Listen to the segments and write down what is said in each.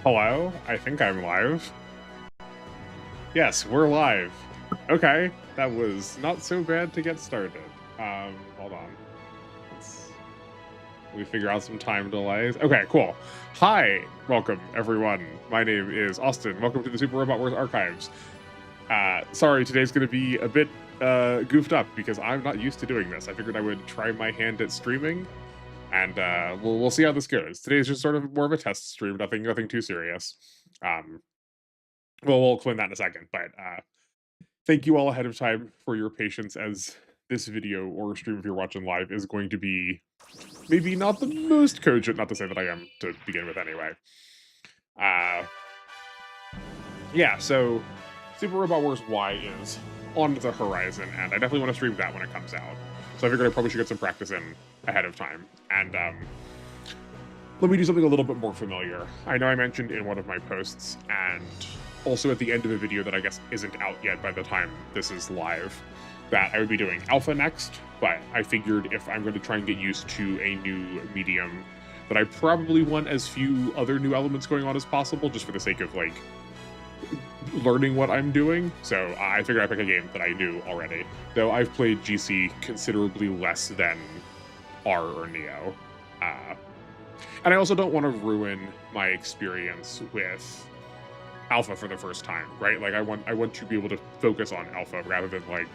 Hello? I think I'm live. Yes, we're live. Okay, that was not so bad to get started. Hold on. We figure out some time delays. Okay, cool. Hi, welcome everyone. My name is Austin. Welcome to the Super Robot Wars Archives. Sorry, today's going to be a bit goofed up because I'm not used to doing this. I figured I would try my hand at streaming, and we'll see how this goes. Today's just sort of more of a test stream, nothing too serious. Well, we'll explain that in a second, but thank you all ahead of time for your patience, as this video or stream, if you're watching live, is going to be maybe not the most cogent, not to say that I am to begin with anyway. Yeah, so Super Robot Wars Y is on the horizon, and I definitely want to stream that when it comes out. So I figured I probably should get some practice in ahead of time. And let me do something a little bit more familiar. I know I mentioned in one of my posts, and also at the end of a video that I guess isn't out yet by the time this is live, that I would be doing alpha next, but I figured if I'm going to try and get used to a new medium, that I probably want as few other new elements going on as possible, just for the sake of, like, learning what I'm doing. So I figured I'd pick a game that I knew already, though I've played GC considerably less than R or Neo. And I also don't want to ruin my experience with alpha for the first time, right? Like I want to be able to focus on alpha rather than like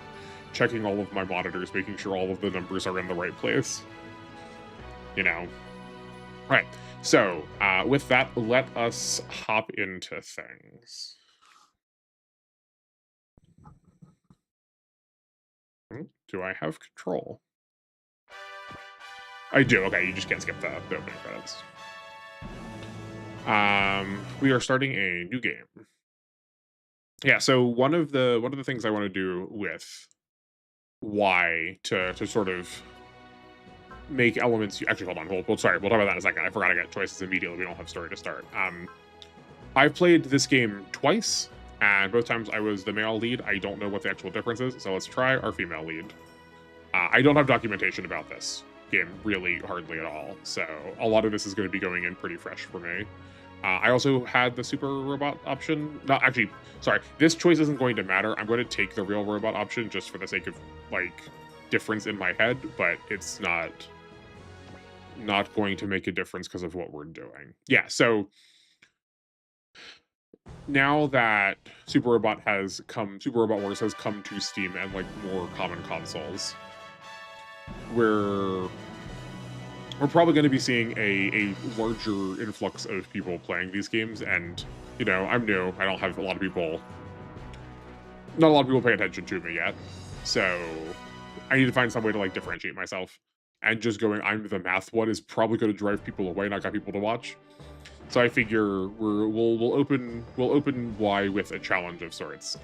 checking all of my monitors, making sure all of the numbers are in the right place. You know. All right. So with that, let us hop into things. Do I have control? I do. Okay, you just can't skip the opening credits. We are starting a new game. Yeah, so one of the things I want to do with Y to sort of make elements. Actually, hold on. We'll talk about that in a second. I forgot to get choices immediately. We don't have story to start. I've played this game twice, and both times I was the male lead. I don't know what the actual difference is, so let's try our female lead. I don't have documentation about this game really hardly at all, so a lot of this is going to be going in pretty fresh for me. I also had the super robot option. Not actually, sorry, this choice isn't going to matter. I'm going to take the real robot option just for the sake of, like, difference in my head, but it's not going to make a difference because of what we're doing. Yeah, so now that Super Robot Wars has come to Steam and, like, more common consoles, we're probably going to be seeing a larger influx of people playing these games. And, you know, I'm new. I don't have not a lot of people pay attention to me yet. So I need to find some way to, like, differentiate myself. And just going, I'm the math one, is probably going to drive people away, not got people to watch. So I figure we'll open Y with a challenge of sorts.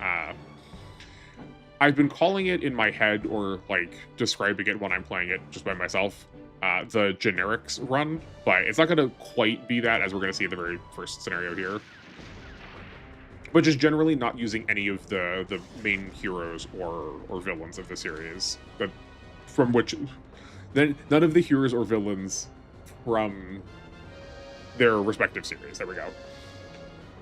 I've been calling it in my head, or like describing it when I'm playing it just by myself, the generics run, but it's not going to quite be that, as we're going to see in the very first scenario here. But just generally not using any of the main heroes or villains of the series, but from which then none of the heroes or villains from their respective series. There we go.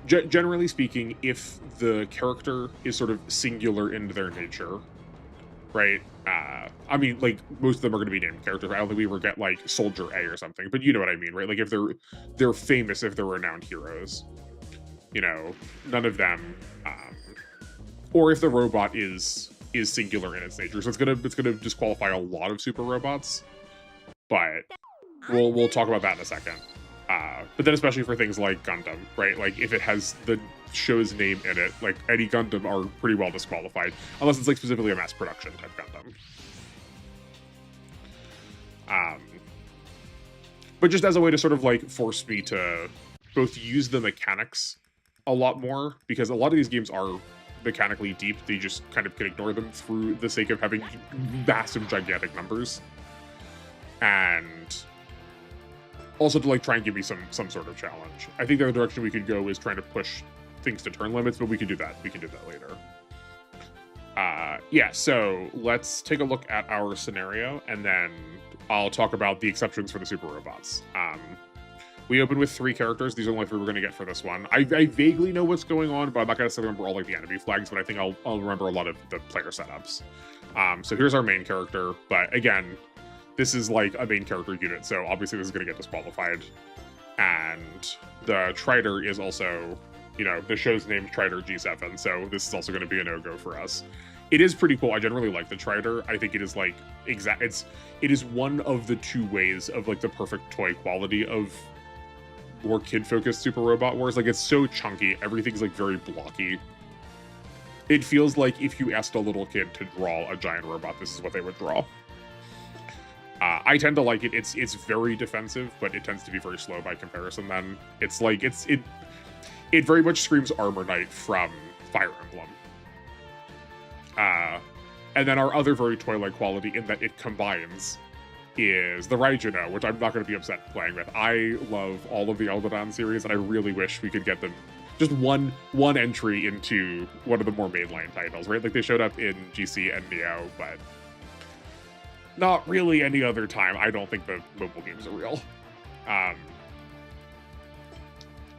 Generally speaking, if the character is sort of singular in their nature, right? I mean, like, most of them are going to be named characters. I don't think we ever get, like, Soldier A or something, but you know what I mean, right? Like, if they're famous, if they're renowned heroes, you know, none of them, or if the robot is singular in its nature, so it's gonna disqualify a lot of super robots. But we'll talk about that in a second. But then especially for things like Gundam, right? Like, if it has the show's name in it, like, any Gundam are pretty well disqualified, unless it's, like, specifically a mass production type Gundam. But just as a way to sort of, like, force me to both use the mechanics a lot more, because a lot of these games are mechanically deep. They just kind of can ignore them through the sake of having massive, gigantic numbers. And also to, like, try and give me some sort of challenge. I think the other direction we could go is trying to push things to turn limits, but we can do that. We can do that later. Yeah, so let's take a look at our scenario, and then I'll talk about the exceptions for the super robots. We open with 3 characters. These are the only 3 we're going to get for this one. I vaguely know what's going on, but I'm not going to remember all like the enemy flags, but I think I'll remember a lot of the player setups. So here's our main character, but again, this is like a main character unit, so obviously this is going to get disqualified. And the Trider is also, you know, the show's named Trider G7, so this is also going to be a no-go for us. It is pretty cool. I generally like the Trider. I think it is like it is one of the 2 ways of like the perfect toy quality of more kid-focused Super Robot Wars. Like, it's so chunky, everything's like very blocky. It feels like if you asked a little kid to draw a giant robot, this is what they would draw. I tend to like it. It's very defensive, but it tends to be very slow by comparison. Then it's like it very much screams Armor Knight from Fire Emblem. And then our other very toy-like quality in that it combines is the Raijino, which I'm not going to be upset playing with. I love all of the Eldadon series, and I really wish we could get them just one entry into one of the more mainline titles, right? Like, they showed up in GC and Neo, but not really any other time. I don't think the mobile games are real.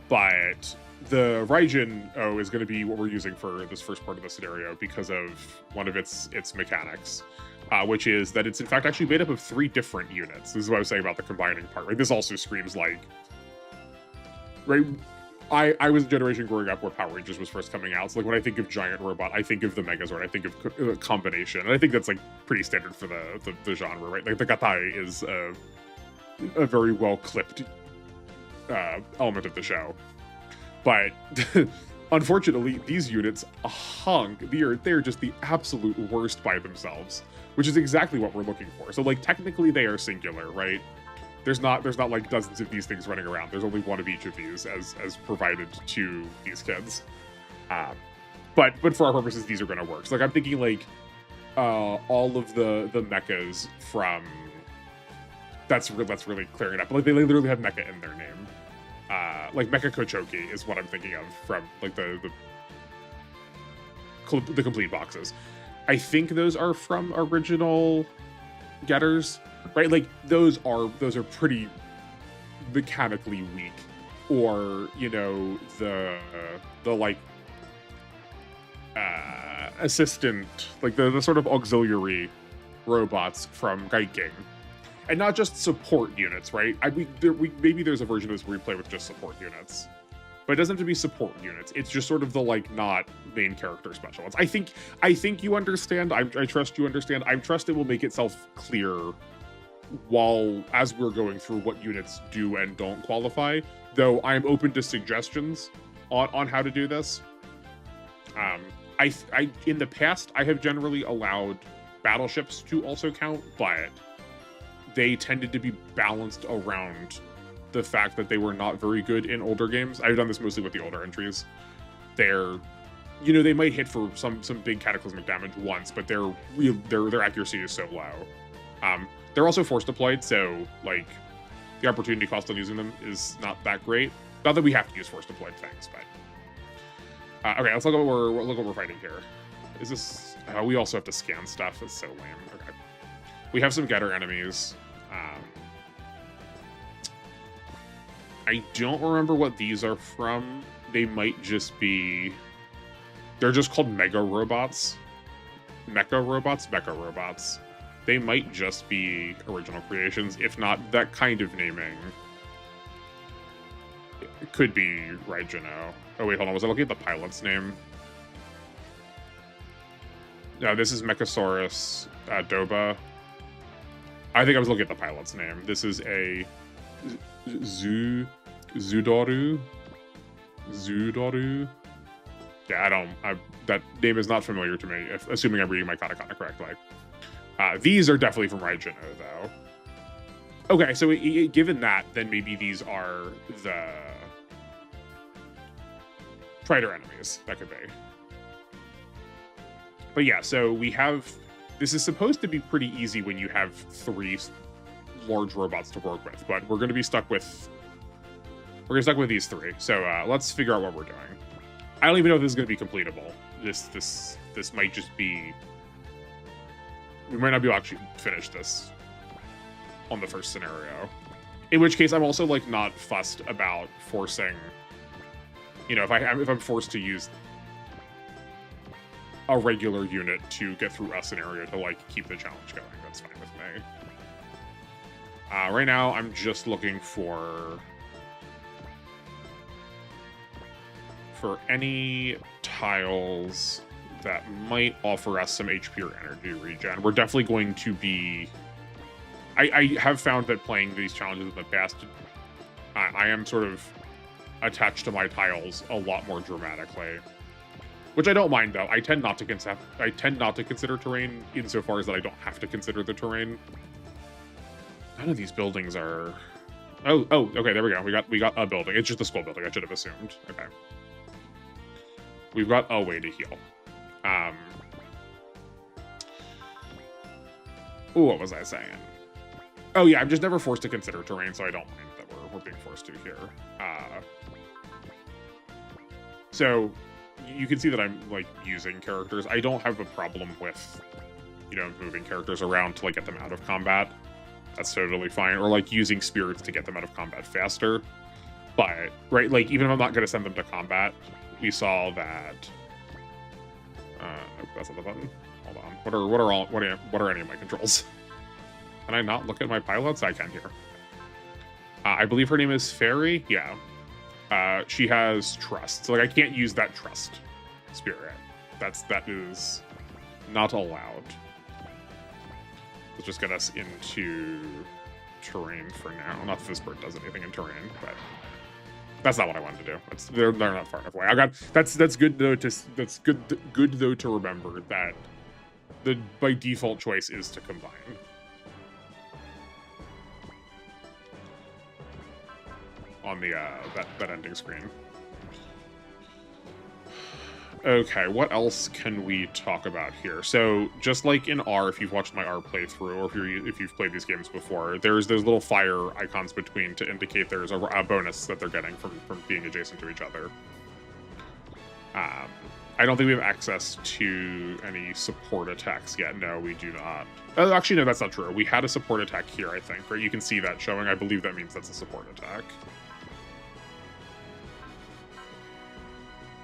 But the Raijin is going to be what we're using for this first part of the scenario because of one of its mechanics, which is that it's in fact actually made up of 3 different units. This is what I was saying about the combining part, right? This also screams like, right? I was a generation growing up where Power Rangers was first coming out, so like when I think of Giant Robot, I think of the Megazord, I think of combination, and I think that's like pretty standard for the genre, right? Like the Gatai is a very well clipped element of the show, but unfortunately these units they're just the absolute worst by themselves, which is exactly what we're looking for. So like technically they are singular, right? There's not like dozens of these things running around. There's only one of each of these as provided to these kids. But for our purposes, these are going to work. So like I'm thinking like all of the mechas from that's really clearing it up. Like they literally have mecha in their name. Like Mecha Kochoki is what I'm thinking of from like the complete boxes. I think those are from original getters. Right, like those are pretty mechanically weak, or you know the like assistant, like the sort of auxiliary robots from Gaiking, and not just support units, right? Maybe there's a version of this where we play with just support units, but it doesn't have to be support units. It's just sort of the like not main character special ones. I think you understand. I trust you understand. I trust it will make itself clear as we're going through what units do and don't qualify, though I'm open to suggestions on how to do this. I in the past I have generally allowed battleships to also count, but they tended to be balanced around the fact that they were not very good in older games. I've done this mostly with the older entries. They're, you know, they might hit for some big cataclysmic damage once, but their accuracy is so low. They're also force deployed, so like the opportunity cost on using them is not that great. Not that we have to use force deployed things, but okay, let's look at what we're fighting here. Is this? We also have to scan stuff. It's so lame. Okay, we have some getter enemies. I don't remember what these are from. They might just be. They're just called Mega Robots, Mecha Robots. They might just be original creations, if not that kind of naming. It could be Raijino. Oh wait, hold on, was I looking at the pilot's name? No, this is Mechasaurus Doba. I think I was looking at the pilot's name. This is a Zudoru. Yeah, that name is not familiar to me, assuming I'm reading my katakana correctly. These are definitely from Raijino, though. Okay, so given that, then maybe these are the Trider enemies. That could be. But yeah, so we have... This is supposed to be pretty easy when you have 3 large robots to work with, but we're going to be stuck with... We're going to be stuck with these 3. So let's figure out what we're doing. I don't even know if this is going to be completable. This might just be... We might not be able to actually finish this on the first scenario. In which case, I'm also like not fussed about forcing. You know, if I'm forced to use a regular unit to get through a scenario to like keep the challenge going, that's fine with me. Right now, I'm just looking for any tiles that might offer us some HP or energy regen. We're definitely going to be... I have found that playing these challenges in the past, I am sort of attached to my tiles a lot more dramatically, which I don't mind though. I tend not to consider terrain insofar as that I don't have to consider the terrain. None of these buildings are... Oh, okay, there we go. We got a building. It's just a school building. I should have assumed. Okay. We've got a way to heal. Ooh, what was I saying? Oh yeah, I'm just never forced to consider terrain, so I don't mind that we're being forced to here. So you can see that I'm like using characters. I don't have a problem with, you know, moving characters around to like get them out of combat. That's totally fine. Or like using spirits to get them out of combat faster. But right, like even if I'm not going to send them to combat, we saw that. That's not the button. Hold on. What are any of my controls? Can I not look at my pilots? I can here. I believe her name is Fairy. Yeah. She has trust. So like I can't use that trust spirit. That is not allowed. Let's just get us into terrain for now. Not that this bird does anything in terrain, but that's not what I wanted to do. They're not far enough away. That's good though. That's good though to remember that the by default choice is to combine. On the that ending screen. Okay, what else can we talk about here? So, just like in R, if you've watched my R playthrough, or if you've played these games before, there's little fire icons between to indicate there's a bonus that they're getting from being adjacent to each other. I don't think we have access to any support attacks yet. No, we do not. Actually, no, that's not true. We had a support attack here, I think, right? You can see that showing. I believe that means that's a support attack.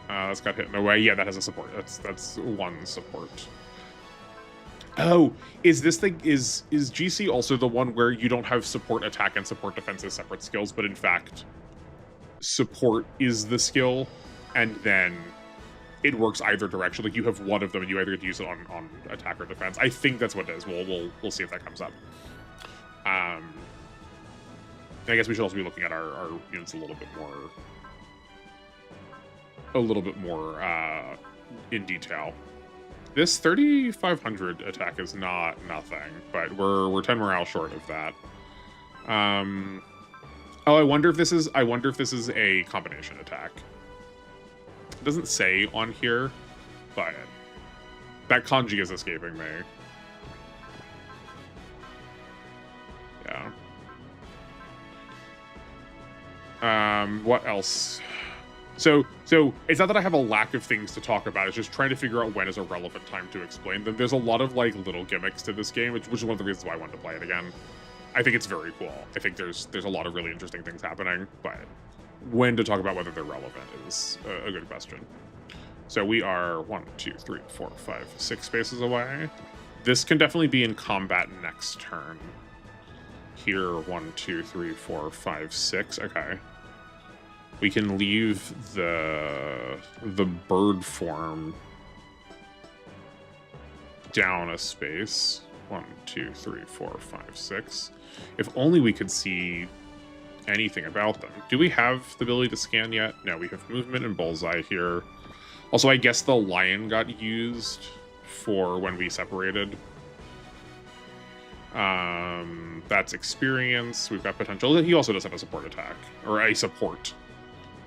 That's got hit in the way. Yeah, that has a support. That's one support. Oh, is this thing is GC also the one where you don't have support attack and support defense as separate skills, but in fact, support is the skill, and then it works either direction. Like you have one of them, and you either get to use it on attack or defense. I think that's what it is. We'll see if that comes up. I guess we should also be looking at our units a little bit more in detail. This 3,500 attack is not nothing, but we're 10 morale short of that. Oh, I wonder if this is a combination attack. It doesn't say on here, but that kanji is escaping me. Yeah. What else? So it's not that I have a lack of things to talk about. It's just trying to figure out when is a relevant time to explain them. There's a lot of like little gimmicks to this game, which is one of the reasons why I wanted to play it again. I think it's very cool. I think there's a lot of really interesting things happening, but when to talk about whether they're relevant is a good question. So we are 1, 2, 3, 4, 5, 6 spaces away. This can definitely be in combat next turn. Here, 1, 2, 3, 4, 5, 6. Okay. We can leave the bird form down a space. 1, 2, 3, 4, 5, 6. If only we could see anything about them. Do we have the ability to scan yet? No, we have movement and bullseye here. Also, I guess the lion got used for when we separated. That's experience. We've got potential. He also does have a support attack, or a support.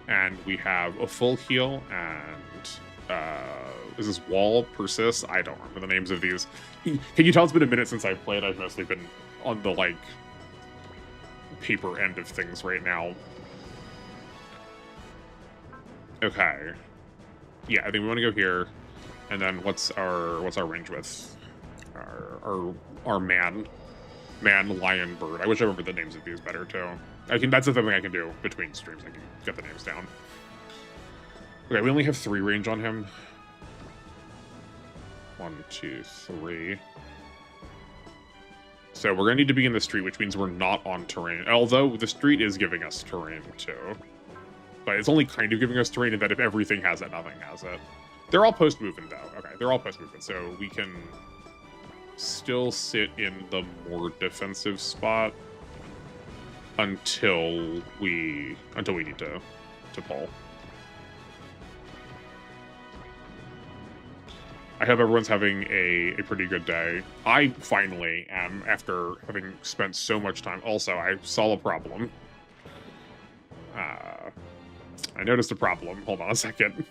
And we have a full heal, and is this wall persist? I don't remember the names of these. Can you tell it's been a minute since I've played? I've mostly been on the like paper end of things right now. Okay. Yeah, I think we want to go here. And then what's our range with our man? Man, lion, bird. I wish I remembered the names of these better too. That's the thing I can do between streams. I can get the names down. Okay, we only have 3 range on him. 1, 2, 3. So we're gonna need to be in the street, which means we're not on terrain. Although the street is giving us terrain too. But it's only kind of giving us terrain in that if everything has it, nothing has it. They're all post-movement though. Okay, they're all post-movement, so we can still sit in the more defensive spot until we need to pull. I hope everyone's having a pretty good day. I finally am, after having spent so much time. Also, I saw a problem. I noticed a problem. Hold on a second.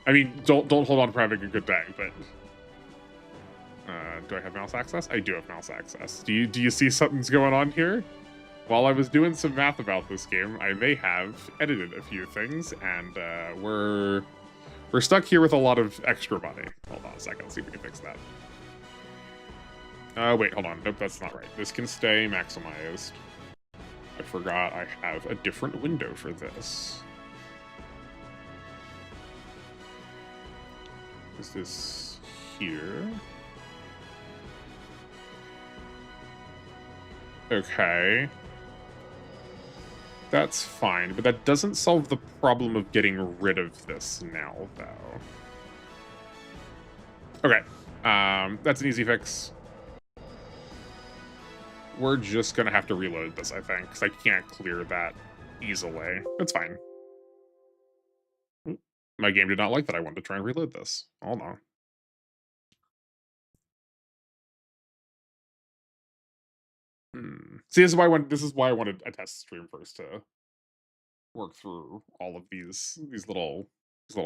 I mean, don't hold on for having a good day, but do I have mouse access? I do have mouse access. Do you see something's going on here? While I was doing some math about this game, I may have edited a few things, and we're stuck here with a lot of extra money. Hold on a second, let's see if we can fix that. Wait, hold on. Nope, that's not right. This can stay maximized. I forgot I have a different window for this. Is this here? Okay. That's fine, but that doesn't solve the problem of getting rid of this now, though. Okay. That's an easy fix. We're just gonna have to reload this, I think, because I can't clear that easily. It's fine. My game did not like that I wanted to try and reload this. Hold on. See, this is why I wanted a test stream first to work through all of these little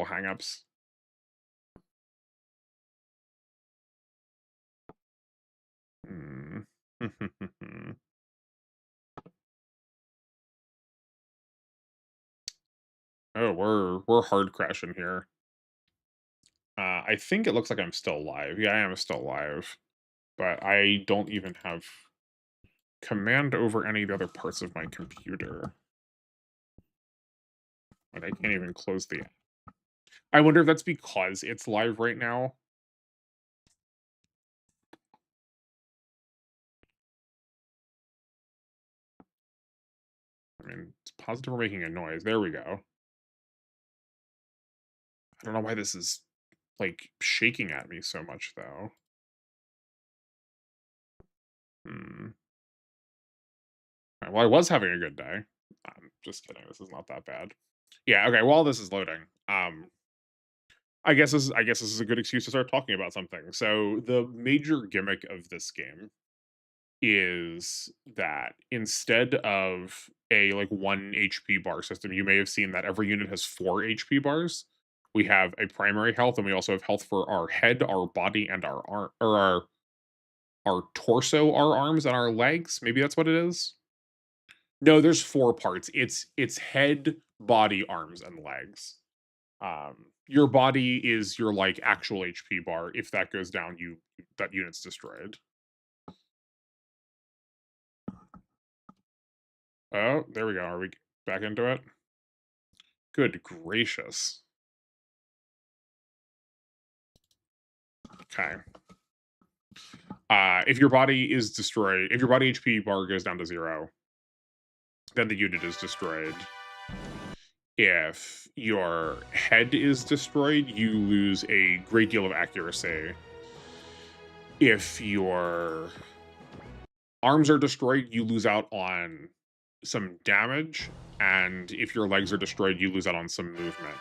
hang-ups. Oh, we're hard crashing here. I think it looks like I'm still live. Yeah, I am still live, but I don't even have command over any of the other parts of my computer. Like, I can't even close the app. I wonder if that's because it's live right now. I mean, it's positive we're making a noise. There we go. I don't know why this is, like, shaking at me so much, though. Well, I was having a good day. I'm just kidding. This is not that bad. Yeah, okay, while this is loading, I guess this is a good excuse to start talking about something. So, the major gimmick of this game is that instead of a, like, 1 HP bar system, you may have seen that every unit has 4 HP bars. We have a primary health, and we also have health for our head, our body, and our arm, or our torso, our arms, and our legs. Maybe that's what it is? No, there's 4 parts. It's head, body, arms, and legs. Your body is your, like, actual HP bar. If that goes down, that unit's destroyed. Oh, there we go. Are we back into it? Good gracious. Okay. If your body is destroyed, if your body HP bar goes down to 0, then the unit is destroyed. If your head is destroyed, you lose a great deal of accuracy. If your arms are destroyed, you lose out on some damage. And if your legs are destroyed, you lose out on some movement.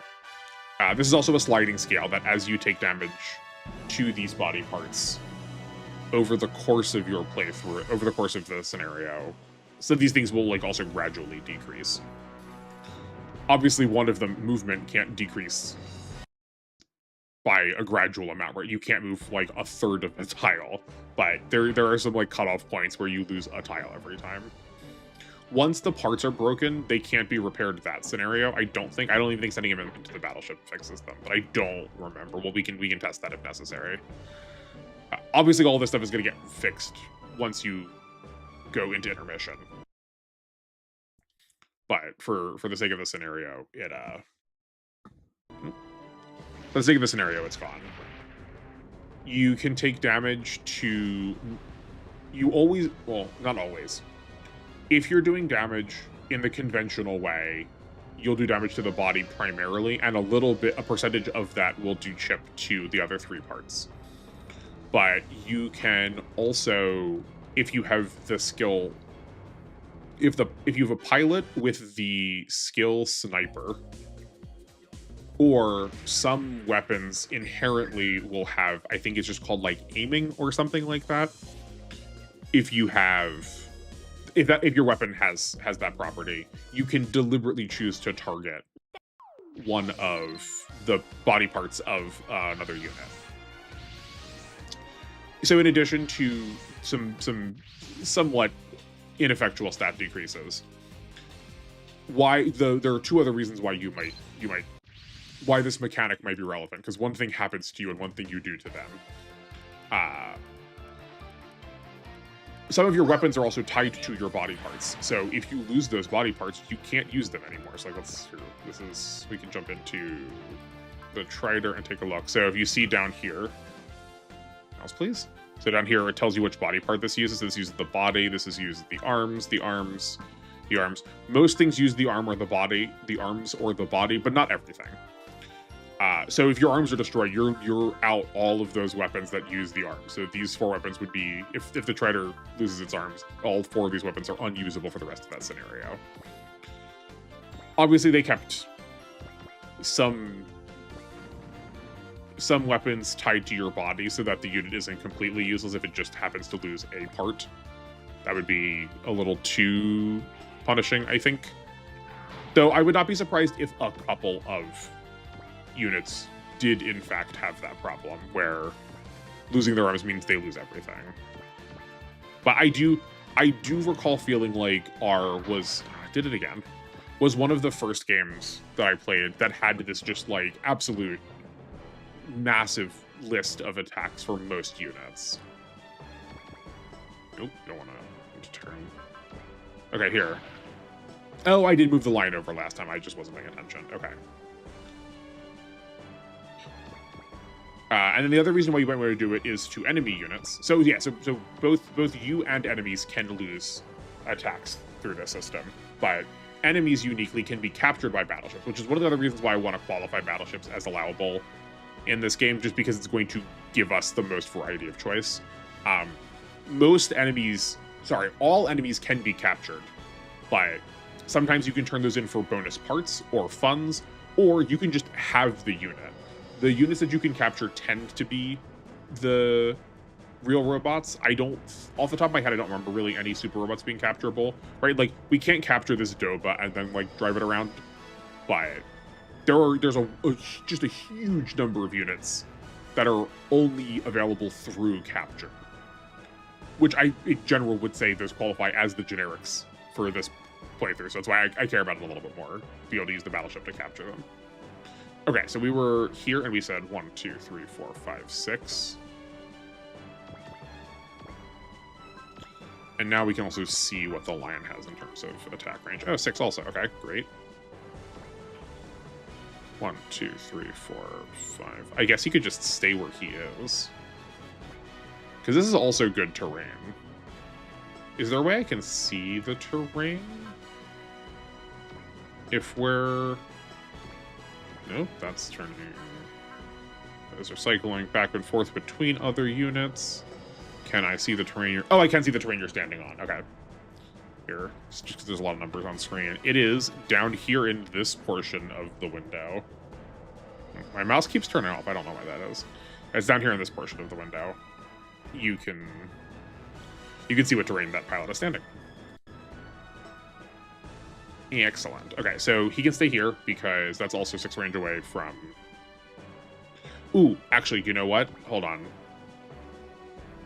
This is also a sliding scale that as you take damage to these body parts over the course of your playthrough, over the course of the scenario, so these things will, like, also gradually decrease. Obviously, one of them, movement, can't decrease by a gradual amount, right? You can't move, like, a third of the tile, but there are some, like, cutoff points where you lose a tile every time. Once the parts are broken, they can't be repaired that scenario. I don't even think sending them into the battleship fixes them, but I don't remember. Well, we can test that if necessary. Obviously, all this stuff is going to get fixed once you go into intermission. But for the sake of the scenario, for the sake of the scenario, it's gone. You can take damage to... You always... Well, not always. If you're doing damage in the conventional way, you'll do damage to the body primarily, and a percentage of that will do chip to the other 3 parts. But you can also, if you have the skill... If you have a pilot with the skill sniper, or some weapons inherently will have, I think it's just called like aiming or something like that. If your weapon has that property, you can deliberately choose to target one of the body parts of another unit. So in addition to some somewhat ineffectual stat decreases, there are 2 other reasons why why this mechanic might be relevant, because one thing happens to you and one thing you do to them. Some of your weapons are also tied to your body parts, so if you lose those body parts, you can't use them anymore. So we can jump into the Trider and take a look. So if you see down here, mouse please. So down here, it tells you which body part this uses. This uses the body. This is used the arms. Most things use the arm or the body, the arms or the body, but not everything. So if your arms are destroyed, you're out all of those weapons that use the arms. So these 4 weapons would be, if the Trider loses its arms, all 4 of these weapons are unusable for the rest of that scenario. Obviously, they kept some weapons tied to your body so that the unit isn't completely useless if it just happens to lose a part. That would be a little too punishing, I think. Though I would not be surprised if a couple of units did in fact have that problem, where losing their arms means they lose everything. But I do recall feeling like was one of the first games that I played that had this just like absolute massive list of attacks for most units. Nope, don't want to turn. Okay, here. Oh, I did move the line over last time. I just wasn't paying attention. Okay. And then the other reason why you might want to do it is to enemy units. So yeah, so both you and enemies can lose attacks through this system, but enemies uniquely can be captured by battleships, which is one of the other reasons why I want to qualify battleships as allowable in this game, just because it's going to give us the most variety of choice. All enemies can be captured, but sometimes you can turn those in for bonus parts or funds, or you can just have the unit. The units that you can capture tend to be the real robots. Off the top of my head, I don't remember really any super robots being capturable, right? Like, we can't capture this Doba and then, like, drive it around, but there's just a huge number of units that are only available through capture, which I, in general, would say those qualify as the generics for this playthrough, so that's why I care about it a little bit more, to be able to use the battleship to capture them. Okay, so we were here and we said 1, 2, 3, 4, 5, 6. And now we can also see what the lion has in terms of attack range. Oh, 6 also. Okay, great. 1, 2, 3, 4, 5. I guess he could just stay where he is, because this is also good terrain. Is there a way I can see the terrain? If we're... Nope, that's turning. Those are cycling back and forth between other units. Can I see the terrain? Oh, I can see the terrain you're standing on. Okay. Here, it's just 'cause there's a lot of numbers on screen. It is down here in this portion of the window. My mouse keeps turning off. I don't know why that is. It's down here in this portion of the window. You can see what terrain that pilot is standing. Excellent. Okay, so he can stay here because that's also 6 range away from... Ooh, actually, you know what? Hold on.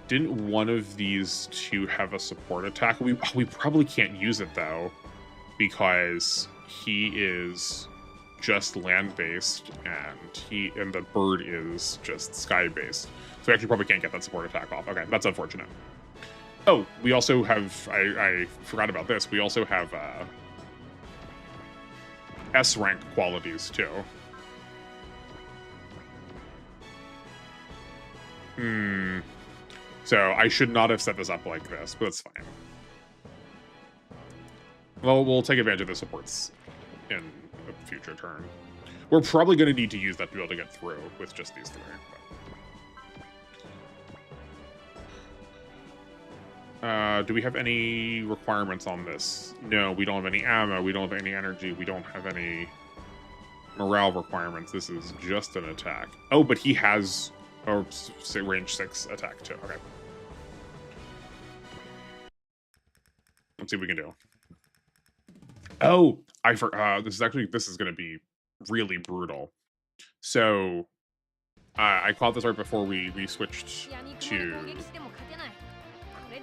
Didn't one of these 2 have a support attack? We probably can't use it, though, because he is just land-based, and the bird is just sky-based. So we actually probably can't get that support attack off. Okay, that's unfortunate. Oh, we also have, I forgot about this. We also have S rank qualities too. So I should not have set this up like this, but it's fine. Well, we'll take advantage of the supports in a future turn. We're probably going to need to use that to be able to get through with just these three. Do we have any requirements on this? No, we don't have any ammo. We don't have any energy. We don't have any morale requirements. This is just an attack. Oh, but he has a say range 6 attack too. Okay. Let's see what we can do. Oh, I forgot. This is going to be really brutal. So I caught this right before we switched to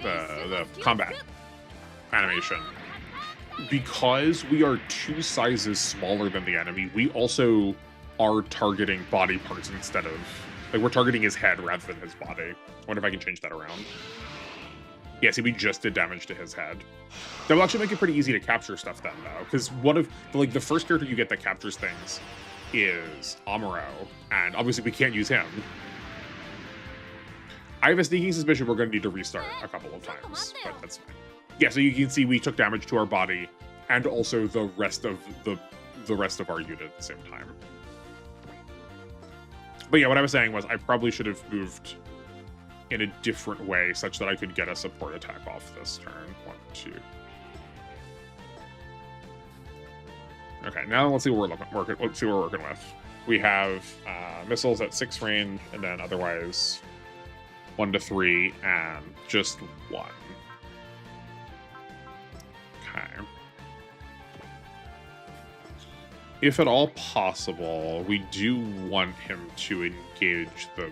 the combat animation. Because we are 2 sizes smaller than the enemy, we also are targeting body parts instead of, like, we're targeting his head rather than his body. I wonder if I can change that around. Yeah, see, we just did damage to his head. That will actually make it pretty easy to capture stuff then, though, because one of, like, the first character you get that captures things is Amuro, and obviously we can't use him. I have a sneaking suspicion we're going to need to restart a couple of times, but that's fine. Yeah, so you can see we took damage to our body and also the rest of our unit at the same time. But yeah, what I was saying was I probably should have moved in a different way such that I could get a support attack off this turn. 1, 2. Okay, now let's see what we're working with. We have missiles at 6 range, and then otherwise 1 to 3 and just 1. Okay. If at all possible, we do want him to engage the...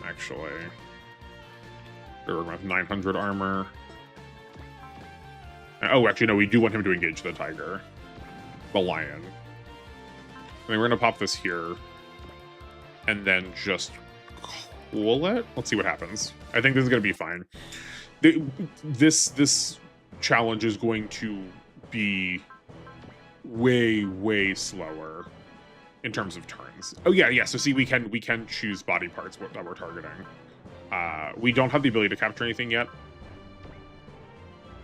Actually, we're with 900 armor. Oh, actually, no, we do want him to engage the tiger. The lion. I mean, we're going to pop this here. And then just cool it? Let's see what happens. I think this is going to be fine. This challenge is going to be way slower in terms of turns. Oh yeah. So see, we can choose body parts that we're targeting. We don't have the ability to capture anything yet,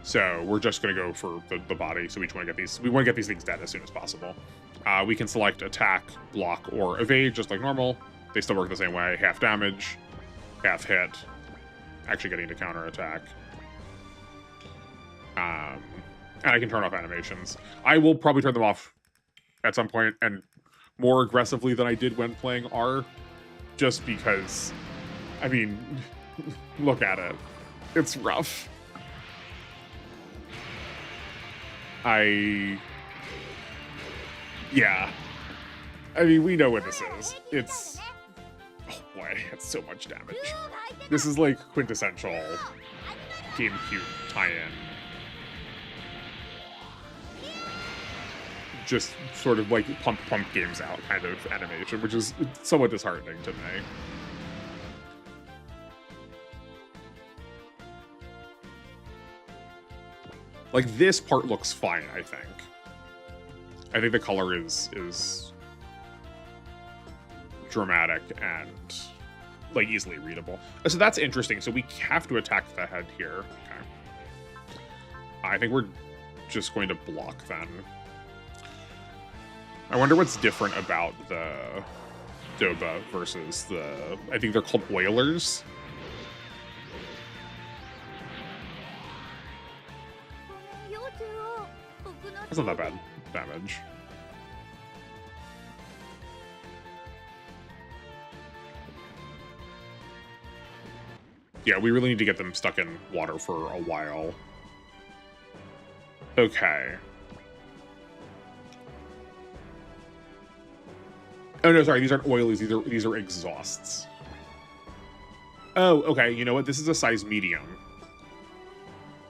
so we're just gonna go for the body. So we want to get these things dead as soon as possible. We can select attack, block, or evade just like normal. They still work the same way. Half damage, half hit. Actually getting to counter attack. And I can turn off animations. I will probably turn them off at some point, and more aggressively than I did when playing R, just because, I mean, look at it. It's rough. Yeah. I mean, we know what this is. It's, oh boy, it's so much damage. This is like quintessential GameCube tie-in. Just sort of like pump games out kind of animation, which is somewhat disheartening to me. Like, this part looks fine, I think. I think the color is dramatic and like easily readable. So that's interesting. So we have to attack the head here. Okay. I think we're just going to block then. I wonder what's different about the Doba versus the... I think they're called Oilers. That's not that bad damage. Yeah, we really need to get them stuck in water for a while. Okay. Oh, no, sorry, these aren't oilies, these are exhausts. Oh, okay, you know what? This is a size medium.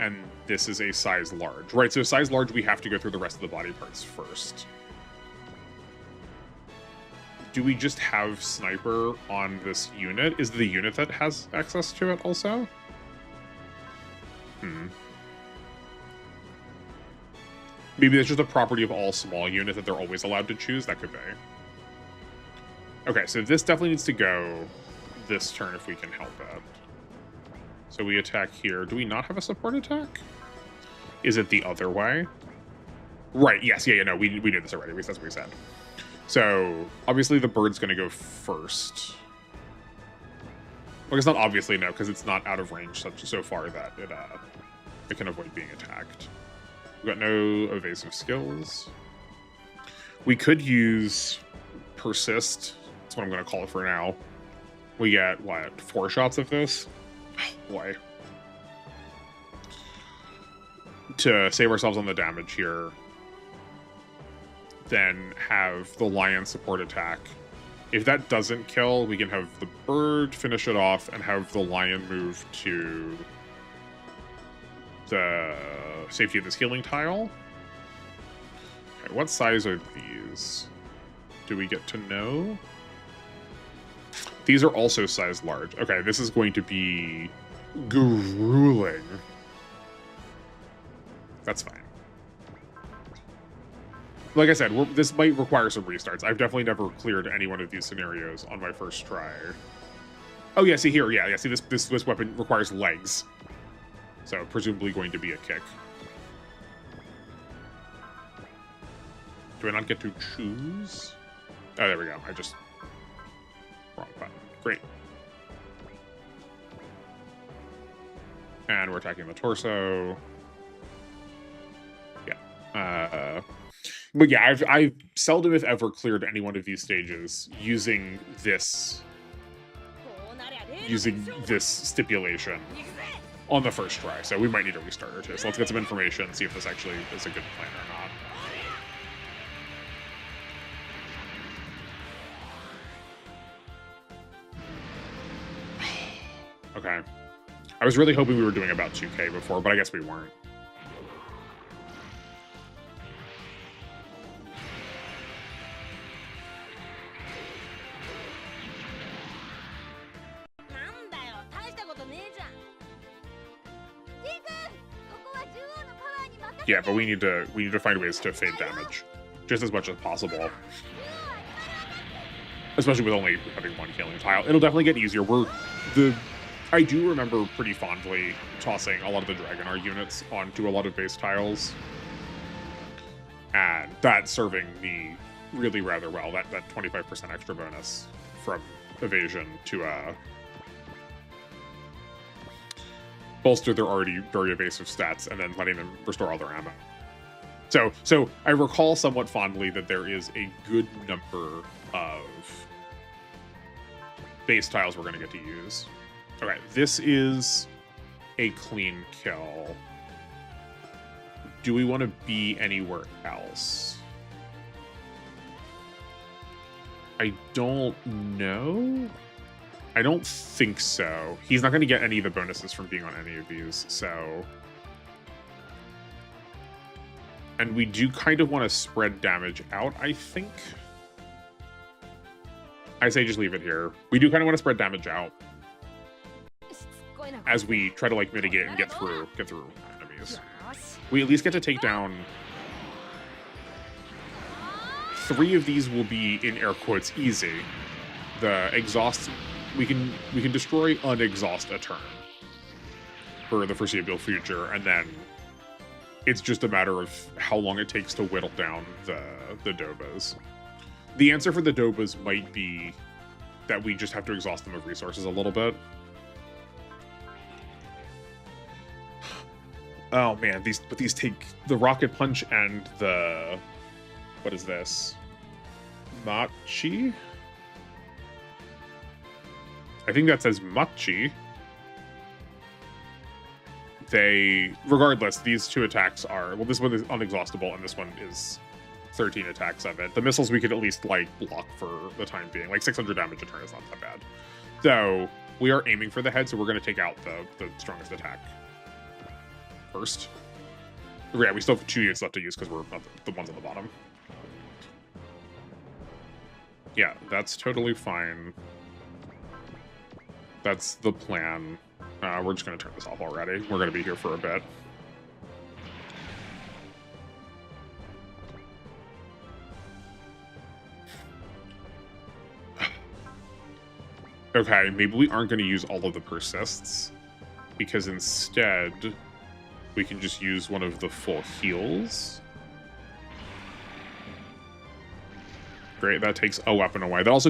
And this is a size large. Right, so size large, we have to go through the rest of the body parts first. Do we just have Sniper on this unit? Is the unit that has access to it also? Maybe that's just a property of all small units that they're always allowed to choose. That could be. Okay, so this definitely needs to go this turn if we can help it. So we attack here. Do we not have a support attack? Is it the other way? Right, yes, yeah, no, we knew this already. That's what we said. So, obviously the bird's going to go first. Well, it's not obviously, no, because it's not out of range so far that it can avoid being attacked. We've got no evasive skills. We could use Persist. That's what I'm going to call it for now. We get, what, 4 shots of this? Oh, boy. To save ourselves on the damage here. Then have the lion support attack. If that doesn't kill, we can have the bird finish it off and have the lion move to the safety of this healing tile. Okay, what size are these? Do we get to know? These are also size large. Okay, this is going to be grueling. That's fine. Like I said, this might require some restarts. I've definitely never cleared any one of these scenarios on my first try. Oh yeah, see here, yeah. See this weapon requires legs, so presumably going to be a kick. Do I not get to choose? Oh, there we go. I just wrong button. Great. And we're attacking the torso. Yeah. But yeah, I've seldom, if ever, cleared any one of these stages using this stipulation on the first try. So we might need a restart or two. So let's get some information, see if this actually is a good plan or not. Okay. I was really hoping we were doing about 2k before, but I guess we weren't. Yeah, but we need to find ways to fade damage just as much as possible. Especially with only having one healing tile. It'll definitely get easier. I do remember pretty fondly tossing a lot of the Dragonar units onto a lot of base tiles. And that serving me really rather well. That 25% extra bonus from evasion to bolster their already very evasive stats and then letting them restore all their ammo. So I recall somewhat fondly that there is a good number of base tiles we're going to get to use. Okay, this is a clean kill. Do we want to be anywhere else? I don't know. I don't think so. He's not going to get any of the bonuses from being on any of these, so... And we do kind of want to spread damage out, I think. I say just leave it here. We do kind of want to spread damage out as we try to, like, mitigate and get through enemies. We at least get to take down... 3 of these will be, in air quotes, easy. The exhaust... We can destroy unexhaust a turn for the foreseeable future, and then it's just a matter of how long it takes to whittle down the Dobas. The answer for the Dobas might be that we just have to exhaust them of resources a little bit. Oh man, these take the Rocket Punch and the... What is this? Machi? I think that says Machi. Regardless, these 2 attacks are... Well, this one is unexhaustible, and this one is 13 attacks of it. The missiles we could at least, like, block for the time being. Like, 600 damage a turn is not that bad. So, we are aiming for the head, so we're going to take out the strongest attack first. Yeah, we still have 2 units left to use, because we're not the ones on the bottom. Yeah, that's totally fine. That's the plan. We're just going to turn this off already. We're going to be here for a bit. Okay, maybe we aren't going to use all of the persists, because instead we can just use one of the full heals. Great, that takes a weapon away. That also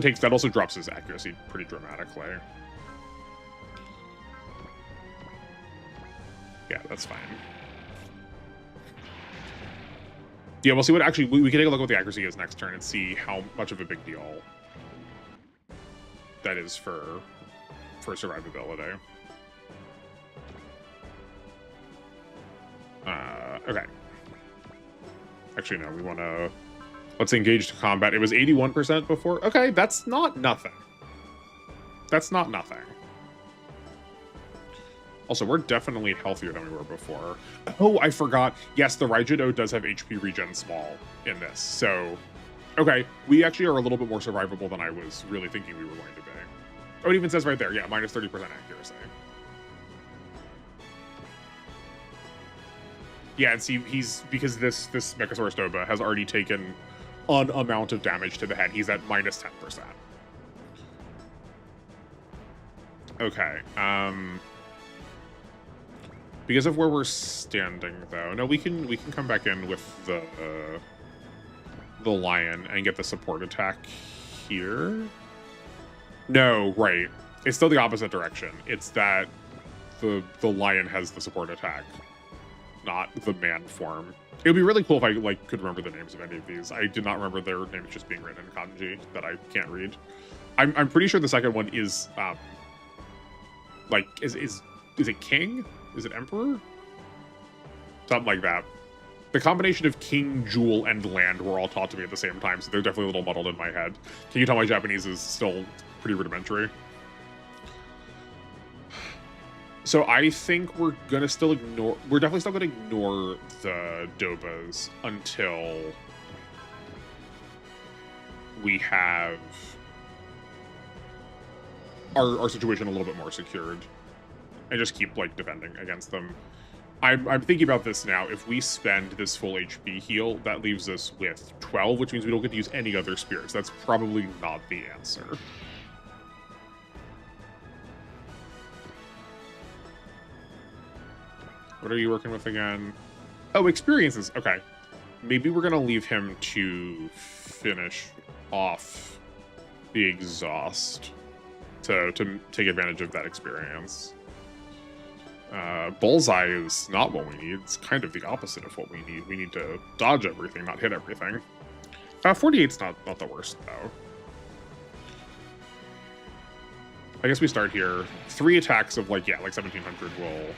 drops his accuracy pretty dramatically. Yeah, that's fine. Yeah, we'll see what actually we can take a look at what the accuracy is next turn and see how much of a big deal that is for survivability. Okay. Actually, no, we want to... Let's engage to combat. It was 81% before. Okay, that's not nothing. That's not nothing. Also, we're definitely healthier than we were before. Oh, I forgot. Yes, the Raijudo does have HP regen small in this. So, okay, we actually are a little bit more survivable than I was really thinking we were going to be. Oh, it even says right there, yeah, minus 30% accuracy. Yeah, and see, because this Mechasaurus Doba has already taken an amount of damage to the head. He's at minus 10%. Okay, because of where we're standing, though, no, we can come back in with the lion and get the support attack here. No, right. It's still the opposite direction. It's that the lion has the support attack, not the man form. It would be really cool if I could remember the names of any of these. I did not remember their names just being written in kanji that I can't read. I'm pretty sure the second one is is it king? Is it emperor? Something like that. The combination of king, jewel, and land were all taught to me at the same time, so they're definitely a little muddled in my head. Can you tell my Japanese is still pretty rudimentary? So I think we're definitely still gonna ignore the Dobas until we have our situation a little bit more secured, and just keep defending against them. I'm thinking about this now. If we spend this full HP heal, that leaves us with 12, which means we don't get to use any other spirits. That's probably not the answer. What are you working with again? Oh, experiences. Okay. Maybe we're going to leave him to finish off the exhaust to take advantage of that experience. Bullseye is not what we need. It's kind of the opposite of what we need. We need to dodge everything, not hit everything. 48's not the worst, though. I guess we start here. 3 attacks of, 1,700 will...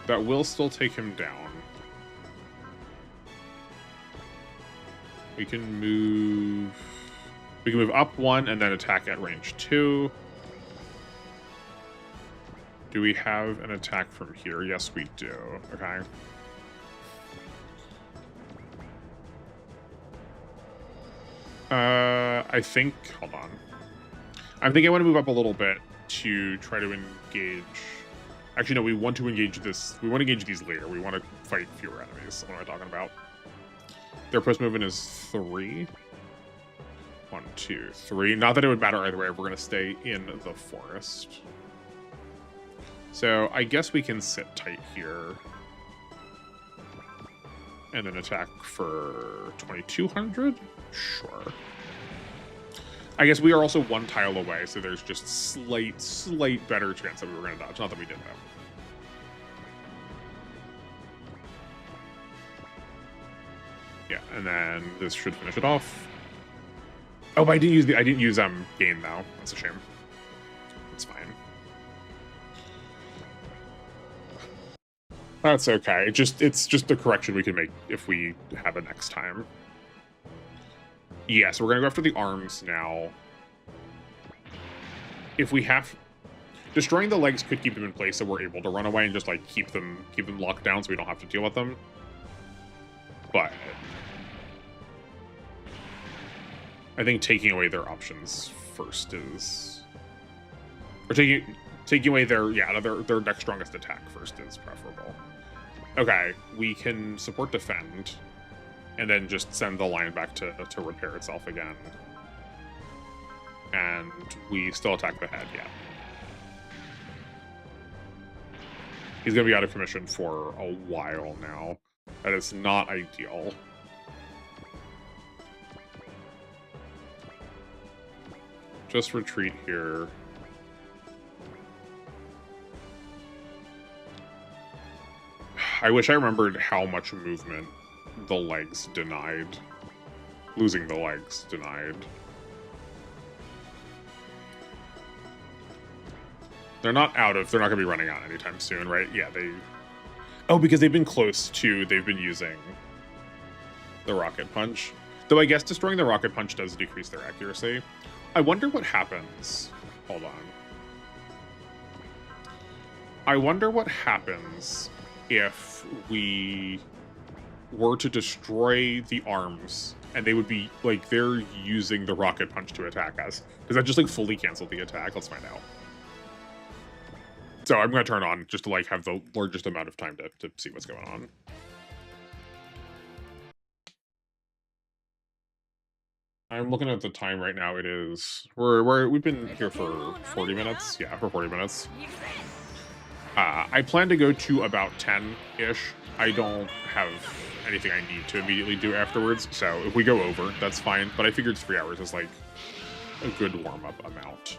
That will still take him down. We can move up 1 and then attack at range 2. Do we have an attack from here? Yes, we do. Okay. I think, hold on. I'm thinking I want to move up a little bit to try to engage. Actually, no, we want to engage this. We want to engage these later. We want to fight fewer enemies. What am I talking about? Their post movement is 3. 1, 2, 3. Not that it would matter either way. We're going to stay in the forest. So I guess we can sit tight here. And then attack for 2,200? Sure. I guess we are also 1 tile away, so there's just slight better chance that we were going to dodge. Not that we did, though. Yeah, and then this should finish it off. Oh, but I didn't use gain though. That's a shame. It's fine. That's okay. It's just a correction we can make if we have it next time. Yeah, so we're gonna go after the arms now. If we have destroying the legs could keep them in place so we're able to run away and just keep them locked down so we don't have to deal with them. But I think taking away their options first is, or taking away their their next strongest attack first is preferable. Okay, we can support defend, and then just send the line back to repair itself again. And we still attack the head, yeah. He's gonna be out of commission for a while now. That is not ideal. Just retreat here. I wish I remembered how much movement the legs denied. Losing the legs denied. They're not gonna be running out anytime soon, right? Yeah, oh, because they've been they've been using the rocket punch. Though I guess destroying the rocket punch does decrease their accuracy. I wonder what happens. Hold on. I wonder what happens if we were to destroy the arms and they would be, like, they're using the rocket punch to attack us. Does that just, like, fully cancel the attack? Let's find out. So I'm going to turn on just to, like, have the largest amount of time to see what's going on. I'm looking at the time right now. It is we've been here for 40 minutes. Yeah, for 40 minutes. I plan to go to about 10-ish. I don't have anything I need to immediately do afterwards, so if we go over, that's fine. But I figured 3 hours is like a good warm-up amount.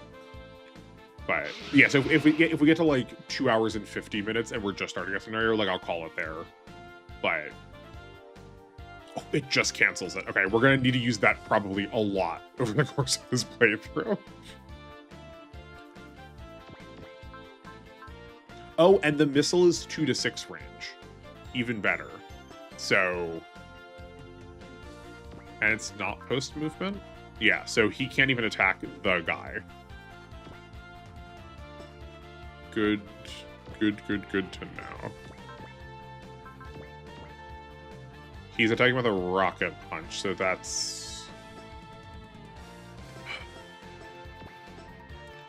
But yeah, so if we get to like 2 hours and 50 minutes and we're just starting a scenario, like, I'll call it there. But oh, it just cancels it. Okay, we're gonna need to use that probably a lot over the course of this playthrough. Oh, and the missile is 2 to 6 range. Even better. So, and it's not post movement? Yeah, so he can't even attack the guy. Good to know. He's attacking with a rocket punch, so that's...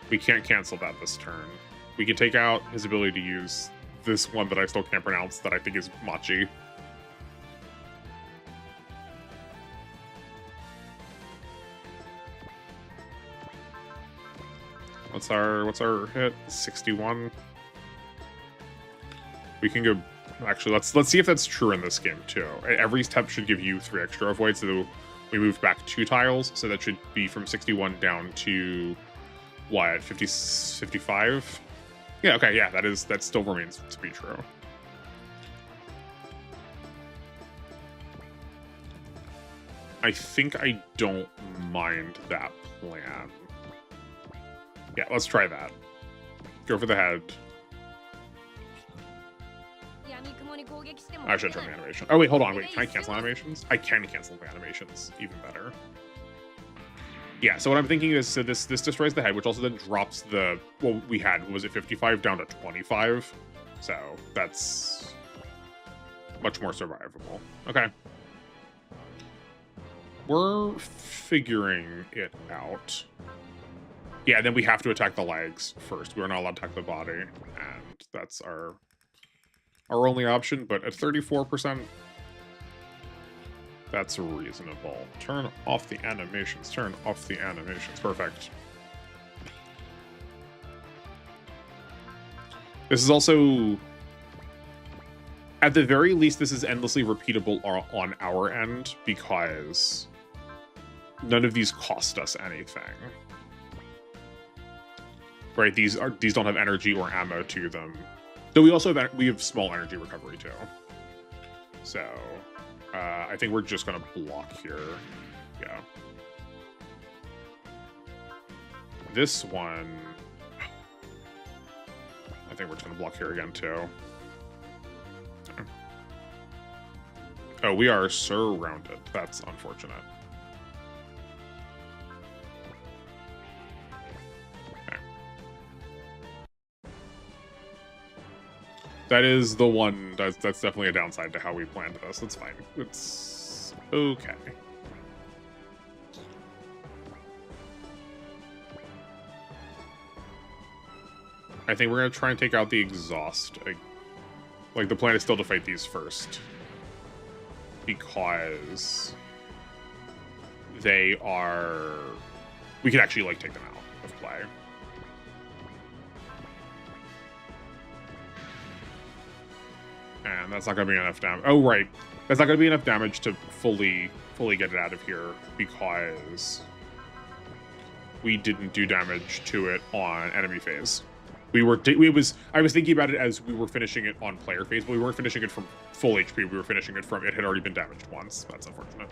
We can't cancel that this turn. We can take out his ability to use this one that I still can't pronounce that I think is Machi. What's our hit? 61. We can go. Actually, let's see if that's true in this game too. Every step should give you 3 extra avoids, so we moved back 2 tiles, so that should be from 61 down to what, 55? Yeah, okay, yeah, that still remains to be true. I think I don't mind that plan. Yeah, let's try that. Go for the head. I should turn the animation. Oh, wait, hold on. Wait, can I cancel animations? I can cancel the animations. Even better. Yeah, so what I'm thinking is, so this destroys the head, which also then drops the... Well, we had, was it 55 down to 25? So that's much more survivable. Okay. We're figuring it out. Yeah, then we have to attack the legs first. We're not allowed to attack the body, and that's our only option. But at 34%, that's reasonable. Turn off the animations. Turn off the animations. Perfect. This is also, at the very least, this is endlessly repeatable on our end because none of these cost us anything. Right, these don't have energy or ammo to them. Though we also have small energy recovery too. So I think we're just gonna block here. Yeah. This one, I think we're just gonna block here again too. Oh, we are surrounded. That's unfortunate. That is the one, that's definitely a downside to how we planned this. That's fine. It's okay. I think we're gonna try and take out the exhaust. Like the plan is still to fight these first. Because they are... We could actually, like, take them out of play. And that's not going to be enough damage. Oh, right. That's not going to be enough damage to fully get it out of here because we didn't do damage to it on enemy phase. I was thinking about it as we were finishing it on player phase, but we weren't finishing it from full HP. We were finishing it from it had already been damaged once. That's unfortunate.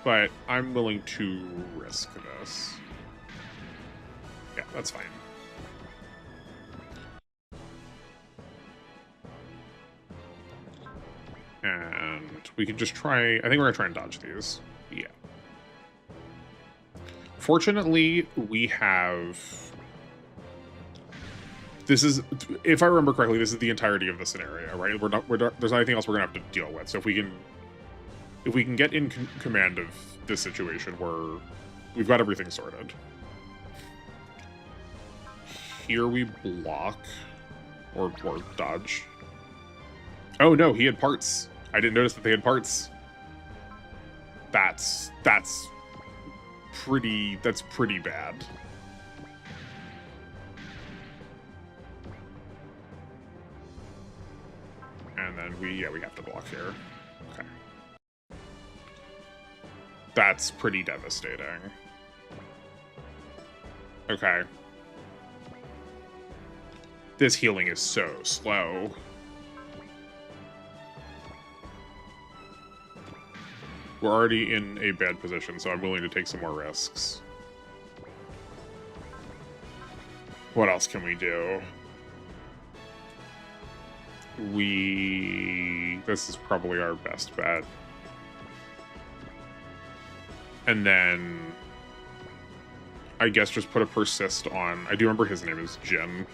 But I'm willing to risk this. Yeah, that's fine. And we can just try... I think we're going to try and dodge these. Yeah. Fortunately, we have... This is, if I remember correctly, this is the entirety of the scenario, right? There's not anything else we're going to have to deal with. So if we can get in command of this situation, we've got everything sorted. Here we block or dodge. Oh no, he had parts. I didn't notice that they had parts. That's pretty bad. And then we have to block here. Okay. That's pretty devastating. Okay. This healing is so slow. We're already in a bad position, so I'm willing to take some more risks. What else can we do? This is probably our best bet. And then I guess just put a persist on. I do remember his name is Jin.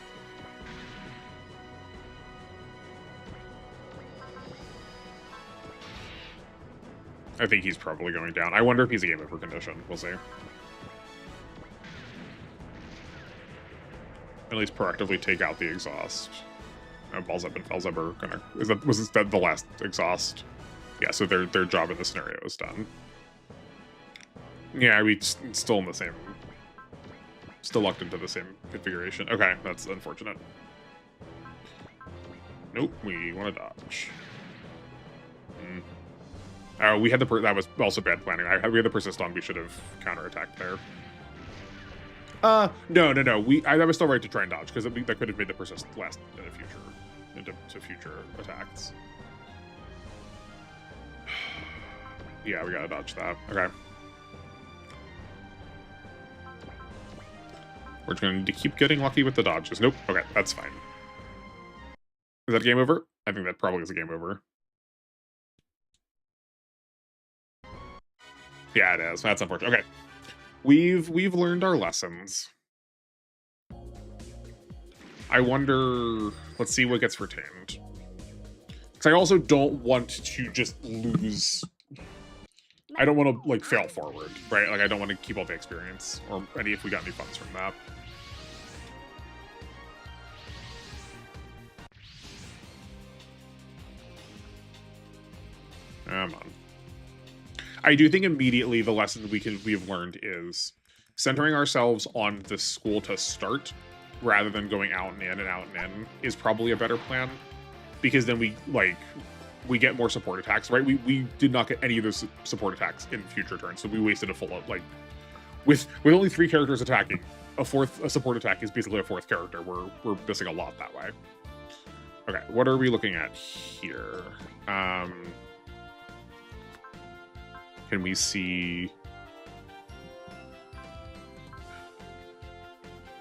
I think he's probably going down. I wonder if he's a game over condition. We'll see. At least proactively take out the exhaust. Balls up and Fells up are gonna... Was this the last exhaust? Yeah, so their job in the scenario is done. Yeah, we still in the same... Still locked into the same configuration. Okay, that's unfortunate. Nope, we want to dodge. We had that was also bad planning. We had the persist on. We should have counterattacked there. No. That was still right to try and dodge because that could have made the persist last in the future, into future attacks. Yeah, we gotta dodge that. Okay. We're going to keep getting lucky with the dodges. Nope. Okay, that's fine. Is that game over? I think that probably is a game over. Yeah, it is. That's unfortunate. Okay. We've learned our lessons. I wonder... Let's see what gets retained. Because I also don't want to just lose... I don't want to, like, fail forward, right? Like, I don't want to keep all the experience. Or any if we got any funds from that. Come on. I do think immediately the lesson we have learned is centering ourselves on the school to start rather than going out and in and out and in is probably a better plan, because then we get more support attacks, right? We did not get any of those support attacks in future turns, so we wasted a full, like, with only 3 characters attacking, a support attack is basically a 4th character. We're missing a lot that way. Okay, what are we looking at here? Can we see...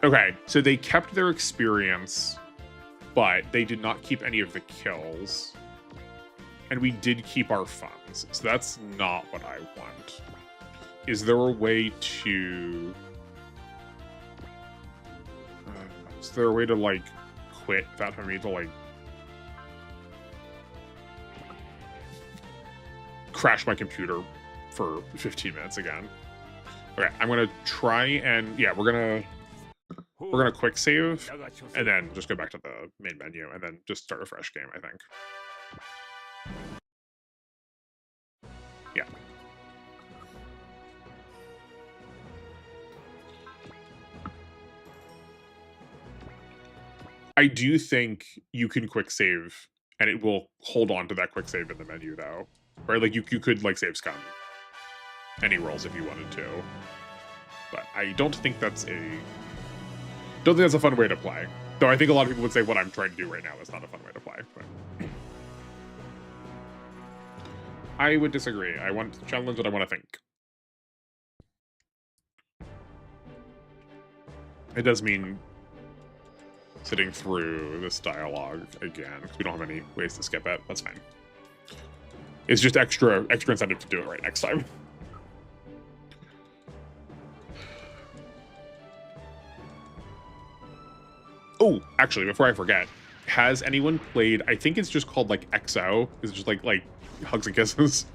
Okay, so they kept their experience, but they did not keep any of the kills. And we did keep our funds, so that's not what I want. Is there a way to... is there a way to, like, quit without having me to, like... crash my computer for 15 minutes again? Okay, I'm gonna try and... Yeah, we're gonna We're gonna quick save and then just go back to the main menu and then just start a fresh game, I think. Yeah. I do think you can quick save and it will hold on to that quick save in the menu though. Right? Like you could like save scum any rolls if you wanted to. But I don't think that's a fun way to play. Though I think a lot of people would say what I'm trying to do right now is not a fun way to play. But I would disagree. I want to challenge and I want to think. It does mean sitting through this dialogue again, because we don't have any ways to skip it. That's fine. It's just extra incentive to do it right next time. Oh, actually, before I forget, has anyone played, I think it's just called like XO, it's just like Hugs and Kisses.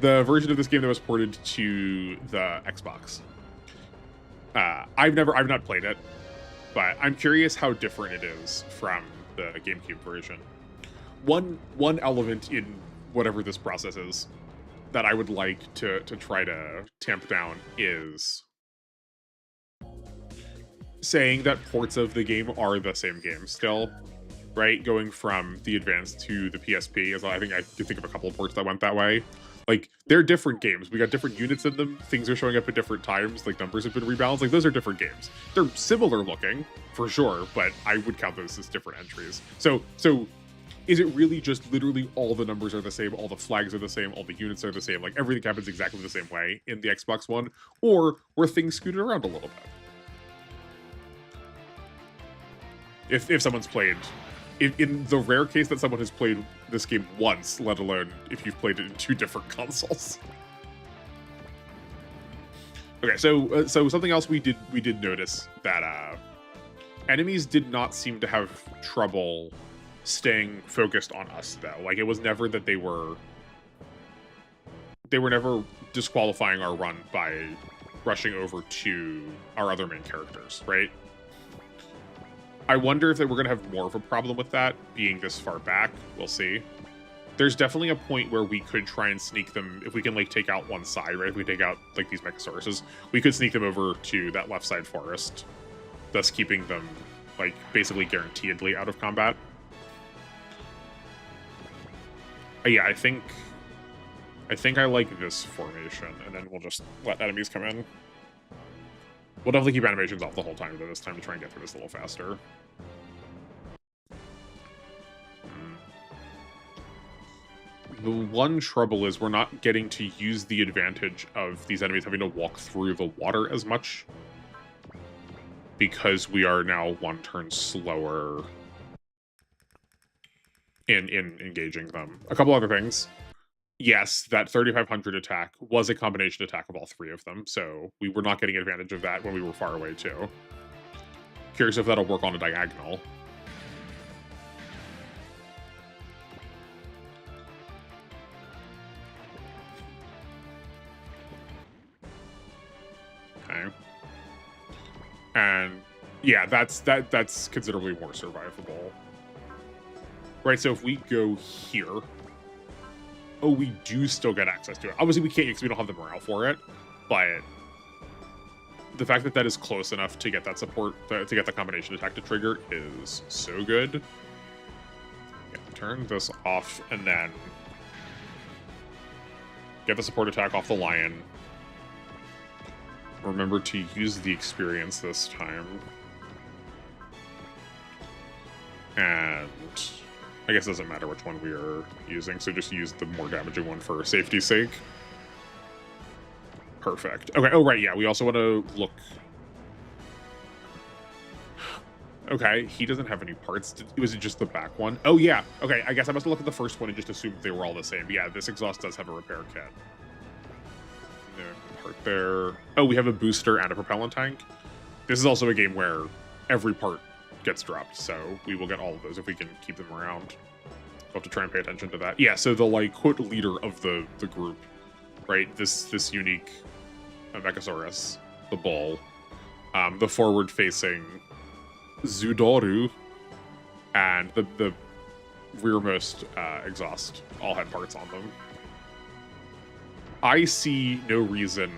The version of this game that was ported to the Xbox. I've not played it, but I'm curious how different it is from the GameCube version. One element in whatever this process is that I would like to try to tamp down is saying that ports of the game are the same game still, right? Going from the Advance to the PSP, as I think I can think of a couple of ports that went that way. Like, they're different games. We got different units in them. Things are showing up at different times. Like, numbers have been rebalanced. Like, those are different games. They're similar looking, for sure, but I would count those as different entries. So is it really just literally all the numbers are the same, all the flags are the same, all the units are the same, like everything happens exactly the same way in the Xbox One? Or were things scooted around a little bit? If someone's played, in the rare case that someone has played this game once, let alone if you've played it in 2 different consoles. Okay, so something else we did notice that enemies did not seem to have trouble staying focused on us though. Like, it was never that they were never disqualifying our run by rushing over to our other main characters, right? I wonder if we're going to have more of a problem with that being this far back. We'll see. There's definitely a point where we could try and sneak them, if we can like take out one side, right? If we take out like these Mechasauruses, we could sneak them over to that left side forest, thus keeping them like basically guaranteedly out of combat. Yeah, I think I like this formation, and then we'll just let enemies come in. We'll definitely keep animations off the whole time, though, this time to try and get through this a little faster. The one trouble is we're not getting to use the advantage of these enemies having to walk through the water as much, because we are now 1 turn slower in engaging them. A couple other things. Yes, that 3500 attack was a combination attack of all 3 of them, so we were not getting advantage of that when we were far away too. Curious if that'll work on a diagonal. Okay. And yeah, that's considerably more survivable. Right, so if we go here, oh, we do still get access to it. Obviously, we can't because we don't have the morale for it, but the fact that that is close enough to get that support, to get the combination attack to trigger is so good. Yeah, turn this off and then get the support attack off the lion. Remember to use the experience this time. And I guess it doesn't matter which one we are using, so just use the more damaging one for safety's sake. Perfect. Okay, oh right, yeah, we also want to look... Okay, he doesn't have any parts. Was it just the back one? Oh yeah, okay, I guess I must have looked at the first one and just assumed they were all the same. But yeah, this exhaust does have a repair kit. No part there. Oh, we have a booster and a propellant tank. This is also a game where every part gets dropped, so we will get all of those if we can keep them around. We'll have to try and pay attention to that. Yeah, so the like quote leader of the group, right? This unique Mechasaurus, the bull, The forward-facing Zudoru and the rearmost exhaust all had parts on them. I see no reason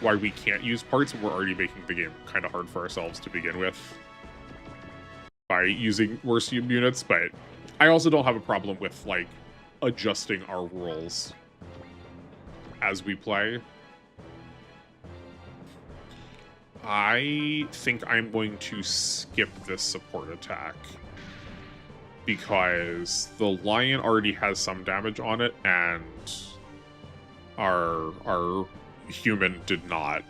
why we can't use parts when we're already making the game kind of hard for ourselves to begin with by using worse units, but I also don't have a problem with, like, adjusting our rules as we play. I think I'm going to skip this support attack because the lion already has some damage on it, and our human did not.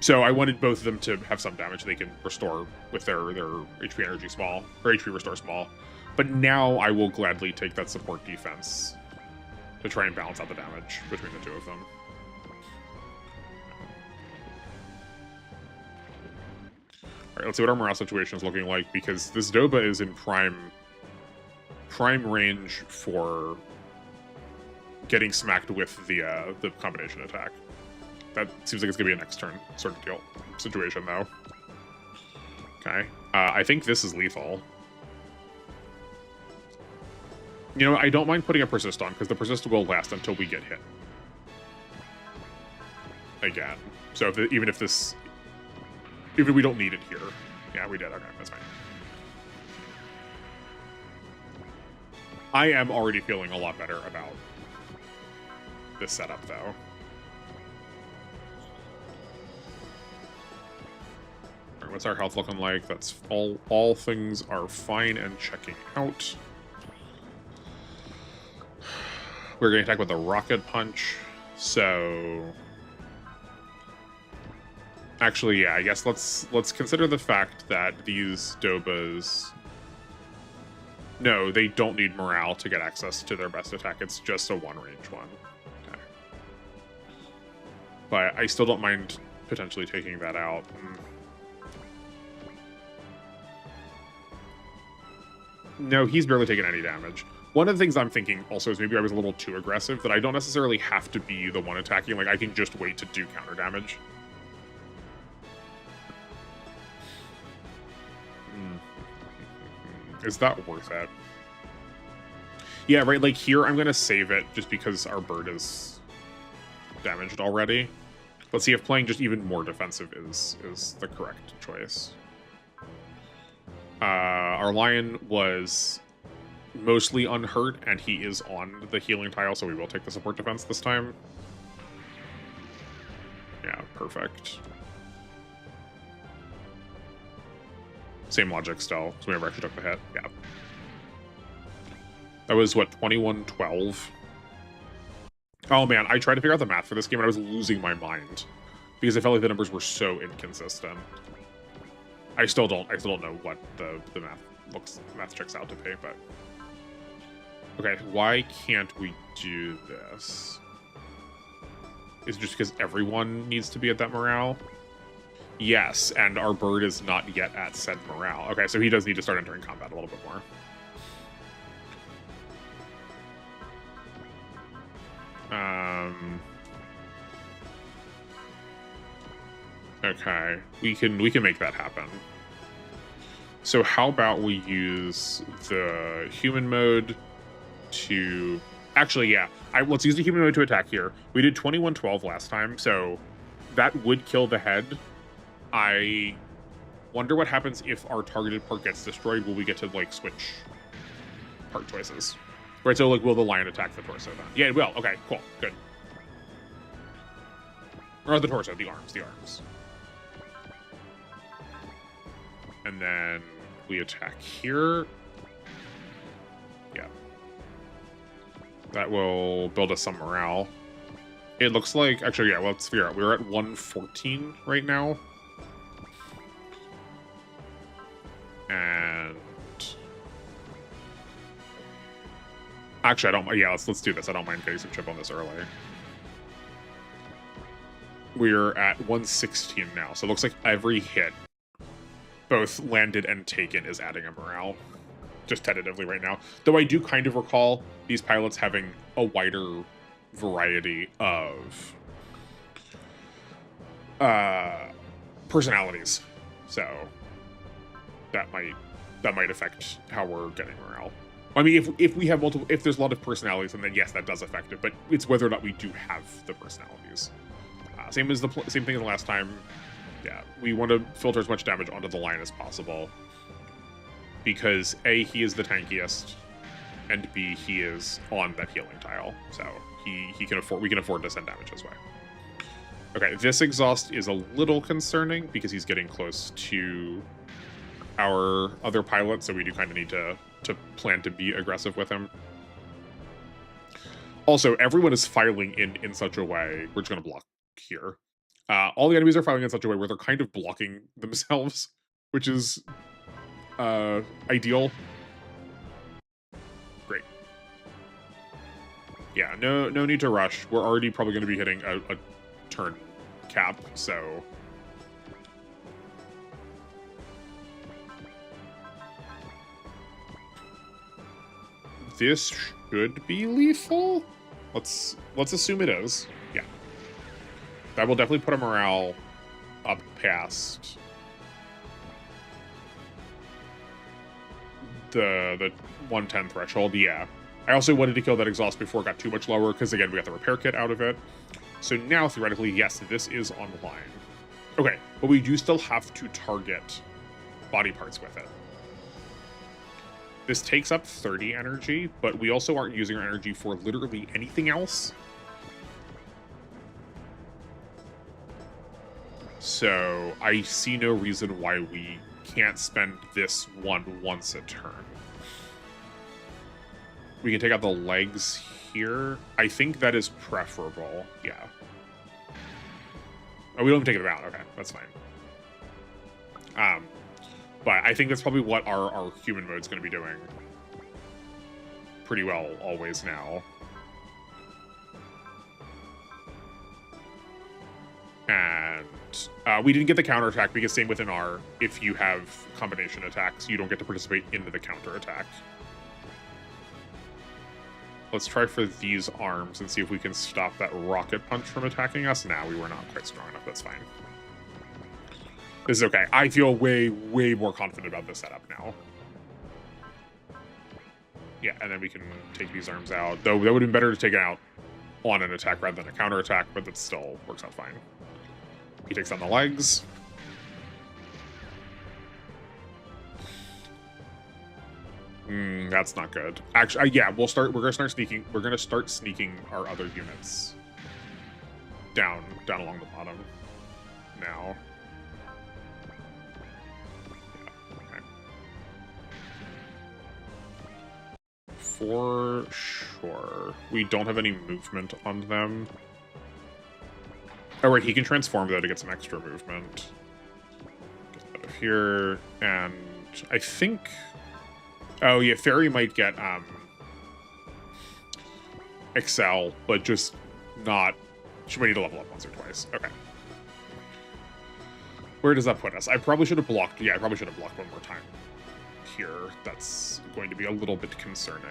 So I wanted both of them to have some damage they can restore with their HP energy small, or HP restore small. But now I will gladly take that support defense to try and balance out the damage between the two of them. Alright, let's see what our morale situation is looking like, because this Doba is in prime range for getting smacked with the combination attack. That seems like it's gonna be a next turn sort of deal situation, though. Okay, I think this is lethal. You know, I don't mind putting a persist on, because the persist will last until we get hit again. So even if we don't need it here. Yeah, we did. Okay, that's fine. I am already feeling a lot better about this setup, though. All right, what's our health looking like? That's all things are fine and checking out. We're going to attack with a rocket punch, so actually, yeah, I guess let's consider the fact that these Dobas, no, they don't need morale to get access to their best attack. It's just a one-range one. Okay. But I still don't mind potentially taking that out. No, he's barely taken any damage. One of the things I'm thinking also is maybe I was a little too aggressive, that I don't necessarily have to be the one attacking. Like, I can just wait to do counter damage. Is that worth it? Yeah, right, like here I'm gonna save it just because our bird is damaged already. Let's see if playing just even more defensive is the correct choice. Our lion was mostly unhurt, and he is on the healing tile, so we will take the support defense this time. Yeah, perfect. Same logic still, so we never actually took the hit. Yeah. That was, what, 21-12? Oh man, I tried to figure out the math for this game and I was losing my mind because I felt like the numbers were so inconsistent. I still don't know what the math checks out to be, but okay, why can't we do this? Is it just because everyone needs to be at that morale? Yes, and our bird is not yet at said morale. Okay, so he does need to start entering combat a little bit more. Okay, we can make that happen. So how about we use the human mode to... Actually, yeah. Let's use the human mode to attack here. We did 21-12 last time, so that would kill the head. I wonder what happens if our targeted part gets destroyed. Will we get to, like, switch part choices? Right, so, like, will the lion attack the torso then? Yeah, it will. Okay, cool. Good. Or the torso, the arms. And then we attack here. Yeah. That will build us some morale. It looks like... Actually, yeah, let's figure out. We're at 114 right now. And... Actually, I don't... Yeah, let's do this. I don't mind getting some chip on this early. We're at 116 now, so it looks like every hit, both landed and taken, is adding a morale. Just tentatively right now. Though I do kind of recall these pilots having a wider variety of personalities. So that might affect how we're getting morale. I mean, if we have multiple, if there's a lot of personalities, then yes, that does affect it. But it's whether or not we do have the personalities. Same thing as the last time. Yeah, we want to filter as much damage onto the line as possible because A, he is the tankiest, and B, he is on that healing tile, so we can afford to send damage his way. Okay, this exhaust is a little concerning because he's getting close to our other pilot, so we do kind of need to plan to be aggressive with him. Also, everyone is filing in such a way, we're just going to block here. All the enemies are filing in such a way where they're kind of blocking themselves, which is ideal. Great. Yeah, no need to rush. We're already probably going to be hitting a turn cap, so this should be lethal. Let's assume it is. Yeah, that will definitely put a morale up past the 110 threshold. Yeah, I also wanted to kill that exhaust before it got too much lower because again we got the repair kit out of it. So now theoretically, yes, this is online. Okay, but we do still have to target body parts with it. This takes up 30 energy, but we also aren't using our energy for literally anything else. So I see no reason why we can't spend this one once a turn. We can take out the legs here. I think that is preferable. Yeah. Oh, we don't even take it out. Okay, that's fine. But I think that's probably what our human mode's going to be doing pretty well always now. And we didn't get the counterattack because same within R, if you have combination attacks, you don't get to participate into the counterattack. Let's try for these arms and see if we can stop that rocket punch from attacking us. Nah, we were not quite strong enough. That's fine. This is okay. I feel way more confident about this setup now. Yeah, and then we can take these arms out. Though that would have been better to take it out on an attack rather than a counterattack, but that still works out fine. He takes on the legs. That's not good. Actually, yeah, we're gonna start sneaking. We're gonna start sneaking our other units down along the bottom now. Yeah, okay. For sure, we don't have any movement on them. Oh right, he can transform though to get some extra movement. Get that up here, and I think. Oh yeah, Fairy might get Excel, but just not. She might need to level up once or twice. Okay. Where does that put us? I probably should have blocked. Yeah, I probably should have blocked one more time here. That's going to be a little bit concerning.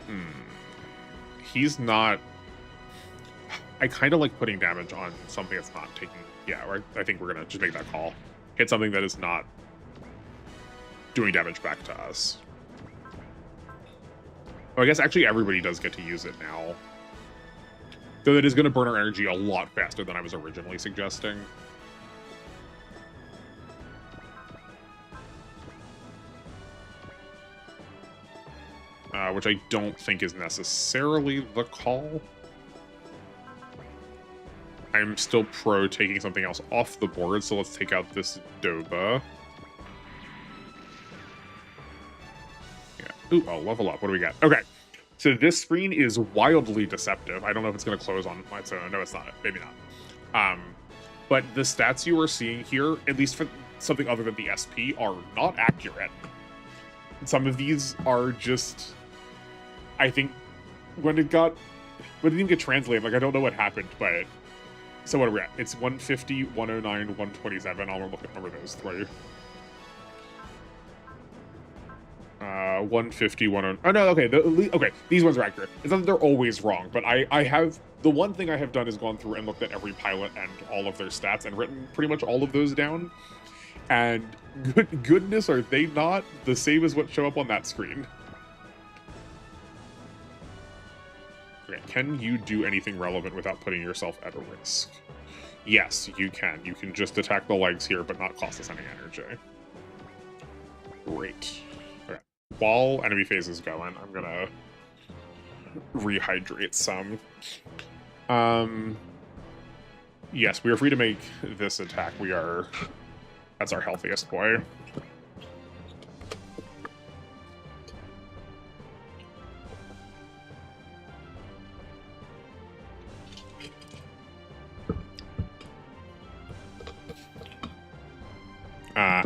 But... He's not. I kind of like putting damage on something that's not taking... Yeah, I think we're going to just make that call. Hit something that is not doing damage back to us. Oh, I guess actually everybody does get to use it now. Though it is going to burn our energy a lot faster than I was originally suggesting. Which I don't think is necessarily the call. I'm still pro taking something else off the board, so let's take out this Doba. Yeah. Ooh, oh, level up. What do we got? Okay. So this screen is wildly deceptive. I don't know if it's going to close on its own. No, it's not. Maybe not. But the stats you are seeing here, at least for something other than the SP, are not accurate. Some of these are just... I think when it didn't even get translated, like, I don't know what happened, but... So what are we at? It's 150, 109, 127. I'll remember those three. 150, 100. Oh no, okay. Okay, these ones are accurate. It's not that they're always wrong, but I have the one thing I have done is gone through and looked at every pilot and all of their stats and written pretty much all of those down. And goodness, are they not the same as what show up on that screen? Okay, can you do anything relevant without putting yourself at a risk? Yes, you can. You can just attack the legs here, but not cost us any energy. Great. Okay. While enemy phase is going, I'm gonna rehydrate some. Yes, we are free to make this attack. That's our healthiest boy.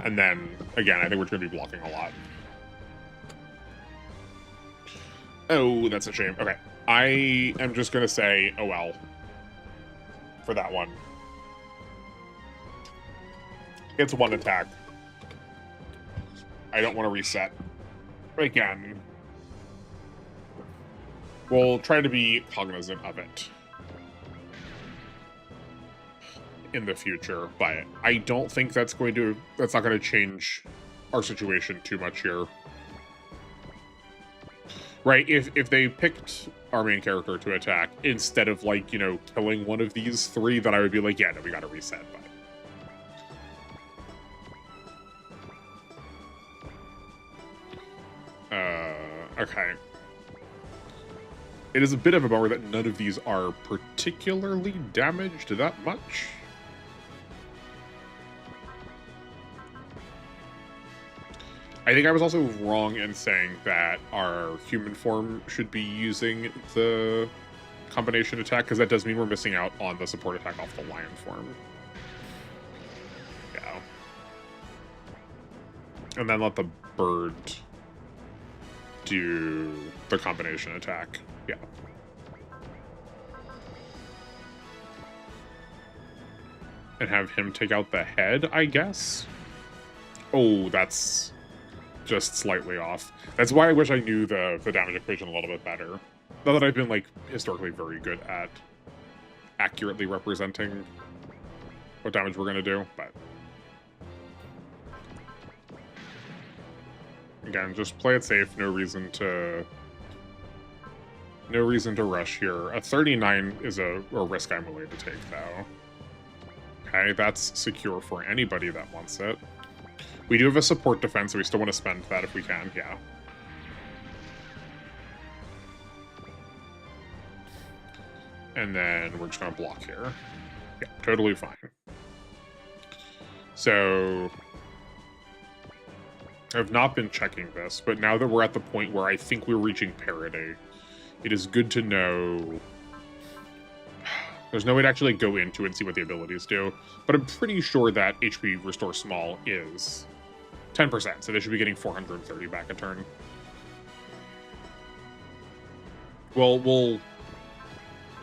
And then, again, I think we're going to be blocking a lot. Oh, that's a shame. Okay. I am just going to say, oh well, for that one. It's one attack. I don't want to reset. Again, we'll try to be cognizant of it in the future, but I don't think that's not going to change our situation too much here. Right, if they picked our main character to attack instead of, like, you know, killing one of these three, then I would be like, yeah, no, we gotta reset, but... okay. It is a bit of a bummer that none of these are particularly damaged that much. I think I was also wrong in saying that our human form should be using the combination attack, because that does mean we're missing out on the support attack off the lion form. Yeah. And then let the bird do the combination attack. Yeah. And have him take out the head, I guess? Oh, that's just slightly off. That's why I wish I knew the damage equation a little bit better. Not that I've been, like, historically very good at accurately representing what damage we're gonna do, but... Again, just play it safe, no reason to rush here. A 39 is a risk I'm willing to take, though. Okay, that's secure for anybody that wants it. We do have a support defense, so we still want to spend that if we can, yeah. And then we're just going to block here. Yeah, totally fine. So... I've not been checking this, but now that we're at the point where I think we're reaching parity, it is good to know... There's no way to actually go into it and see what the abilities do, but I'm pretty sure that HP Restore Small is 10%, so they should be getting 430 back a turn. Well,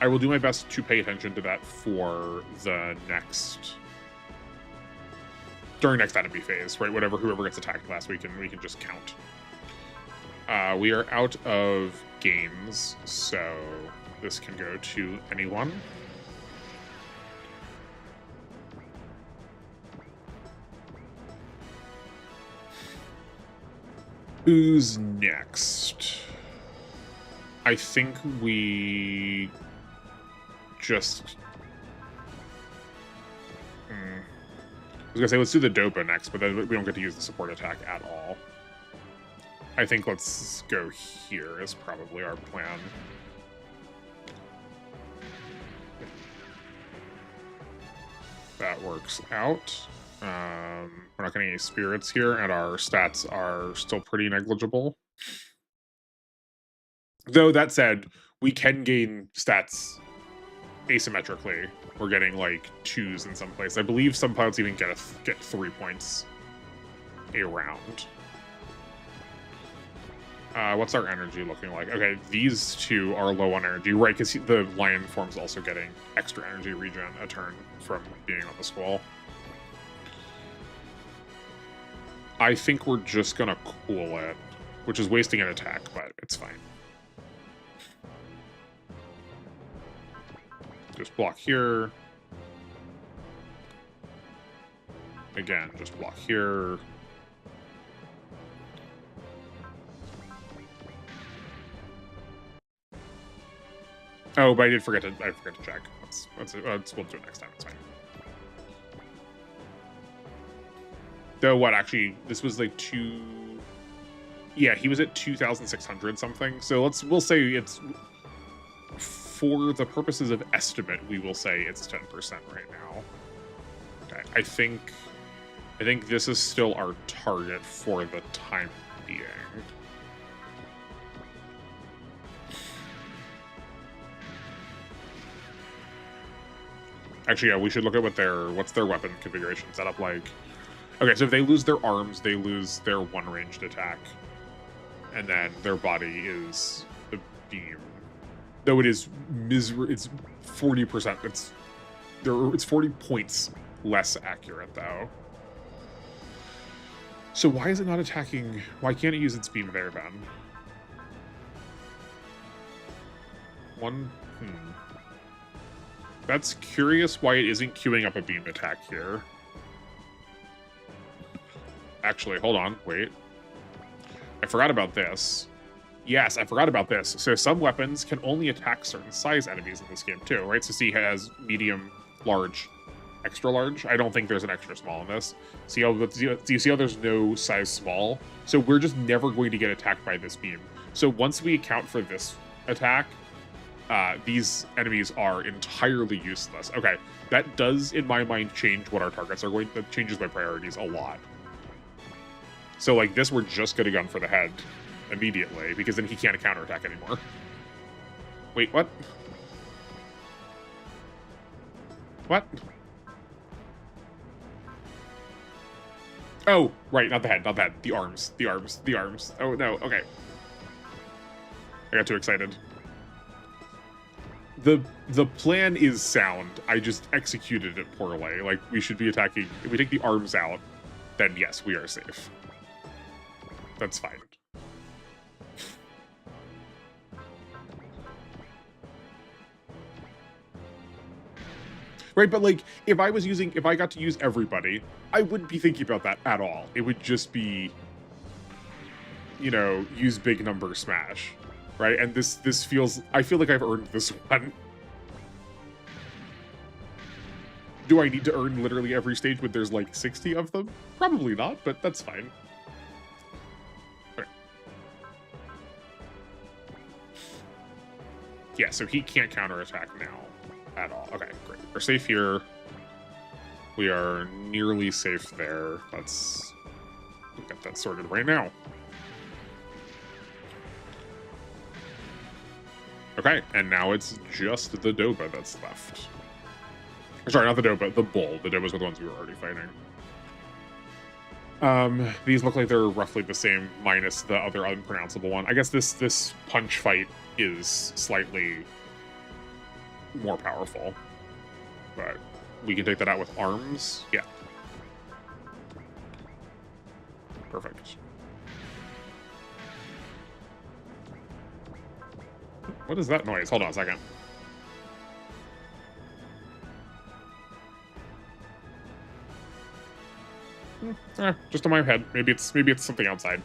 I will do my best to pay attention to that for the during next enemy phase, right? Whoever gets attacked last week, and we can just count. We are out of games, so this can go to anyone. Who's next? I think we just... I was gonna say, let's do the Dopa next, but then we don't get to use the support attack at all. I think let's go here is probably our plan. That works out. We're not getting any spirits here, and our stats are still pretty negligible. Though, that said, we can gain stats asymmetrically. We're getting, like, 2s in some place. I believe some pilots even get 3 points a round. What's our energy looking like? Okay, these two are low on energy, right? Because the lion form's also getting extra energy regen a turn from being on the squall. I think we're just gonna cool it. which is wasting an attack, but it's fine. Just block here. Again, just block here. Oh, but I forgot to check. We'll do it next time. It's fine. Though what, actually, this was like yeah, he was at 2,600 something. So we'll say it's, for the purposes of estimate, we will say it's 10% right now. Okay, I think this is still our target for the time being. Actually, yeah, we should look at what's their weapon configuration setup like. Okay, so if they lose their arms, they lose their one ranged attack. And then their body is the beam. Though it is it's 40%. It's 40 points less accurate though. So why is it not attacking? Why can't it use its beam there then? That's curious why it isn't queuing up a beam attack here. Actually, hold on, wait. I forgot about this. Yes, I forgot about this. So some weapons can only attack certain size enemies in this game too, right? So C has medium, large, extra large. I don't think there's an extra small in this. Do you see how there's no size small? So we're just never going to get attacked by this beam. So once we account for this attack, these enemies are entirely useless. Okay, that does, in my mind, change what our targets are going to. That changes my priorities a lot. So like this, we're just gonna gun for the head immediately, because then he can't counterattack anymore. Wait, what? What? Oh, right, not the head, not that. The arms, the arms, the arms. Oh, no, okay. I got too excited. The plan is sound. I just executed it poorly. Like, we should be attacking... If we take the arms out, then yes, we are safe. That's fine. Right, but like, if I got to use everybody, I wouldn't be thinking about that at all. It would just be, you know, use big number smash, right? And this feels, I feel like I've earned this one. Do I need to earn literally every stage when there's like 60 of them? Probably not, but that's fine. Okay. Yeah, so he can't counterattack now at all. Okay, great. We're safe here. We are nearly safe there. Let's get that sorted right now. Okay, and now it's just the Doba that's left. Sorry, not the Doba, the Bull. The Dobas were the ones we were already fighting. These look like they're roughly the same, minus the other unpronounceable one. I guess this punch fight is slightly more powerful, but we can take that out with arms. Yeah. Perfect. What is that noise? Hold on a second. Just in my head. Maybe it's something outside.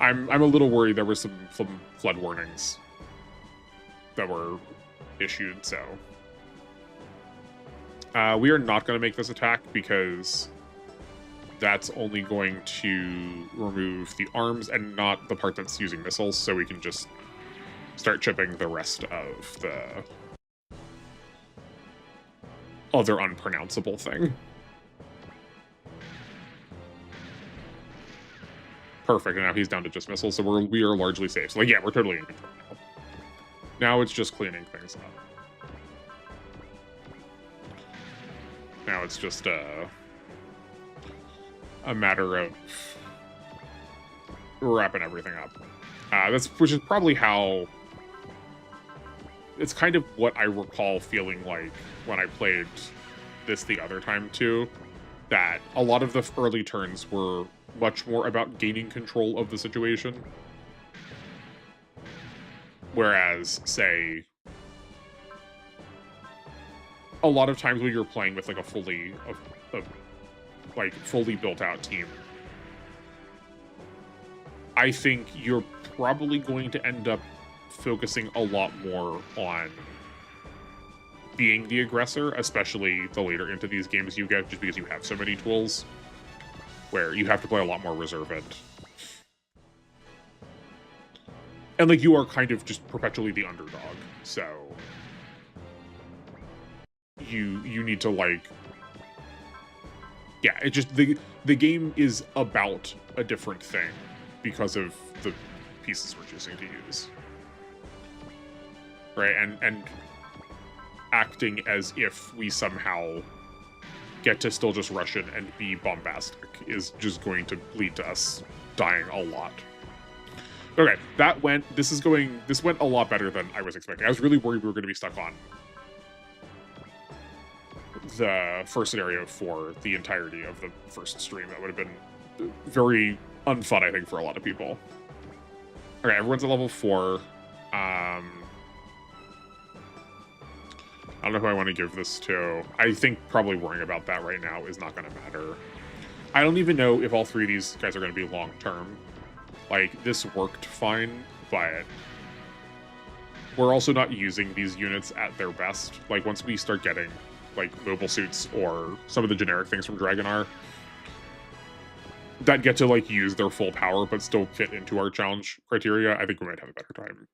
I'm a little worried there were some flood warnings that were issued, so we are not going to make this attack because that's only going to remove the arms and not the part that's using missiles, so we can just start chipping the rest of the other unpronounceable thing. Perfect, and now he's down to just missiles, so we are largely safe. So like, yeah, we're totally in control now. Now it's just cleaning things up. Now it's just a matter of wrapping everything up. Which is probably how... It's kind of what I recall feeling like when I played this the other time too, that a lot of the early turns were much more about gaining control of the situation Whereas, say, a lot of times when you're playing with like a fully built out team, I think you're probably going to end up focusing a lot more on being the aggressor, especially the later into these games you get, just because you have so many tools where you have to play a lot more reserved. And like you are kind of just perpetually the underdog, so you need to like, yeah, it just the game is about a different thing because of the pieces we're choosing to use, right? And acting as if we somehow get to still just rush in and be bombastic is just going to lead to us dying a lot. Okay, this went a lot better than I was expecting. I was really worried we were going to be stuck on the first scenario for the entirety of the first stream. That would have been very unfun, I think, for a lot of people. Okay, everyone's at level 4. I don't know who I want to give this to. I think probably worrying about that right now is not going to matter. I don't even know if all 3 of these guys are going to be long-term. Like, this worked fine, but we're also not using these units at their best. Like, once we start getting, like, mobile suits or some of the generic things from Dragonar that get to, like, use their full power but still fit into our challenge criteria, I think we might have a better time.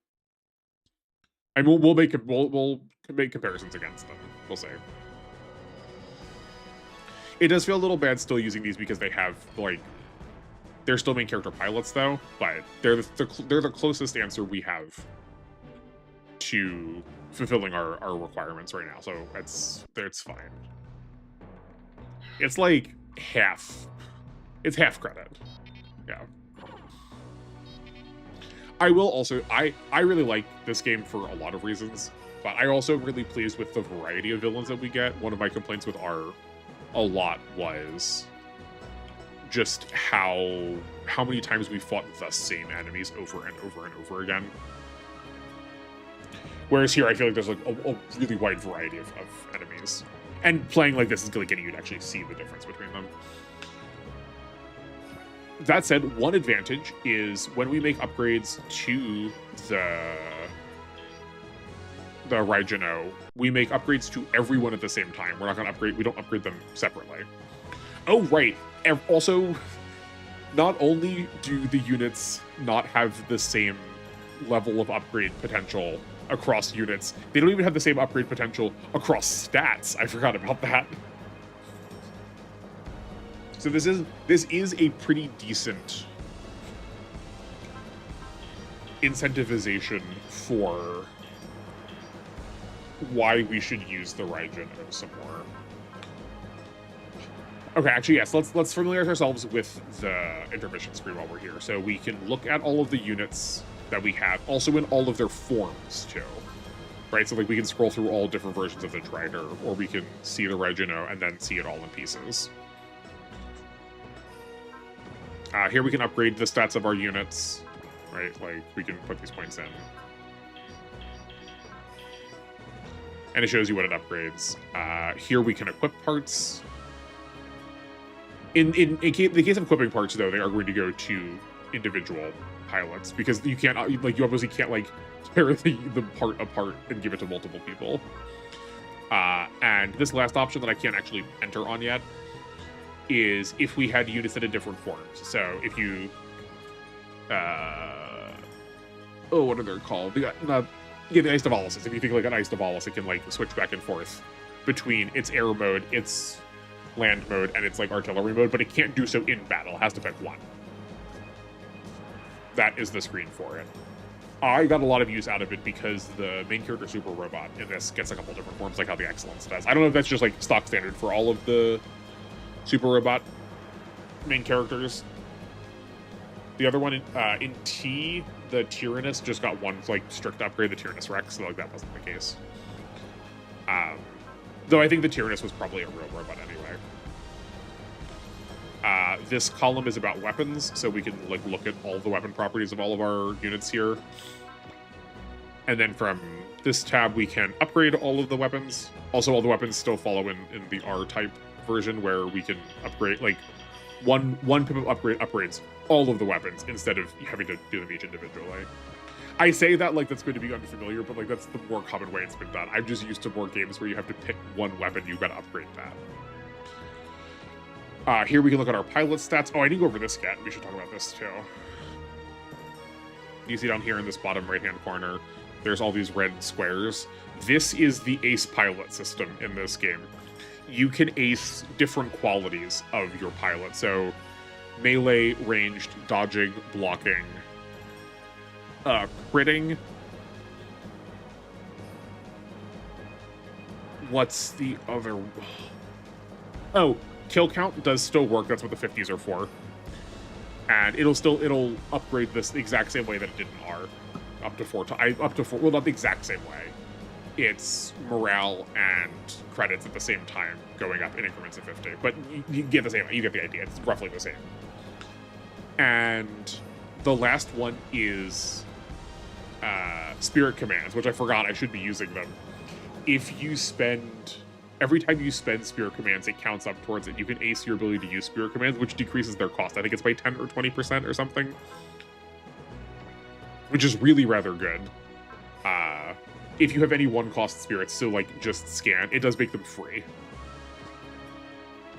And we'll make comparisons against them. We'll see. It does feel a little bad still using these because they have, like, they're still main character pilots, though, but they're the closest answer we have to fulfilling our requirements right now, so it's fine. It's like half credit. Yeah. I will also, I really like this game for a lot of reasons, but I also am really pleased with the variety of villains that we get. One of my complaints with R a lot was just how many times we fought the same enemies over and over and over again. Whereas here, I feel like there's like a really wide variety of enemies. And playing like this is like getting you to actually see the difference between them. That said, one advantage is when we make upgrades to the Raijino, we make upgrades to everyone at the same time. We don't upgrade them separately. Oh, right. Also, not only do the units not have the same level of upgrade potential across units, they don't even have the same upgrade potential across stats. I forgot about that. So this is a pretty decent incentivization for why we should use the Raijin some more. Okay, actually, yes, let's familiarize ourselves with the intermission screen while we're here, so we can look at all of the units that we have, also in all of their forms, too. Right, so like we can scroll through all different versions of the Drider, or we can see the Raijino and then see it all in pieces. Here we can upgrade the stats of our units, right? Like, we can put these points in. And it shows you what it upgrades. Here we can equip parts. In the case of equipping parts, though, they are going to go to individual pilots, because you can't, like, you obviously can't, like, tear the part apart and give it to multiple people. And this last option that I can't actually enter on yet is if we had units that had different forms. So if you, what are they called? The Ice Tavalis. If you think like an Ice Tavalis, it can like switch back and forth between its air mode, its land mode, and its like artillery mode, but it can't do so in battle. It has to pick one. That is the screen for it. I got a lot of use out of it because the main character Super Robot in this gets a couple different forms, like how the Excellence does. I don't know if that's just like stock standard for all of the Super Robot main characters. The other one in T, the Tyrannus just got one like strict upgrade, the Tyrannus Rex, so like that wasn't the case. Though I think the Tyrannus was probably a real robot anyway. This column is about weapons, so we can like look at all the weapon properties of all of our units here. And then from this tab, we can upgrade all of the weapons. Also, all the weapons still follow in the R-type version, where we can upgrade, like, one pip upgrade upgrades all of the weapons instead of having to do them each individually. I say that like that's going to be unfamiliar, but like that's the more common way it's been done. I'm just used to more games where you have to pick one weapon, you gotta upgrade that. Here we can look at our pilot stats. Oh, I didn't go over this yet. We should talk about this too. You see down here in this bottom right-hand corner, there's all these red squares. This is the ace pilot system in this game. You can ace different qualities of your pilot. So melee, ranged, dodging, blocking, critting. What's the other? Oh, kill count does still work. That's what the 50s are for. And it'll upgrade this the exact same way that it did in R. Up to four, well, not the exact same way. It's morale and credits at the same time going up in increments of 50. But you get the same, you get the idea. It's roughly the same. And the last one is spirit commands, which I forgot I should be using them. If you spend, every time you spend spirit commands, it counts up towards it. You can ace your ability to use spirit commands, which decreases their cost. I think it's by 10 or 20% or something, which is really rather good. If you have any one-cost spirits, so like just scan, it does make them free.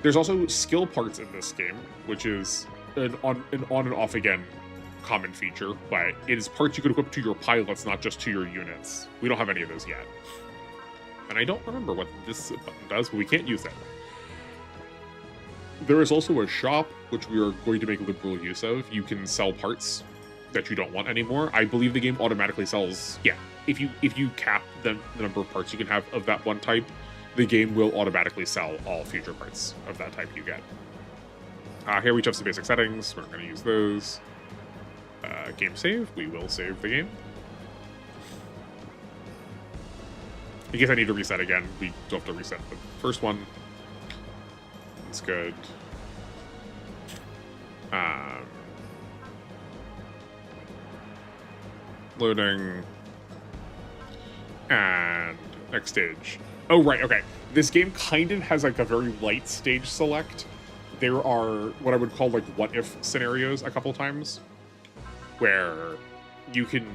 There's also skill parts in this game, which is an on and off again common feature, but it is parts you could equip to your pilots, not just to your units. We don't have any of those yet. And I don't remember what this button does, but we can't use it. There is also a shop, which we are going to make liberal use of. You can sell parts that you don't want anymore. I believe the game automatically sells, yeah. If you cap the number of parts you can have of that one type, the game will automatically sell all future parts of that type you get. Here we have some basic settings. We're going to use those. Game save. We will save the game. In case I need to reset again, we don't have to reset the first one. That's good. Loading. And next stage. Oh, right, okay. This game kind of has like a very light stage select. There are what I would call like what-if scenarios a couple times, where you can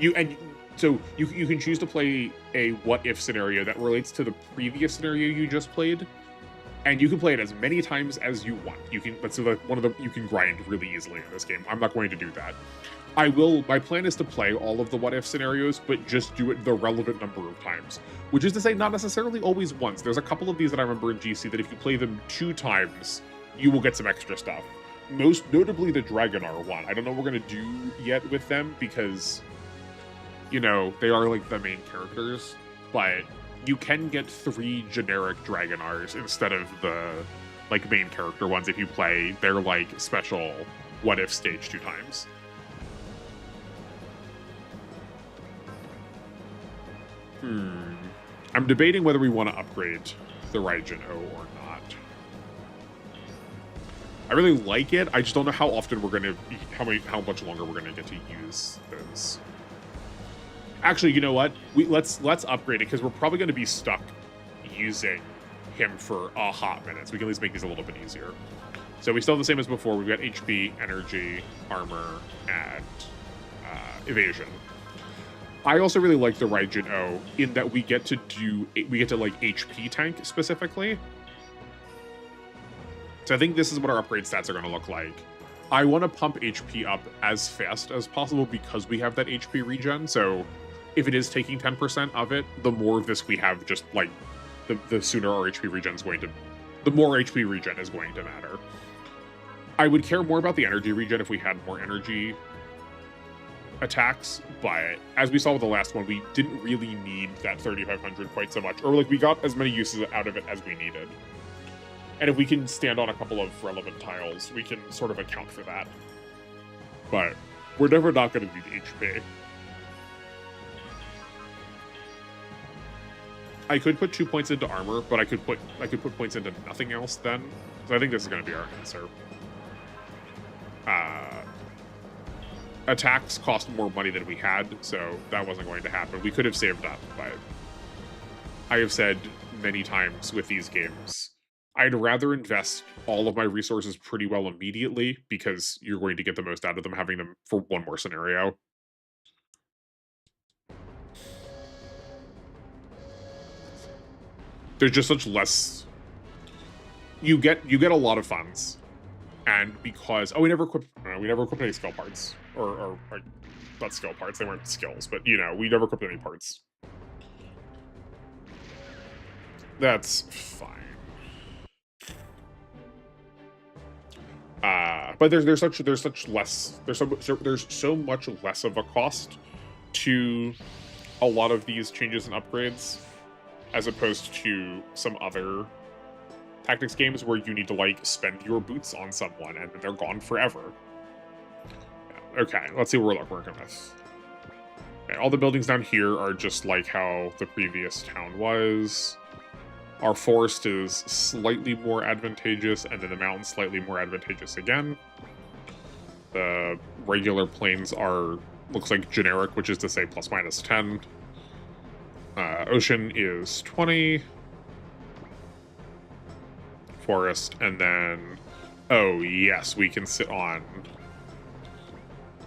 can choose to play a what-if scenario that relates to the previous scenario you just played, and you can play it as many times as you want. You can, but so that you can grind really easily in this game. I'm not going to do that. My plan is to play all of the what-if scenarios, but just do it the relevant number of times. Which is to say, not necessarily always once. There's a couple of these that I remember in GC that if you play them 2 times, you will get some extra stuff. Most notably the Dragon R one. I don't know what we're going to do yet with them, because, you know, they are like the main characters, but you can get 3 generic Dragon Rs instead of the like main character ones if you play their like special what-if stage 2 times. I'm debating whether we want to upgrade the Raijin O or not. I really like it. I just don't know how often we're going to, how much longer we're going to get to use those. Actually, you know what? Let's upgrade it, because we're probably going to be stuck using him for a hot minute. So we can at least make these a little bit easier. So we still have the same as before. We've got HP, energy, armor, and evasion. I also really like the Raijin O in that we get to like HP tank specifically. So I think this is what our upgrade stats are going to look like. I want to pump HP up as fast as possible because we have that HP regen. So if it is taking 10% of it, the more of this we have, just like the sooner our HP regen is going to, the more HP regen is going to matter. I would care more about the energy regen if we had more energy attacks, but as we saw with the last one, we didn't really need that 3500 quite so much, or like we got as many uses out of it as we needed. And if we can stand on a couple of relevant tiles, we can sort of account for that. But we're never not going to need HP. I could put 2 points into armor, but I could put points into nothing else then. So I think this is going to be our answer. attacks cost more money than we had, so that wasn't going to happen. We could have saved up, but I have said many times with these games, I'd rather invest all of my resources pretty well immediately, because you're going to get the most out of them having them for one more scenario. There's just such less. You get a lot of funds, and because we never equipped any skill parts, or like, not skill parts. They weren't skills, but you know, we never equipped any parts. That's fine. But there's so much less of a cost to a lot of these changes and upgrades, as opposed to some other tactics games where you need to like spend your boots on someone and they're gone forever. Yeah, okay, let's see what we're working with. Okay, all the buildings down here are just like how the previous town was. Our forest is slightly more advantageous, and then the mountain's slightly more advantageous again. The regular plains are, looks like generic, which is to say plus minus 10. Ocean is 20. Forest, and then, oh yes, we can sit on.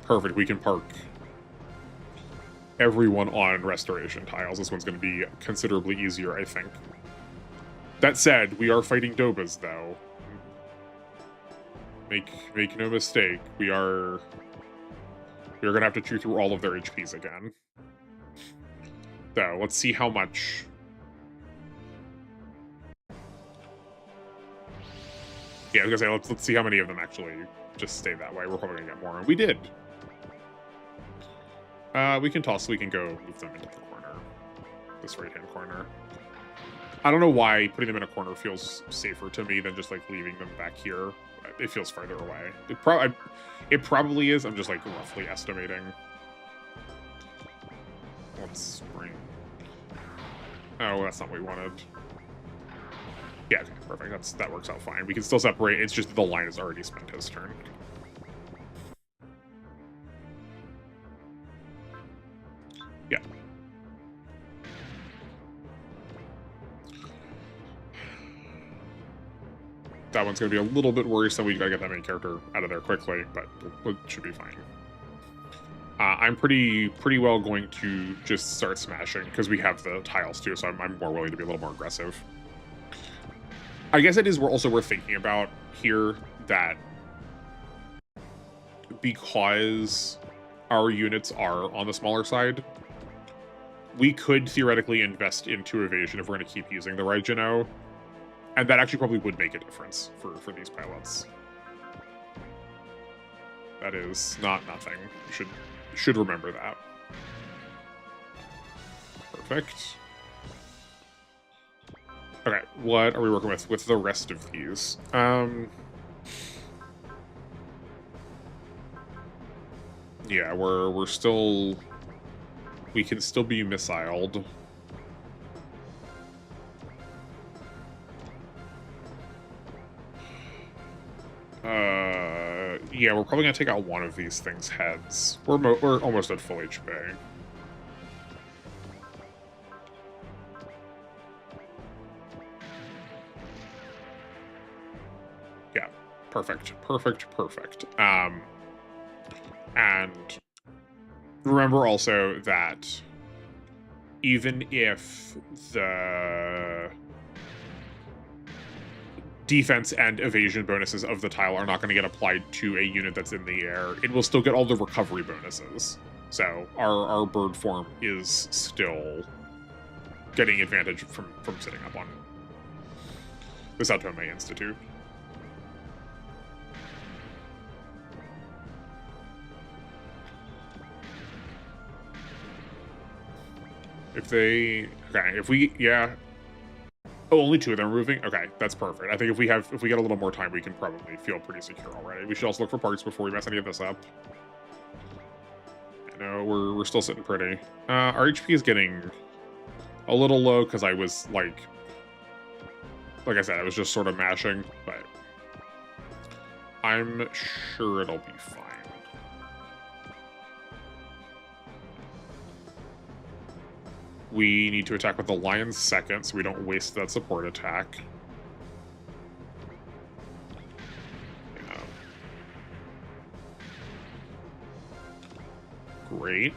Perfect, we can park everyone on restoration tiles. This one's going to be considerably easier, I think. That said, we are fighting Dobas, though. Make no mistake, we are gonna have to chew through all of their HPs again. So let's see how much. Yeah, I was gonna say let's see how many of them actually just stay that way. We're probably gonna get more, and we did. We can toss. We can go move them into the corner, this right-hand corner. I don't know why putting them in a corner feels safer to me than just like leaving them back here. It feels farther away. It probably is. I'm just like roughly estimating. Let's bring. Oh, that's not what we wanted. Yeah, okay, perfect. That works out fine. We can still separate. It's just the line has already spent his turn. Yeah. That one's going to be a little bit worrisome. We got to get that main character out of there quickly, but it should be fine. I'm pretty well going to just start smashing, because we have the tiles too, so I'm more willing to be a little more aggressive. I guess it is also worth thinking about here that because our units are on the smaller side, we could theoretically invest into evasion if we're going to keep using the Raijino, and that actually probably would make a difference for these pilots. That is not nothing. You should remember that. Perfect. Okay, what are we working with the rest of these? Yeah, we're still. We can still be missiled. Yeah, we're probably gonna take out one of these things' heads. We're almost at full HP. Yeah, perfect. And remember also that even if the defense and evasion bonuses of the tile are not going to get applied to a unit that's in the air, it will still get all the recovery bonuses. So our bird form is still getting advantage from sitting up on the Sao Tome Institute. Oh, only two of them are moving? Okay, that's perfect. I think if we get a little more time, we can probably feel pretty secure already. We should also look for parts before we mess any of this up. I know, we're still sitting pretty. Our HP is getting a little low because I was like I said, I was just sort of mashing, but I'm sure it'll be fine. We need to attack with the lion second, so we don't waste that support attack. Yeah. Great.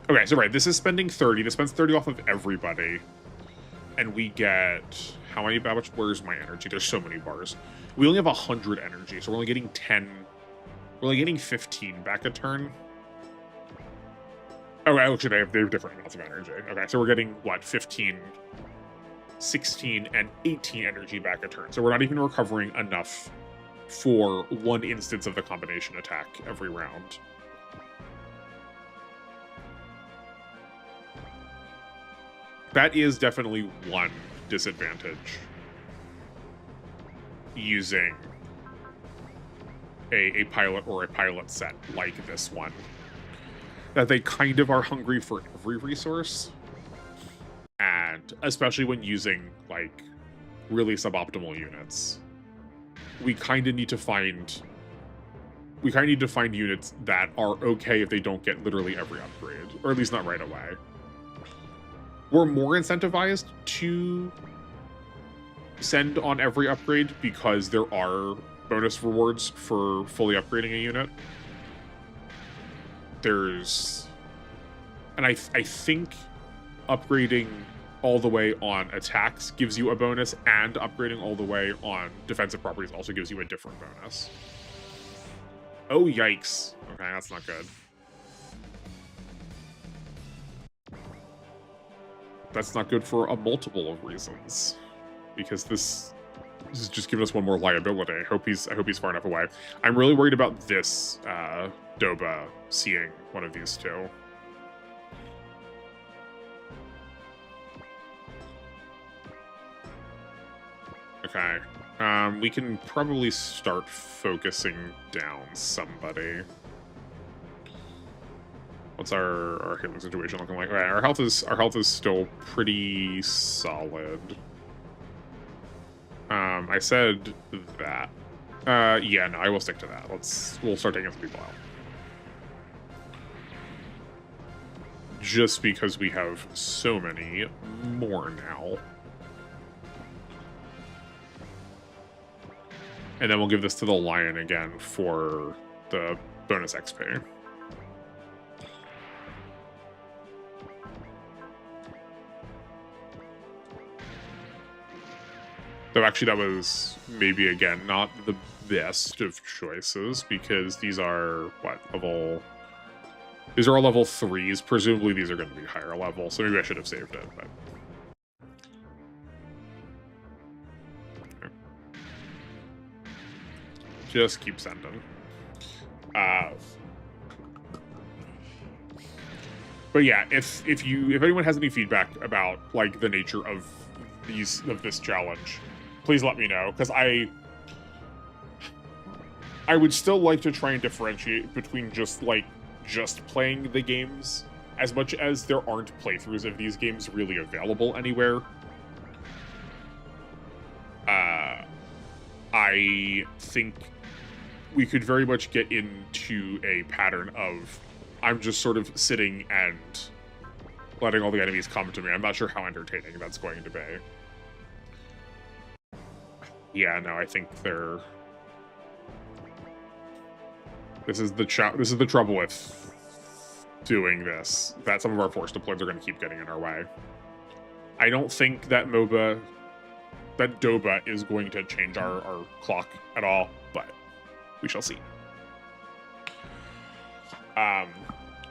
Okay, so right, this is spending 30. This spends 30 off of everybody. And we get... How many? Where's my energy? There's so many bars. We only have 100 energy, so we're only getting 10. We're only getting 15 back a turn. Oh, actually, they have different amounts of energy. Okay, so we're getting, what, 15, 16, and 18 energy back a turn. So we're not even recovering enough for one instance of the combination attack every round. That is definitely one disadvantage using a pilot or a pilot set like this one. That they kind of are hungry for every resource. And especially when using, like, really suboptimal units. We kind of need to find... We kind of need to find units that are okay if they don't get literally every upgrade. Or at least not right away. We're more incentivized to send on every upgrade because there are bonus rewards for fully upgrading a unit. There's... And I think upgrading all the way on attacks gives you a bonus, and upgrading all the way on defensive properties also gives you a different bonus. Oh, yikes. Okay, that's not good. That's not good for a multiple of reasons, because this is just giving us one more liability. I hope he's far enough away. I'm really worried about this Doba seeing one of these two. Okay, we can probably start focusing down somebody. What's our healing situation looking like? Okay, our health is still pretty solid. I said that. Yeah, no, I will stick to that. We'll start taking some people out. Just because we have so many more now. And then we'll give this to the lion again for the bonus XP. Though actually that was maybe, again, not the best of choices, because these are, what, level... These are all level 3s. Presumably these are going to be higher level, so maybe I should have saved it, but... Okay. Just keep sending. But yeah, if anyone has any feedback about, like, the nature of this challenge, please let me know, because I would still like to try and differentiate between just playing the games, as much as there aren't playthroughs of these games really available anywhere. I think we could very much get into a pattern of I'm just sort of sitting and letting all the enemies come to me. I'm not sure how entertaining that's going to be. Yeah, no, I think they're... This is the trouble with doing this, that some of our force deploys are going to keep getting in our way. I don't think that Doba is going to change our clock at all, but we shall see.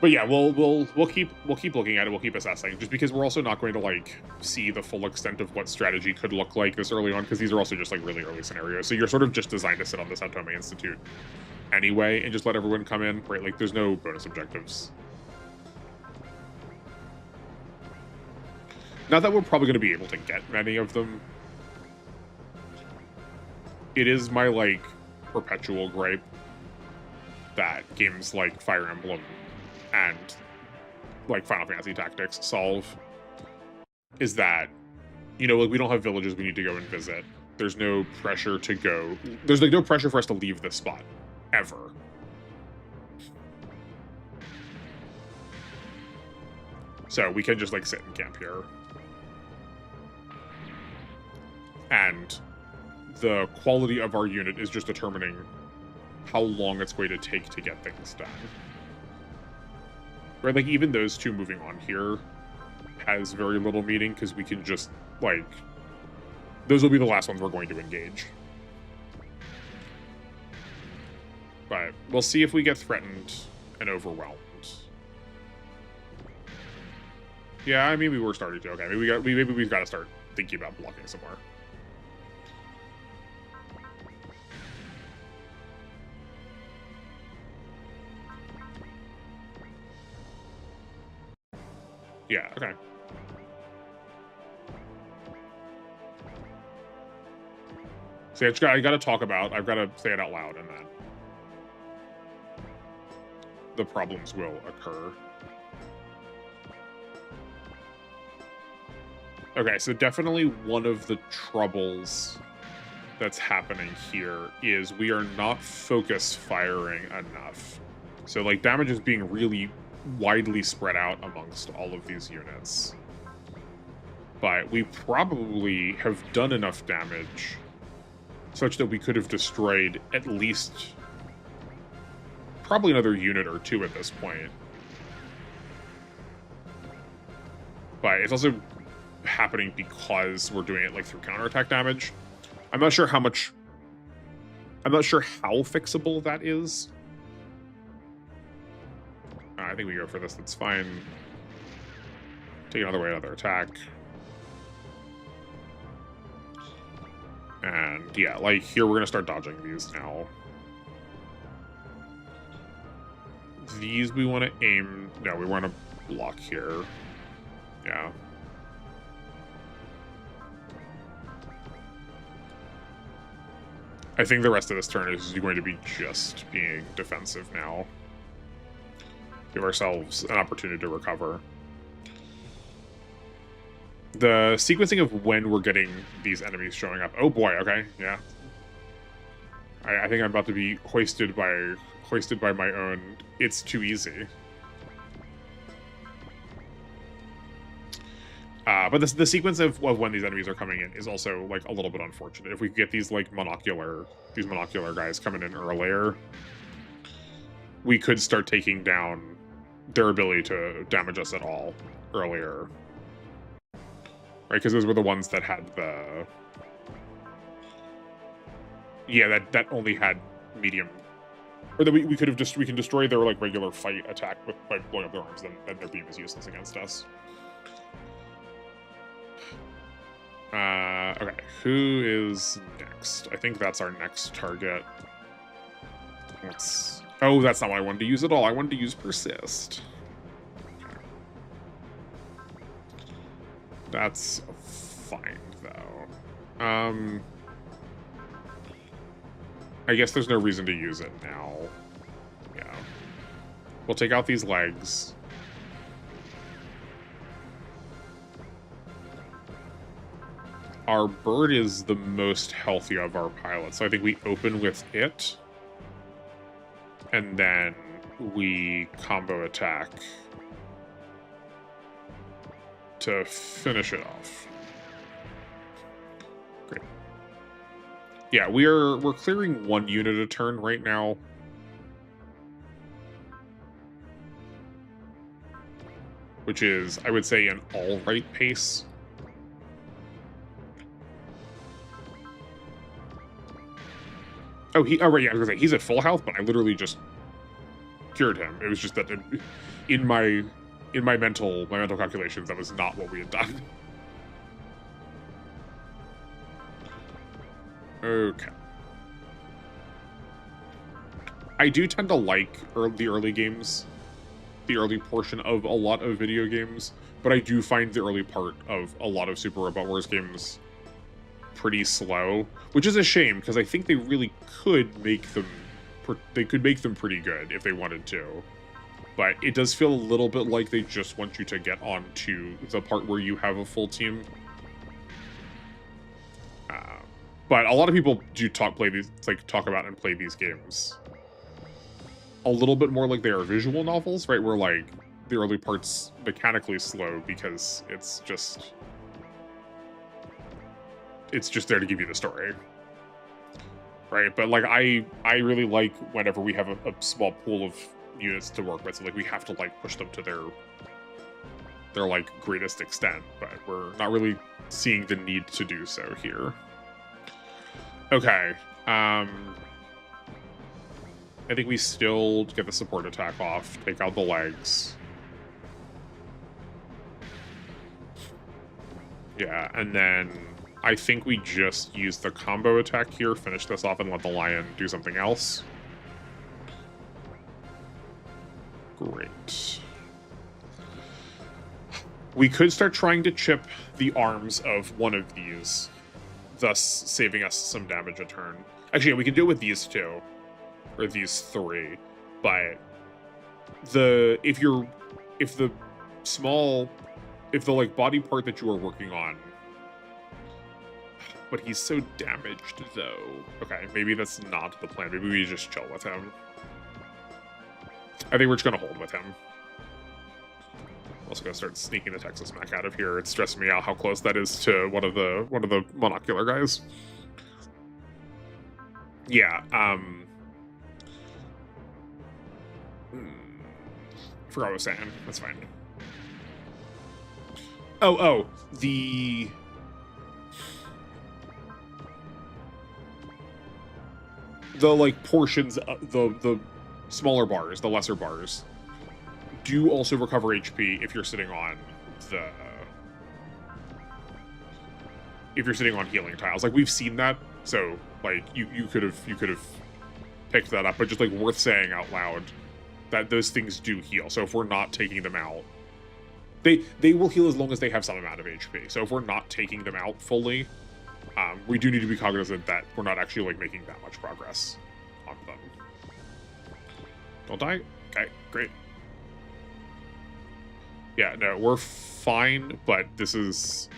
But yeah, we'll keep looking at it. We'll keep assessing, just because we're also not going to like see the full extent of what strategy could look like this early on, because these are also just like really early scenarios. So you're sort of just designed to sit on the Satome Institute anyway and just let everyone come in, right? Like there's no bonus objectives. Not that we're probably going to be able to get many of them. It is my like perpetual gripe that games like Fire Emblem and like Final Fantasy Tactics solve, is that, you know, like we don't have villages we need to go and visit. There's no pressure to go. There's like no pressure for us to leave this spot ever. So we can just like sit in camp here. And the quality of our unit is just determining how long it's going to take to get things done. Right, like even those two moving on here has very little meaning because we can just like, those will be the last ones we're going to engage. But we'll see if we get threatened and overwhelmed. Yeah, I mean, we were starting to. Okay, maybe we've got to start thinking about blocking somewhere. Yeah, okay. See, I gotta talk about, I've got to say it out loud, and then the problems will occur. Okay, so definitely one of the troubles that's happening here is we are not focus firing enough. So, like, damage is being really widely spread out amongst all of these units. But we probably have done enough damage such that we could have destroyed at least probably another unit or two at this point. But it's also happening because we're doing it like through counterattack damage. I'm not sure how fixable that is. I think we go for this. That's fine. Take another way, another attack. And yeah, like here we're gonna start dodging these now. These we want to aim. No, we want to block here. Yeah. I think the rest of this turn is going to be just being defensive now. Give ourselves an opportunity to recover. The sequencing of when we're getting these enemies showing up. Oh boy, okay, yeah. I think I'm about to be hoisted by my own. It's too easy. But the sequence of when these enemies are coming in is also like a little bit unfortunate. If we get these like monocular guys coming in earlier, we could start taking down their ability to damage us at all earlier. Right, because those were the ones that had the... Yeah, that only had medium... Or that we could have just... We can destroy their, like, regular fight attack by blowing up their arms, then their beam is useless against us. Okay, who is next? I think that's our next target. Oh, that's not what I wanted to use at all. I wanted to use Persist. Okay. That's fine, though. I guess there's no reason to use it now. Yeah. We'll take out these legs. Our bird is the most healthy of our pilots, so I think we open with it. And then we combo attack to finish it off. Great. Yeah, we're clearing one unit a turn right now. Which is, I would say, an all-right pace. Oh, right, yeah, I was gonna say, he's at full health, but I literally just cured him. It was just that in my mental calculations, that was not what we had done. Okay. I do tend to like the early games, the early portion of a lot of video games, but I do find the early part of a lot of Super Robot Wars games pretty slow, which is a shame because I think they really could make them pretty good if they wanted to, but it does feel a little bit like they just want you to get onto the part where you have a full team. But a lot of people do talk about and play these games a little bit more like they are visual novels, right? Where like the early parts mechanically slow because it's just there to give you the story, right? But like I really like whenever we have a small pool of units to work with, so like we have to like push them to their like greatest extent, but we're not really seeing the need to do so here. Okay, I think we still get the support attack off, take out the legs. Yeah, and then I think we just use the combo attack here, finish this off, and let the lion do something else. Great. We could start trying to chip the arms of one of these, thus saving us some damage a turn. Actually, yeah, we can do it with these two, or these three, but if the like body part that you are working on, but he's so damaged though. Okay, maybe that's not the plan. Maybe we just chill with him. I think we're just gonna hold with him. Also gonna start sneaking the Texas Mac out of here. It's stressing me out how close that is to one of the monocular guys. Yeah, I forgot what I was saying. That's fine. Oh, the like portions, the smaller bars, the lesser bars, do also recover HP if you're sitting on healing tiles. Like we've seen that, so like you could have picked that up, but just like worth saying out loud that those things do heal. So if we're not taking them out, they will heal as long as they have some amount of HP. So if we're not taking them out fully, we do need to be cognizant that we're not actually like making that much progress on them. Don't die. Okay, great. Yeah, no, we're fine, but this is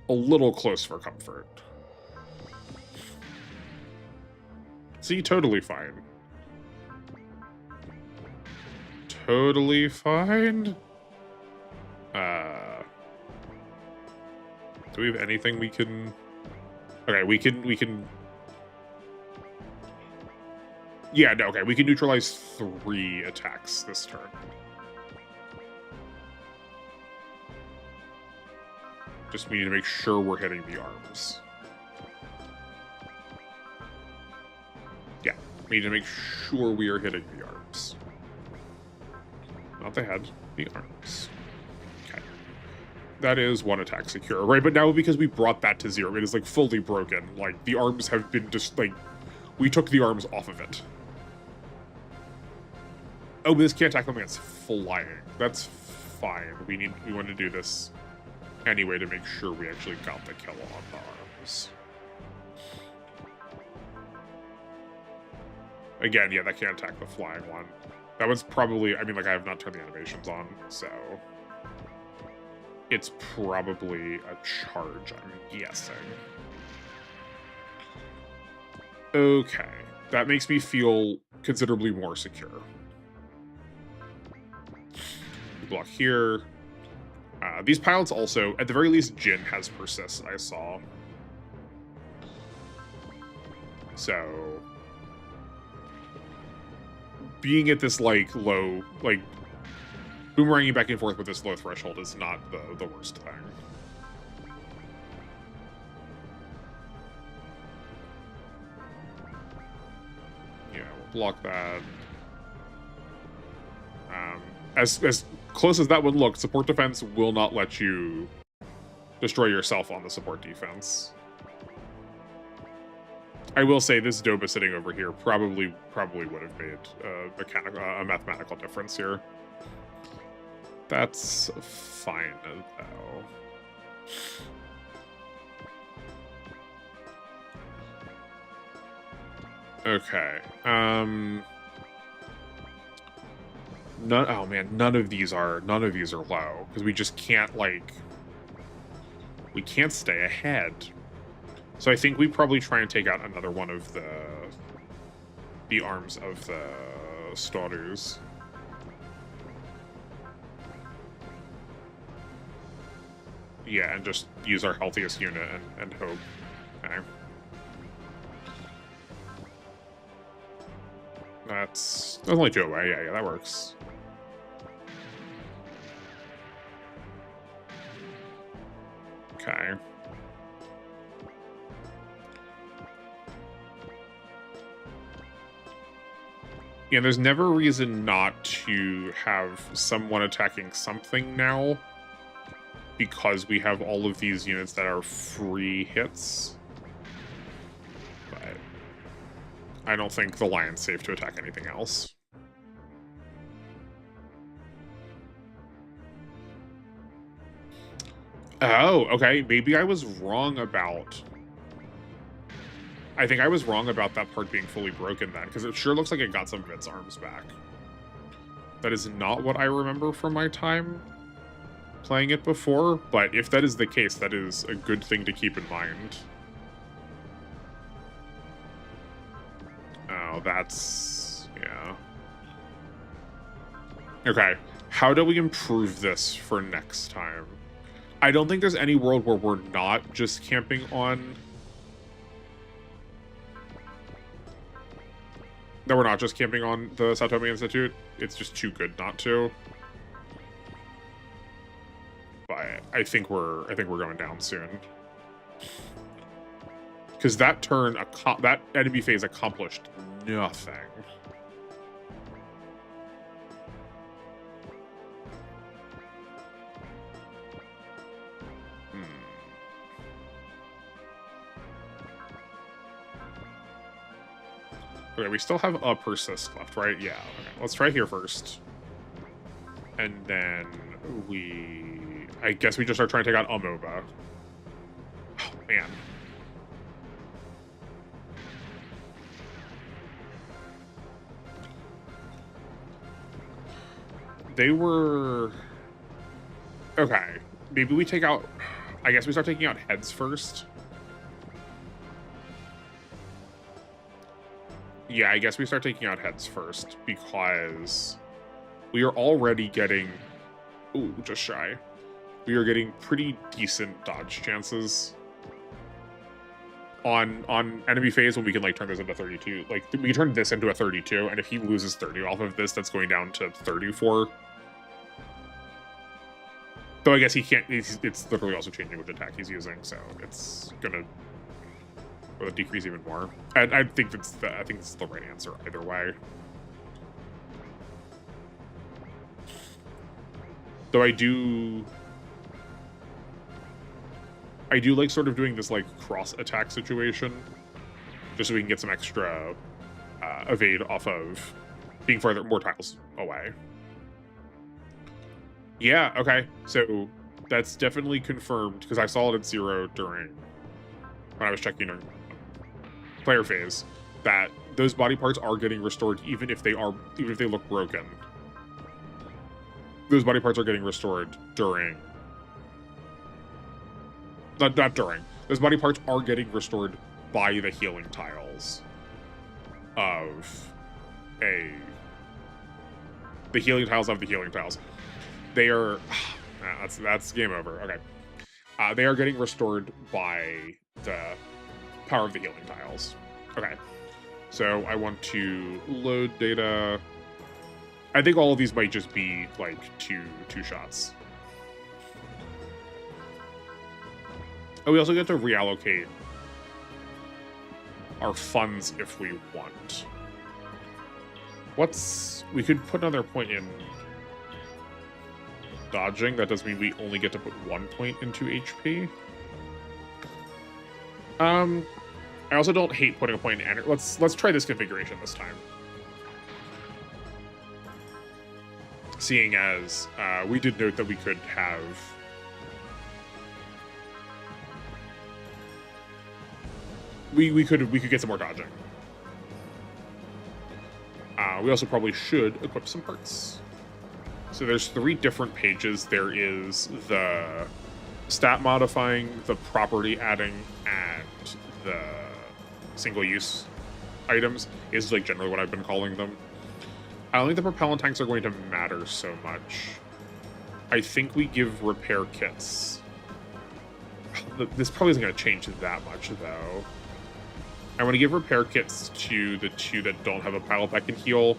a little close for comfort. See, totally fine. Totally fine. Do we have anything we can... Okay, we can... Yeah, no, okay, we can neutralize 3 attacks this turn. Just we need to make sure we're hitting the arms. Yeah, we need to make sure we are hitting the arms. Not the head, the arms. Okay. That is 1 attack secure, right? But now because we brought that to 0, it is like fully broken. Like the arms have been just like, we took the arms off of it. Oh, but this can't attack them against flying. That's fine. We want to do this anyway to make sure we actually got the kill on the arms. Again, yeah, that can't attack the flying one. That one's probably, I mean, like, I have not turned the animations on, so it's probably a charge, I'm guessing. Okay, that makes me feel considerably more secure. We block here. These pilots also, at the very least, Jin has persist, I saw. So being at this like low, like boomeranging back and forth with this low threshold is not the worst thing. Yeah, we'll block that. As close as that would look, support defense will not let you destroy yourself on the support defense. I will say this Doba sitting over here probably would have made a mathematical difference here. That's fine though. Okay. Oh man, none of these are low because we just can't we can't stay ahead. So I think we probably try and take out another one of the arms of the Stauders. Yeah, and just use our healthiest unit and hope. Okay. That's only 2 away. Yeah, that works. Okay. Yeah, there's never a reason not to have someone attacking something now, because we have all of these units that are free hits. But I don't think the lion's safe to attack anything else. Oh, okay. Maybe I was wrong about... I think I was wrong about that part being fully broken then, because it sure looks like it got some of its arms back. That is not what I remember from my time playing it before, but if that is the case, that is a good thing to keep in mind. Oh, that's... yeah. Okay, how do we improve this for next time? I don't think there's any world where we're not just camping on... No, we're not just camping on the Satomi Institute. It's just too good not to. But I think we're going down soon. Because that turn, that enemy phase accomplished nothing. Okay, we still have a persist left, right? Yeah, okay. Let's try here first. And then I guess we just start trying to take out Amoeba. Oh, man. They were... Okay, maybe we take out... I guess we start taking out heads first. Yeah, I guess we start taking out heads first, because we are already getting... Ooh, just shy. We are getting pretty decent dodge chances on enemy phase when we can, like, turn this into 32. Like, we can turn this into a 32, and if he loses 30 off of this, that's going down to 34. Though I guess he can't... It's literally also changing which attack he's using, so it's gonna... Or decrease even more. I think it's the right answer either way. Though I do like sort of doing this like cross attack situation, just so we can get some extra evade off of being more tiles away. Yeah. Okay. So that's definitely confirmed because I saw it at 0 during when I was checking our player phase, that those body parts are getting restored even if they look broken. Those body parts are getting restored during... Not during. Those body parts are getting restored by the healing tiles of the healing tiles of the healing tiles. They are... that's game over. Okay. They are getting restored by the power of the healing tiles. Okay. So I want to load data. I think all of these might just be like two shots. Oh, we also get to reallocate our funds if we want. We could put another point in dodging. That does mean we only get to put 1 point into HP. I also don't hate putting a point in energy. Let's try this configuration this time. Seeing as we did note that we could have... We could get some more dodging. We also probably should equip some parts. So there's 3 different pages. There is the stat modifying, the property adding, and the single-use items is like generally what I've been calling them. I don't think the propellant tanks are going to matter so much. I think we give repair kits This probably isn't going to change that much, though. I want to give repair kits to the 2 that don't have a pilot that can heal.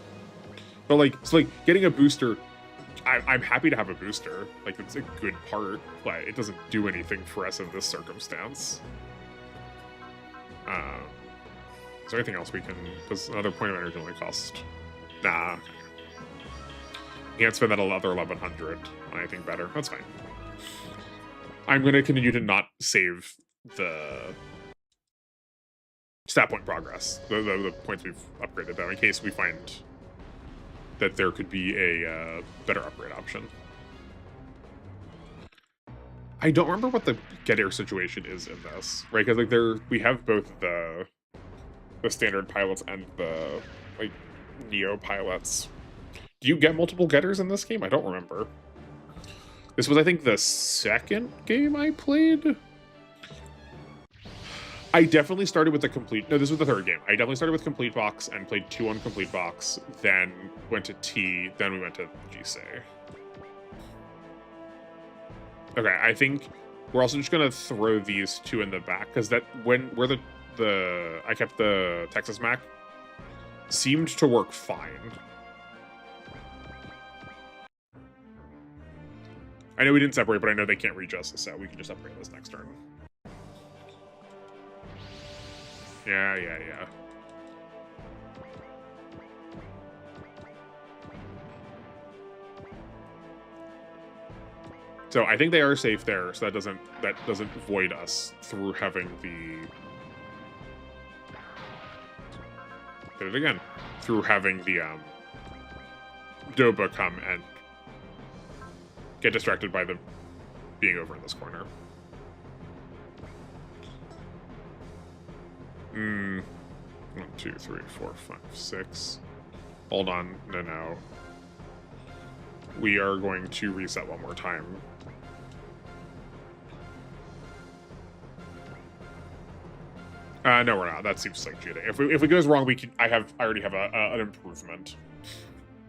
But, like, so, like, getting a booster, I'm happy to have a booster. Like, it's a good part, but it doesn't do anything for us in this circumstance. Is there anything else we can... Does another point of energy only cost... Nah. You can't spend that other 1,100 on anything better. That's fine. I'm going to continue to not save the stat point progress, the points we've upgraded, though, in case we find that there could be a better upgrade option. I don't remember what the get air situation is in this, right? Because like we have both the standard pilots and the like Neo pilots. Do you get multiple getters in this game? I don't remember. This was, I think, the second game I played. I definitely started with the complete... No, this was the third game. I definitely started with complete box and played 2 on complete box, then went to T, then we went to GC. Okay, I think we're also just gonna throw these 2 in the back, because that where I kept the Texas Mac seemed to work fine. I know we didn't separate, but I know they can't reach us, so we can just upgrade this next turn. Yeah. So I think they are safe there, so that doesn't void us through having the... Did it again. Through having the Doba come and get distracted by them being over in this corner. 1, 2, 3, 4, 5, 6. Hold on. No. We are going to reset one more time. No, we're not. That seems like cheating. If it goes wrong, I already have an improvement.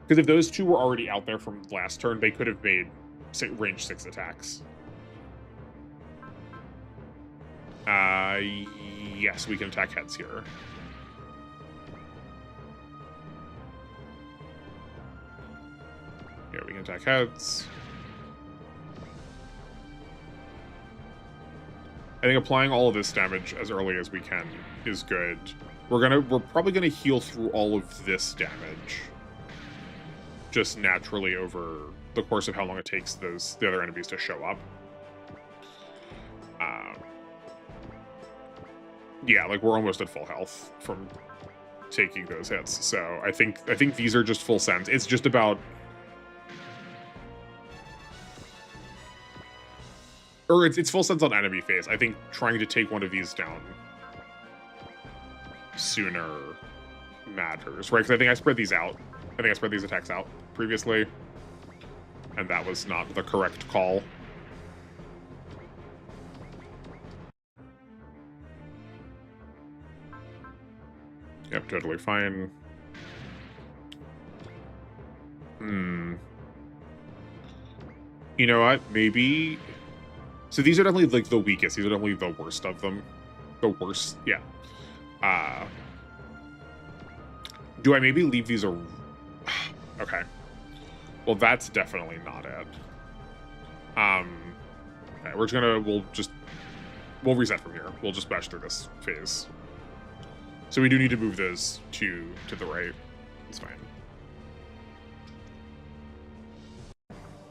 Because if those 2 were already out there from last turn, they could have made range 6 attacks. Yes, we can attack heads here. Yeah, we can attack heads. I think applying all of this damage as early as we can is good. We're probably gonna heal through all of this damage just naturally over the course of how long it takes the other enemies to show up. Yeah, like we're almost at full health from taking those hits. So I think these are just full sends. It's just about... Or it's full sends on enemy phase. I think trying to take one of these down sooner matters, right? Because I think I spread these out. I think I spread these attacks out previously, and that was not the correct call. Yep, totally fine. You know what? Maybe... So these are definitely, like, the weakest. These are definitely the worst of them. The worst, yeah. Do I maybe leave these okay. Well, that's definitely not it. Okay, we're just gonna... We'll reset from here. We'll just bash through this phase. So we do need to move those to the right. It's fine.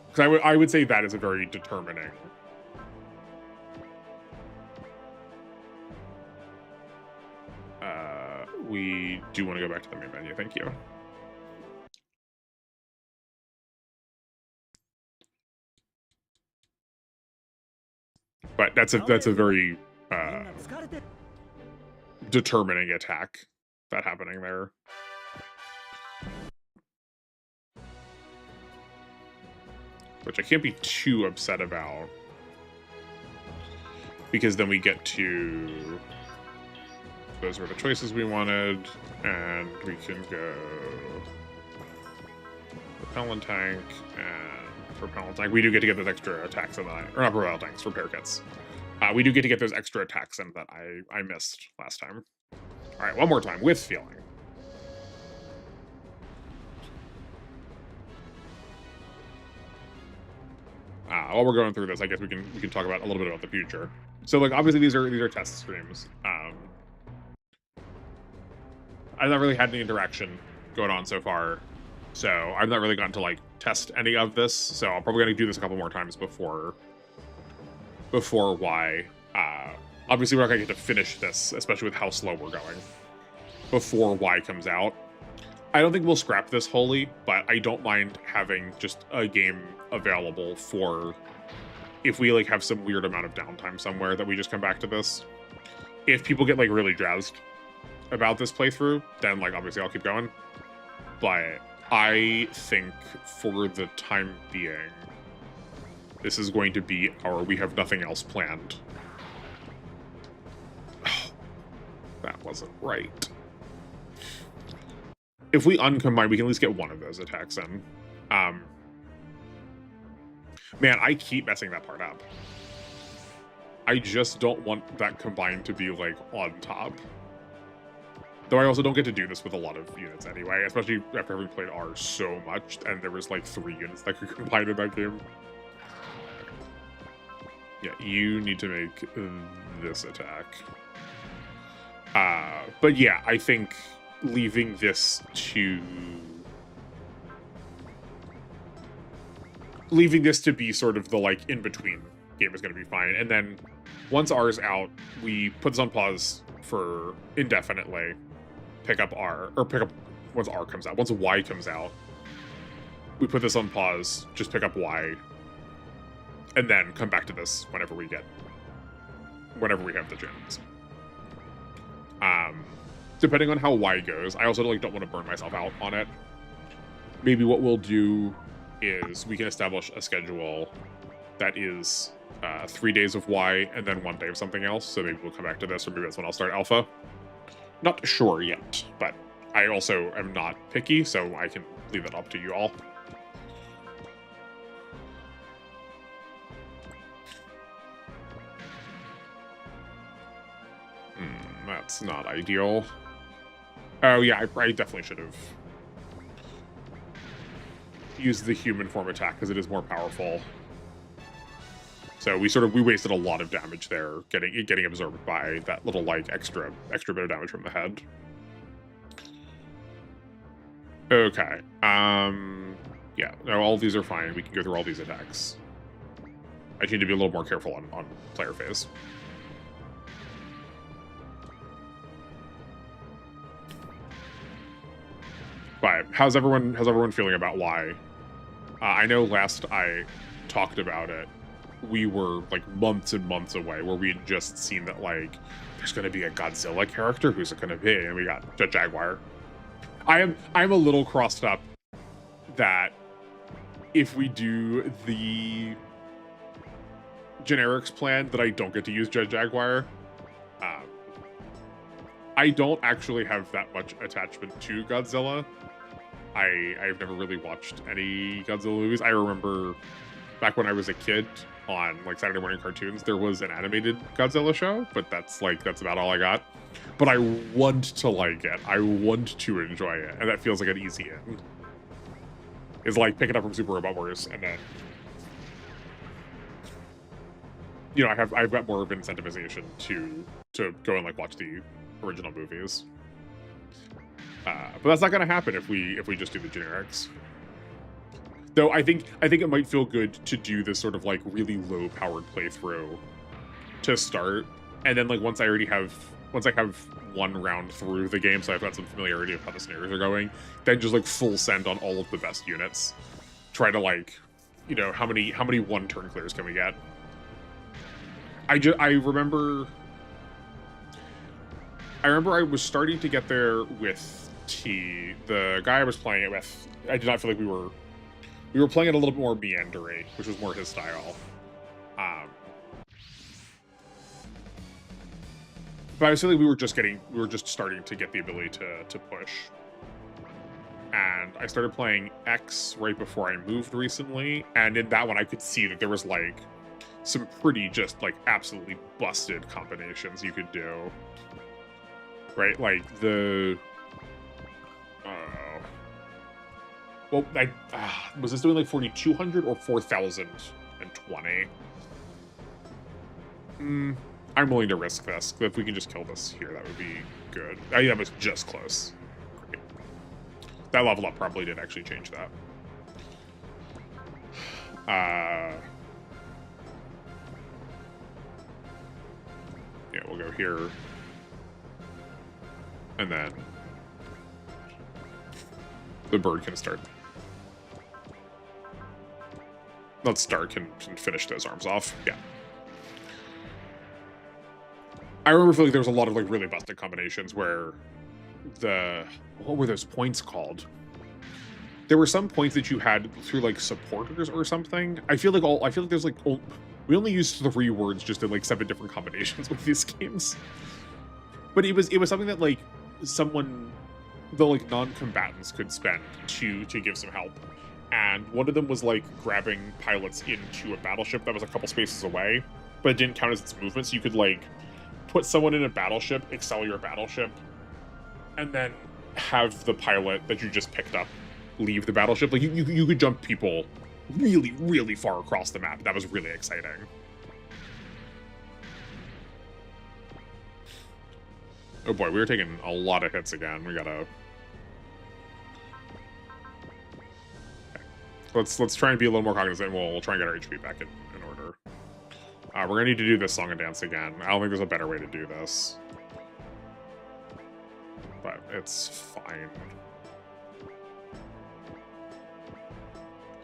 Because I would say that is a very determining... we do want to go back to the main menu. Thank you. But that's a very determining attack that happening there. Which I can't be too upset about, because then we get to... Those were the choices we wanted, and we can go propellant tank and propellant tank. We do get to get those extra attacks of the night, or not propellant tanks, repair kits. We do get to get those extra attacks in that I missed last time. All right, one more time with feeling. While we're going through this, I guess we can talk about a little bit about the future. So like obviously these are test streams. I've not really had any interaction going on so far, so I've not really gotten to like test any of this. So I'm probably gonna do this a couple more times before Y. Obviously we're not gonna get to finish this, especially with how slow we're going, before Y comes out. I don't think we'll scrap this wholly, but I don't mind having just a game available for if we like have some weird amount of downtime somewhere that we just come back to this. If people get like really jazzed about this playthrough, then like obviously I'll keep going. But I think for the time being, this is going to be our we have nothing else planned. That wasn't right. If we uncombine, we can at least get one of those attacks in. Man, I keep messing that part up. I just don't want that combined to be like on top. Though I also don't get to do this with a lot of units anyway, especially after having played R so much, and there was like 3 units that could combine in that game. Yeah, you need to make this attack. But yeah, I think leaving this to be sort of the like in-between game is going to be fine. And then once R is out, we put this on pause for indefinitely, pick up once R comes out. Once Y comes out, we put this on pause, just pick up Y, and then come back to this whenever we have the gens. Depending on how Y goes, I also don't want to burn myself out on it. Maybe what we'll do is we can establish a schedule that is 3 days of Y and then 1 day of something else. So maybe we'll come back to this, or maybe that's when I'll start Alpha. Not sure yet, but I also am not picky, so I can leave it up to you all. That's not ideal. Oh yeah, I definitely should have used the human form attack because it is more powerful. So we wasted a lot of damage there, getting absorbed by that little like extra bit of damage from the head. Okay. Yeah, no, all of these are fine. We can go through all these attacks. I need to be a little more careful on player phase. But how's everyone feeling about Y? I know last I talked about it, we were like months and months away, where we had just seen that like there's going to be a Godzilla character. Who's it going to be? And we got Jet Jaguar. I'm a little crossed up that if we do the generics plan, that I don't get to use Jet Jaguar. I don't actually have that much attachment to Godzilla. I've never really watched any Godzilla movies. I remember back when I was a kid on like Saturday morning cartoons, there was an animated Godzilla show, but that's about all I got. But I want to like it. I want to enjoy it, and that feels like an easy in. Is like pick it up from Super Robot Wars, and then I've got more of an incentivization to go and like watch the original movies. But that's not going to happen if we just do the generics. Though I think it might feel good to do this sort of like really low powered playthrough to start, and then like once I have one round through the game, so I've got some familiarity of how the scenarios are going, then just like full send on all of the best units. Try to like, how many 1 turn clears can we get? I remember I was starting to get there with T. The guy I was playing it with, I did not feel like we were playing it a little bit more meandery, which was more his style. But I feel like we were just starting to get the ability to push. And I started playing X right before I moved recently, and in that one I could see that there was like some pretty just like absolutely busted combinations you could do. Right? Like the well, was this doing like 4,200 or 4,020? I'm willing to risk this. If we can just kill this here, that would be good. Oh, yeah, it was just close. Great. That level up probably did actually change that. Yeah, we'll go here. And then the bird can start. Let's start can finish those arms off. Yeah. I remember feeling there was a lot of like really busted combinations where what were those points called? There were some points that you had through like supporters or something. I feel like there's like we only used 3 words just in like 7 different combinations with these games. But it was something that like the like non-combatants could spend to give some help. And one of them was like grabbing pilots into a battleship that was a couple spaces away, but it didn't count as its movement, so you could like put someone in a battleship, excel your battleship, and then have the pilot that you just picked up leave the battleship. Like you could jump people really, really far across the map. That was really exciting. Oh boy, we were taking a lot of hits again. We gotta... Let's try and be a little more cognizant. We'll try and get our HP back in order. We're gonna need to do this song and dance again. I don't think there's a better way to do this. But it's fine.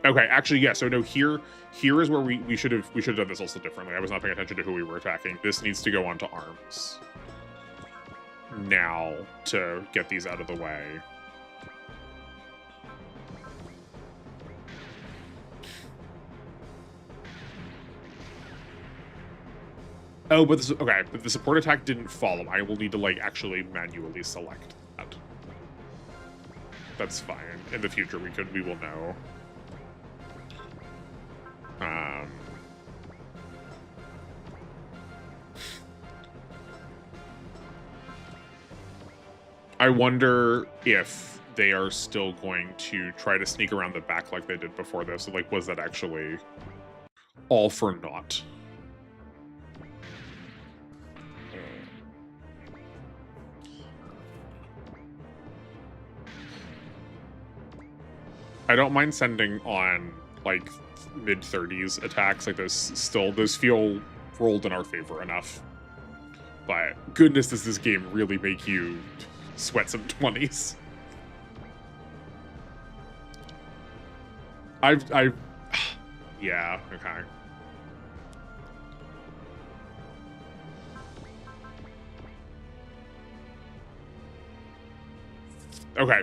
Okay, actually, yeah, so no, here is where we should have done this also differently. I was not paying attention to who we were attacking. This needs to go onto arms now to get these out of the way. Oh, but the support attack didn't follow. I will need to like actually manually select that. That's fine. In the future, we will know. I wonder if they are still going to try to sneak around the back like they did before this. So, like, was that actually all for naught? I don't mind sending on, like, mid-30s attacks. Like, those feel rolled in our favor enough. But goodness, does this game really make you sweat some 20s. Yeah, okay. Okay,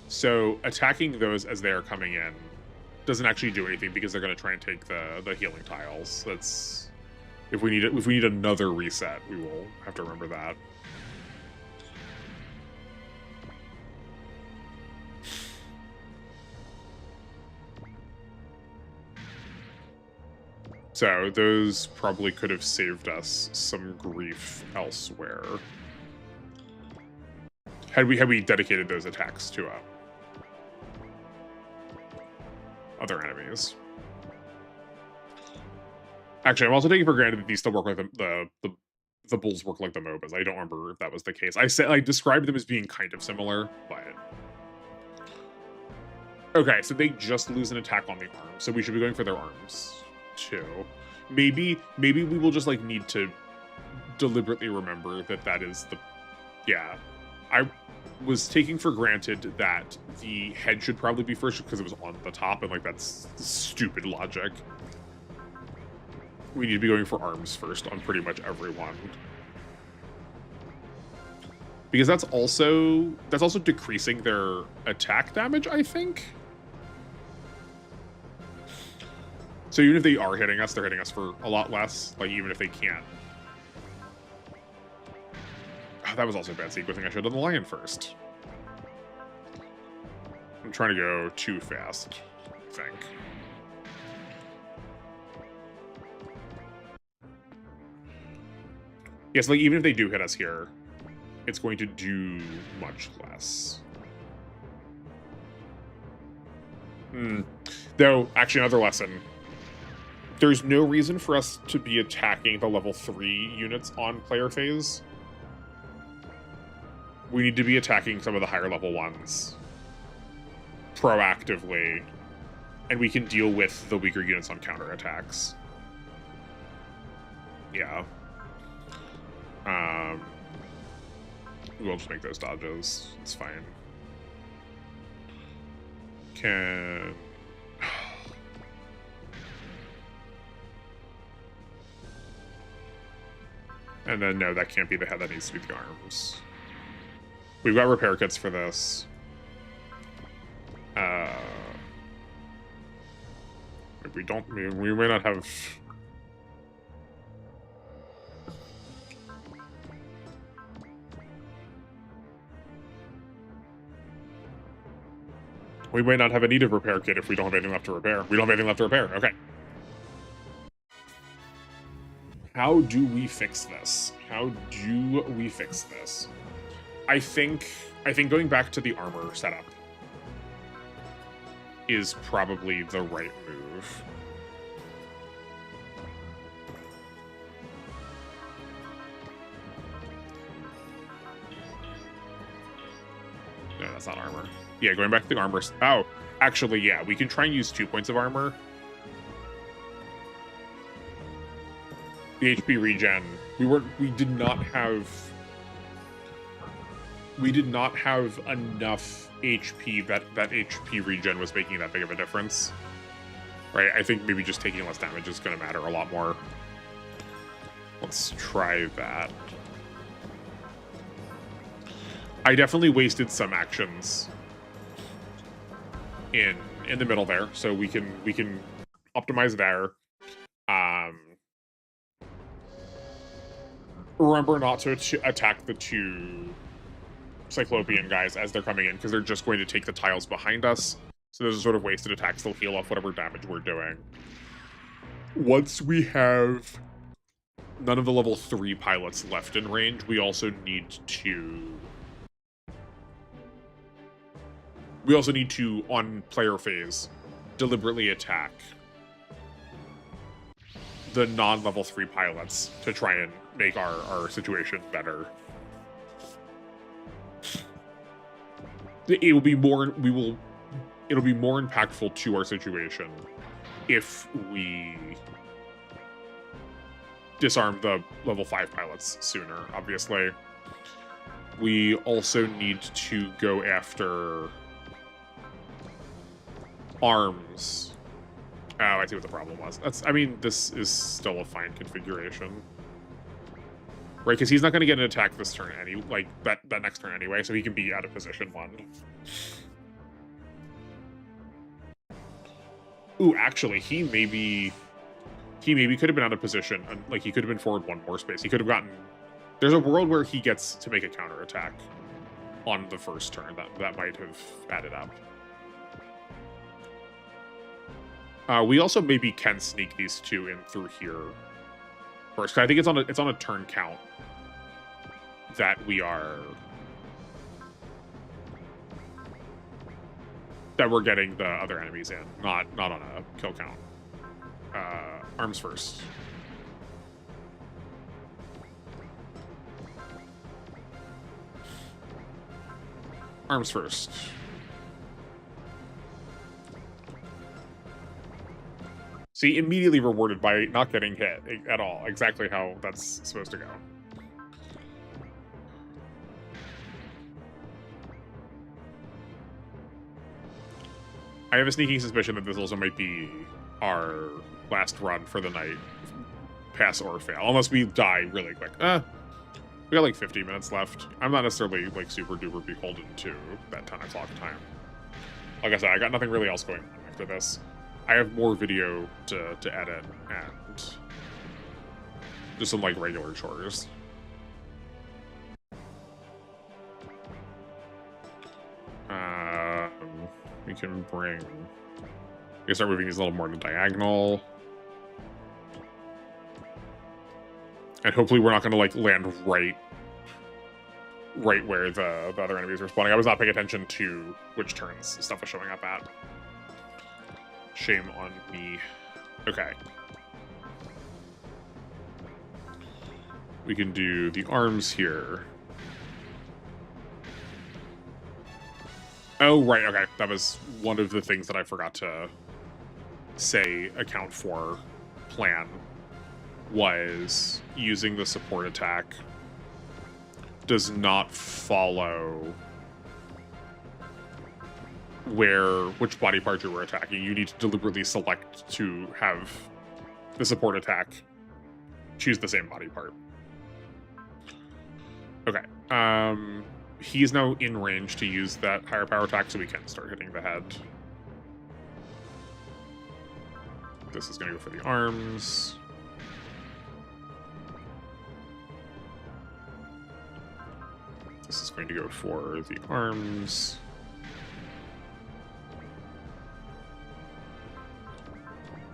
so attacking those as they are coming in doesn't actually do anything because they're going to try and take the healing tiles. That's if we need another reset, we will have to remember that. So those probably could have saved us some grief elsewhere. Had we dedicated those attacks to other enemies. Actually, I'm also taking for granted that these still work like the bulls work like the MOBAs. I don't remember if that was the case. I described them as being kind of similar, but okay. So they just lose an attack on the arm, so we should be going for their arms too. Maybe we will just like need to deliberately remember that is the I was taking for granted that the head should probably be first because it was on the top, and like that's stupid logic. We need to be going for arms first on pretty much everyone. Because that's also decreasing their attack damage, I think. So even if they are hitting us, they're hitting us for a lot less, like even if they can't. Oh, that was also bad sequencing. I should have done the lion first. I'm trying to go too fast, I think. Yes, like even if they do hit us here, it's going to do much less. Though, actually, another lesson. There's no reason for us to be attacking the level 3 units on player phase. We need to be attacking some of the higher level ones proactively, and we can deal with the weaker units on counterattacks. Yeah. We'll just make those dodges. It's fine. Can... And then, no, that can't be the head. That needs to be the arms. We've got repair kits for this. If we don't, we may not have... We may not have a need of repair kit if we don't have anything left to repair. We don't have anything left to repair. Okay. How do we fix this? How do we fix this? I think going back to the armor setup is probably the right move. No, that's not armor. Yeah, going back to the armor. Oh, actually, yeah, we can try and use 2 points of armor. The HP regen. We did not have enough HP that HP regen was making that big of a difference. Right? I think maybe just taking less damage is going to matter a lot more. Let's try that. I definitely wasted some actions in the middle there, so we can optimize there. Remember not to attack the 2 Cyclopean guys as they're coming in, because they're just going to take the tiles behind us. So those are sort of wasted attacks. They'll heal off whatever damage we're doing. Once we have none of the level 3 pilots left in range, we also need to... on player phase, deliberately attack the non-level 3 pilots to try and make our situation better. It'll be more impactful to our situation if we disarm the level 5 pilots sooner, obviously. We also need to go after arms. Oh, I see what the problem was. I mean, this is still a fine configuration. Right, because he's not going to get an attack this turn, that next turn anyway, so he can be out of position 1. Ooh, actually, he maybe could have been out of position, and like he could have been forward 1 more space. He could have gotten... There's a world where he gets to make a counterattack on the first turn. That might have added up. We also maybe can sneak these 2 in through here first. I think it's on a turn count that we're getting the other enemies in, not on a kill count. Arms first. Arms first. See, immediately rewarded by not getting hit at all. Exactly how that's supposed to go. I have a sneaking suspicion that this also might be our last run for the night. Pass or fail. Unless we die really quick. We got like 50 minutes left. I'm not necessarily like super duper beholden to that 10 o'clock time. Like I said, I got nothing really else going on after this. I have more video to edit and just some like regular chores. We can bring... We can start moving these a little more to diagonal. And hopefully we're not going to like land right where the other enemies are spawning. I was not paying attention to which turns stuff was showing up at. Shame on me. Okay. We can do the arms here. Oh, right, okay. That was one of the things that I forgot to say account for plan, was using the support attack does not follow which body part you were attacking. You need to deliberately select to have the support attack choose the same body part. Okay. He's now in range to use that higher power attack, so we can start hitting the head. This is going to go for the arms. This is going to go for the arms.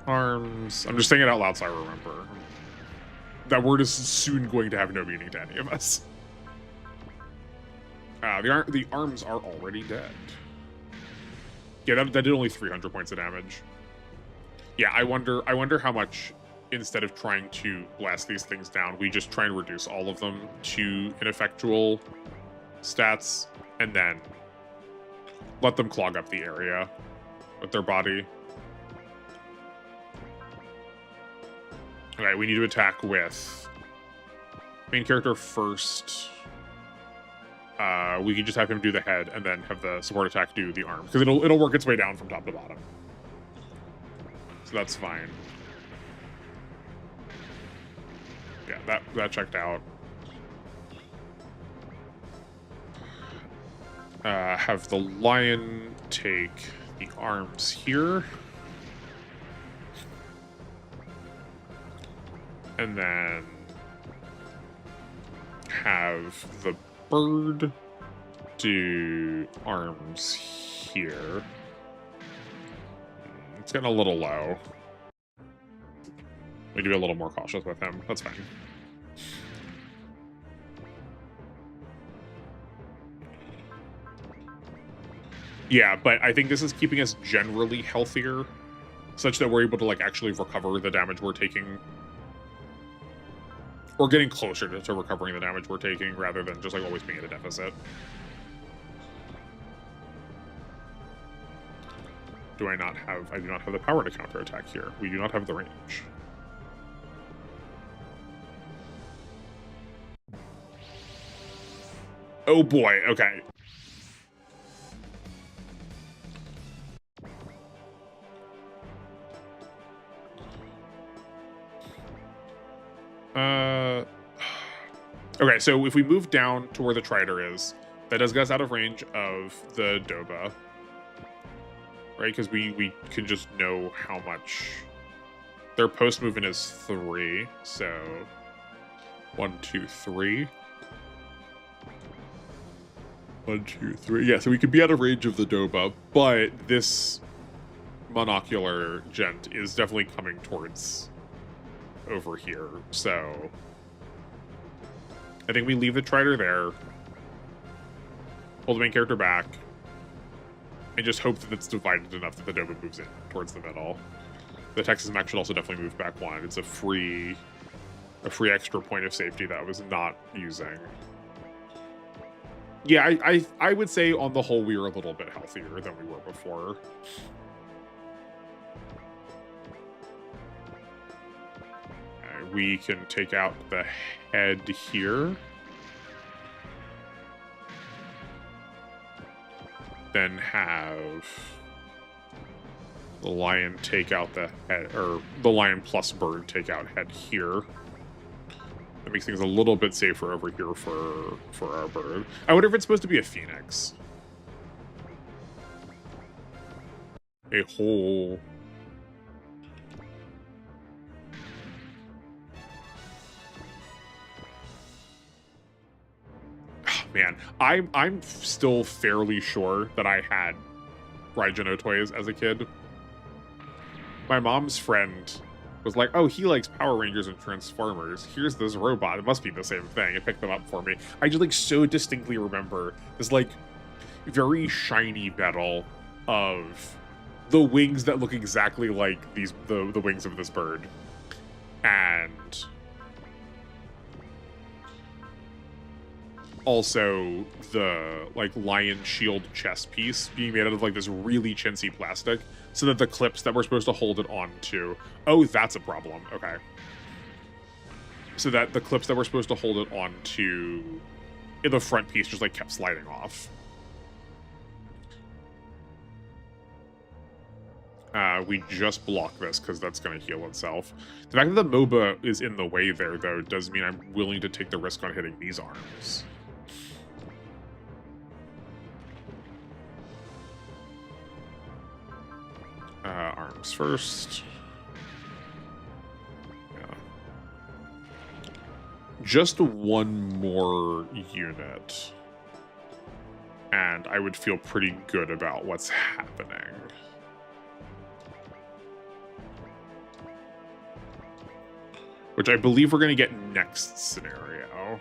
Arms. I'm just saying it out loud so I remember. That word is soon going to have no meaning to any of us. The arms are already dead. Yeah, that did only 300 points of damage. Yeah, I wonder how much, instead of trying to blast these things down, we just try and reduce all of them to ineffectual stats, and then let them clog up the area with their body. Okay, we need to attack with main character first. We can just have him do the head and then have the support attack do the arm, because it'll work its way down from top to bottom. So that's fine. Yeah, that checked out. Have the lion take the arms here. And then have the bird do arms here. It's getting a little low. We need to be a little more cautious with him. That's fine. Yeah, but I think this is keeping us generally healthier, such that we're able to like actually recover the damage we're taking. Or getting closer to recovering the damage we're taking, rather than just like always being at a deficit. I do not have the power to counterattack here. We do not have the range. Oh boy, okay. Okay, so if we move down to where the Trider is, that does get us out of range of the Doba. Right, because we can just know how much their post movement is 3, so 1, 2, 3. 1, 2, 3. Yeah, so we could be out of range of the Doba, but this monocular gent is definitely coming towards over here, so I think we leave the Trider there, pull the main character back, and just hope that it's divided enough that the Doba moves in towards the middle. The Texas Mech should also definitely move back 1. It's a free extra point of safety that I was not using. Yeah, I would say on the whole we were a little bit healthier than we were before. We can take out the head here. Then have the lion take out the head, or the lion plus bird take out head here. That makes things a little bit safer over here for our bird. I wonder if it's supposed to be a phoenix. A whole... Man, I'm still fairly sure that I had Raijin toys as a kid. My mom's friend was like, oh, he likes Power Rangers and Transformers. Here's this robot. It must be the same thing. It picked them up for me. I just like so distinctly remember this like very shiny metal of the wings that look exactly like the wings of this bird. And also the like lion shield chest piece being made out of like this really chintzy plastic, so that the clips that we're supposed to hold it onto, oh, that's a problem. Okay, so that the clips that we're supposed to hold it onto in the front piece just like kept sliding off. We just block this because that's going to heal itself. The fact that the MOBA is in the way there, though, does mean I'm willing to take the risk on hitting these arms. Arms first. Yeah. Just one more unit, and I would feel pretty good about what's happening. Which I believe we're going to get next scenario.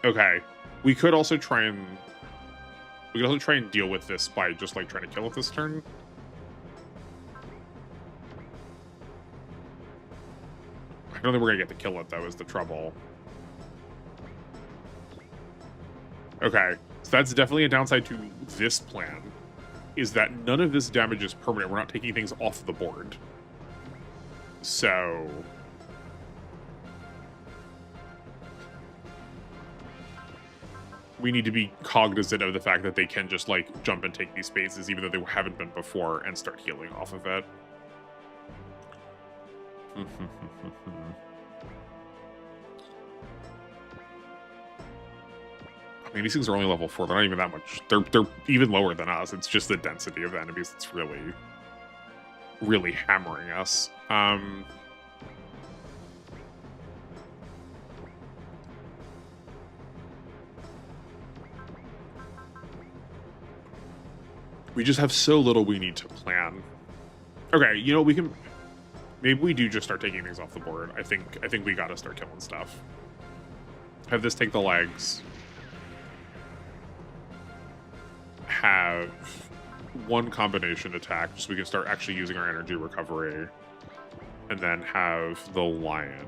Okay. We could also try and deal with this by just like trying to kill it this turn. I don't think we're going to get to kill it, though, is the trouble. Okay. So that's definitely a downside to this plan, is that none of this damage is permanent. We're not taking things off the board. So we need to be cognizant of the fact that they can just like jump and take these spaces, even though they haven't been before, and start healing off of it. I mean, these things are only level 4. They're not even that much. They're even lower than us. It's just the density of the enemies that's really hammering us. We just have so little we need to plan. Okay, you know, we can... Maybe we do just start taking things off the board. I think we gotta start killing stuff. Have this take the legs. Have one combination attack, just so we can start actually using our energy recovery. And then have the lion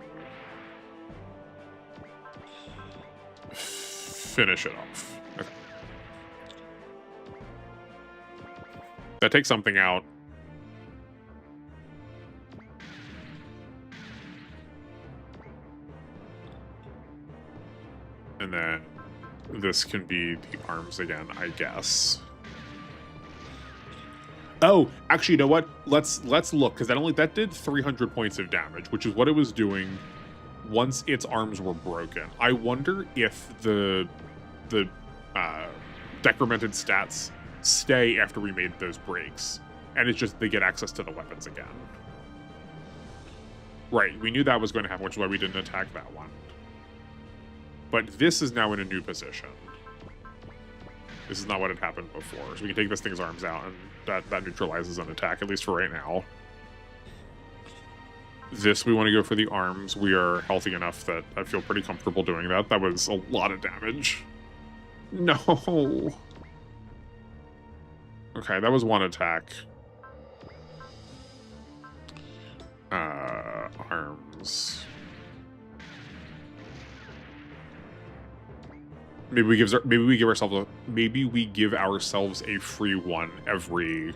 finish it off. Okay. That takes something out. And then this can be the arms again, I guess. Oh, actually, you know what? Let's look, because that did 300 points of damage, which is what it was doing once its arms were broken. I wonder if the decremented stats stay after we made those breaks, and it's just they get access to the weapons again. Right, we knew that was going to happen, which is why we didn't attack that one. But this is now in a new position. This is not what had happened before. So we can take this thing's arms out, and that neutralizes an attack, at least for right now. This, we want to go for the arms. We are healthy enough that I feel pretty comfortable doing that. That was a lot of damage. No. Okay, that was one attack. Arms. Maybe we give ourselves a free one every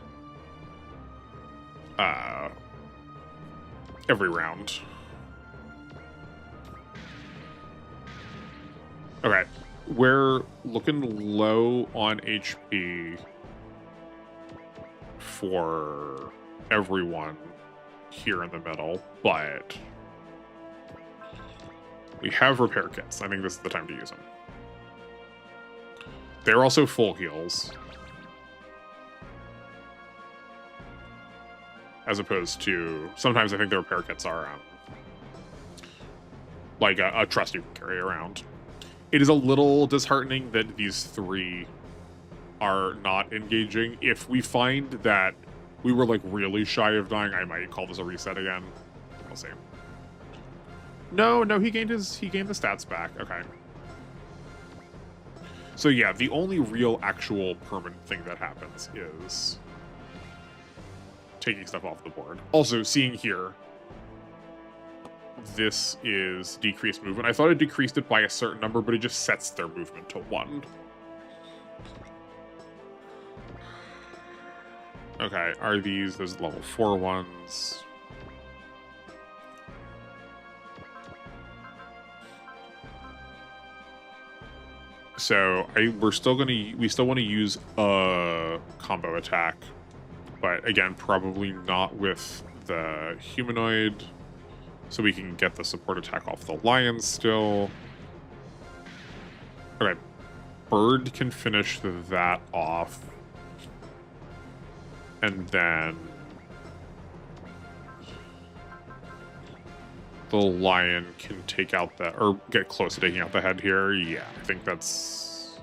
round. Okay, we're looking low on HP for everyone here in the middle, but we have repair kits. I think this is the time to use them. They're also full heals, as opposed to sometimes I think the repair kits are like a trust you can carry around. It is a little disheartening that these three are not engaging. If we find that we were like really shy of dying, I might call this a reset again. We'll see. No, he gained the stats back. Okay. So yeah, the only real actual permanent thing that happens is taking stuff off the board. Also, seeing here, this is decreased movement. I thought it decreased it by a certain number, but it just sets their movement to 1. Okay, are these those level 4 ones? So we still want to use a combo attack, but again, probably not with the humanoid, so we can get the support attack off the lion still. Okay, bird can finish that off, and then the lion can take out the, or get close to taking out the head here. Yeah, I think that's...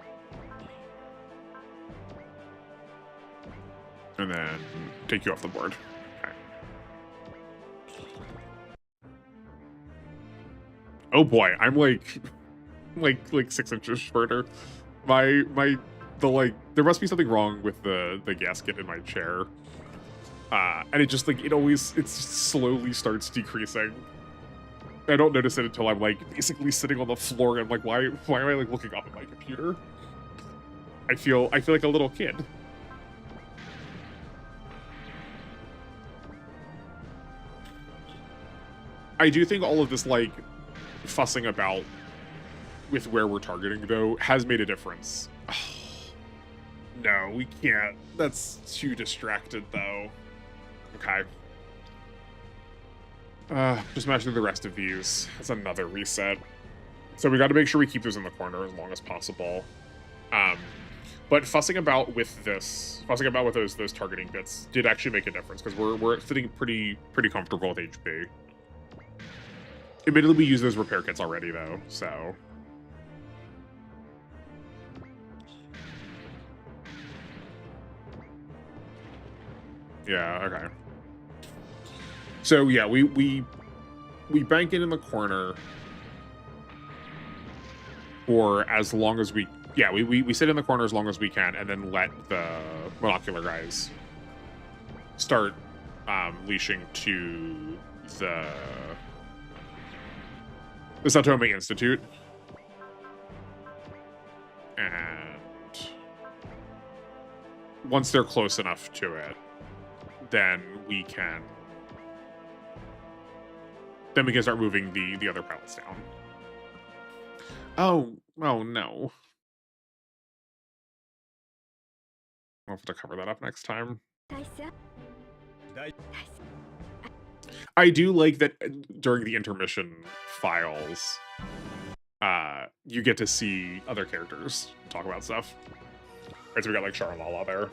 And then take you off the board. Okay. Oh boy, I'm like 6 inches shorter. There must be something wrong with the gasket in my chair. And it just it slowly starts decreasing. I don't notice it until I'm like basically sitting on the floor and I'm like, why am I like looking up at my computer? I feel like a little kid. I do think all of this like fussing about with where we're targeting though has made a difference. Oh, no, we can't. That's too distracted though. Okay. Just matching the rest of these. That's another reset. So we got to make sure we keep those in the corner as long as possible. But fussing about with those targeting bits did actually make a difference because we're sitting pretty comfortable with HP. Admittedly, we use those repair kits already though, so. Yeah, okay. So yeah, we bank it in the corner for as long as we sit in the corner as long as we can, and then let the monocular guys start leashing to the Satomi Institute. And once they're close enough to it, then we can start moving the other pilots down. Oh no. I'll have to cover that up next time. I do like that during the intermission files, you get to see other characters talk about stuff. Right, so we got like Sharanala there.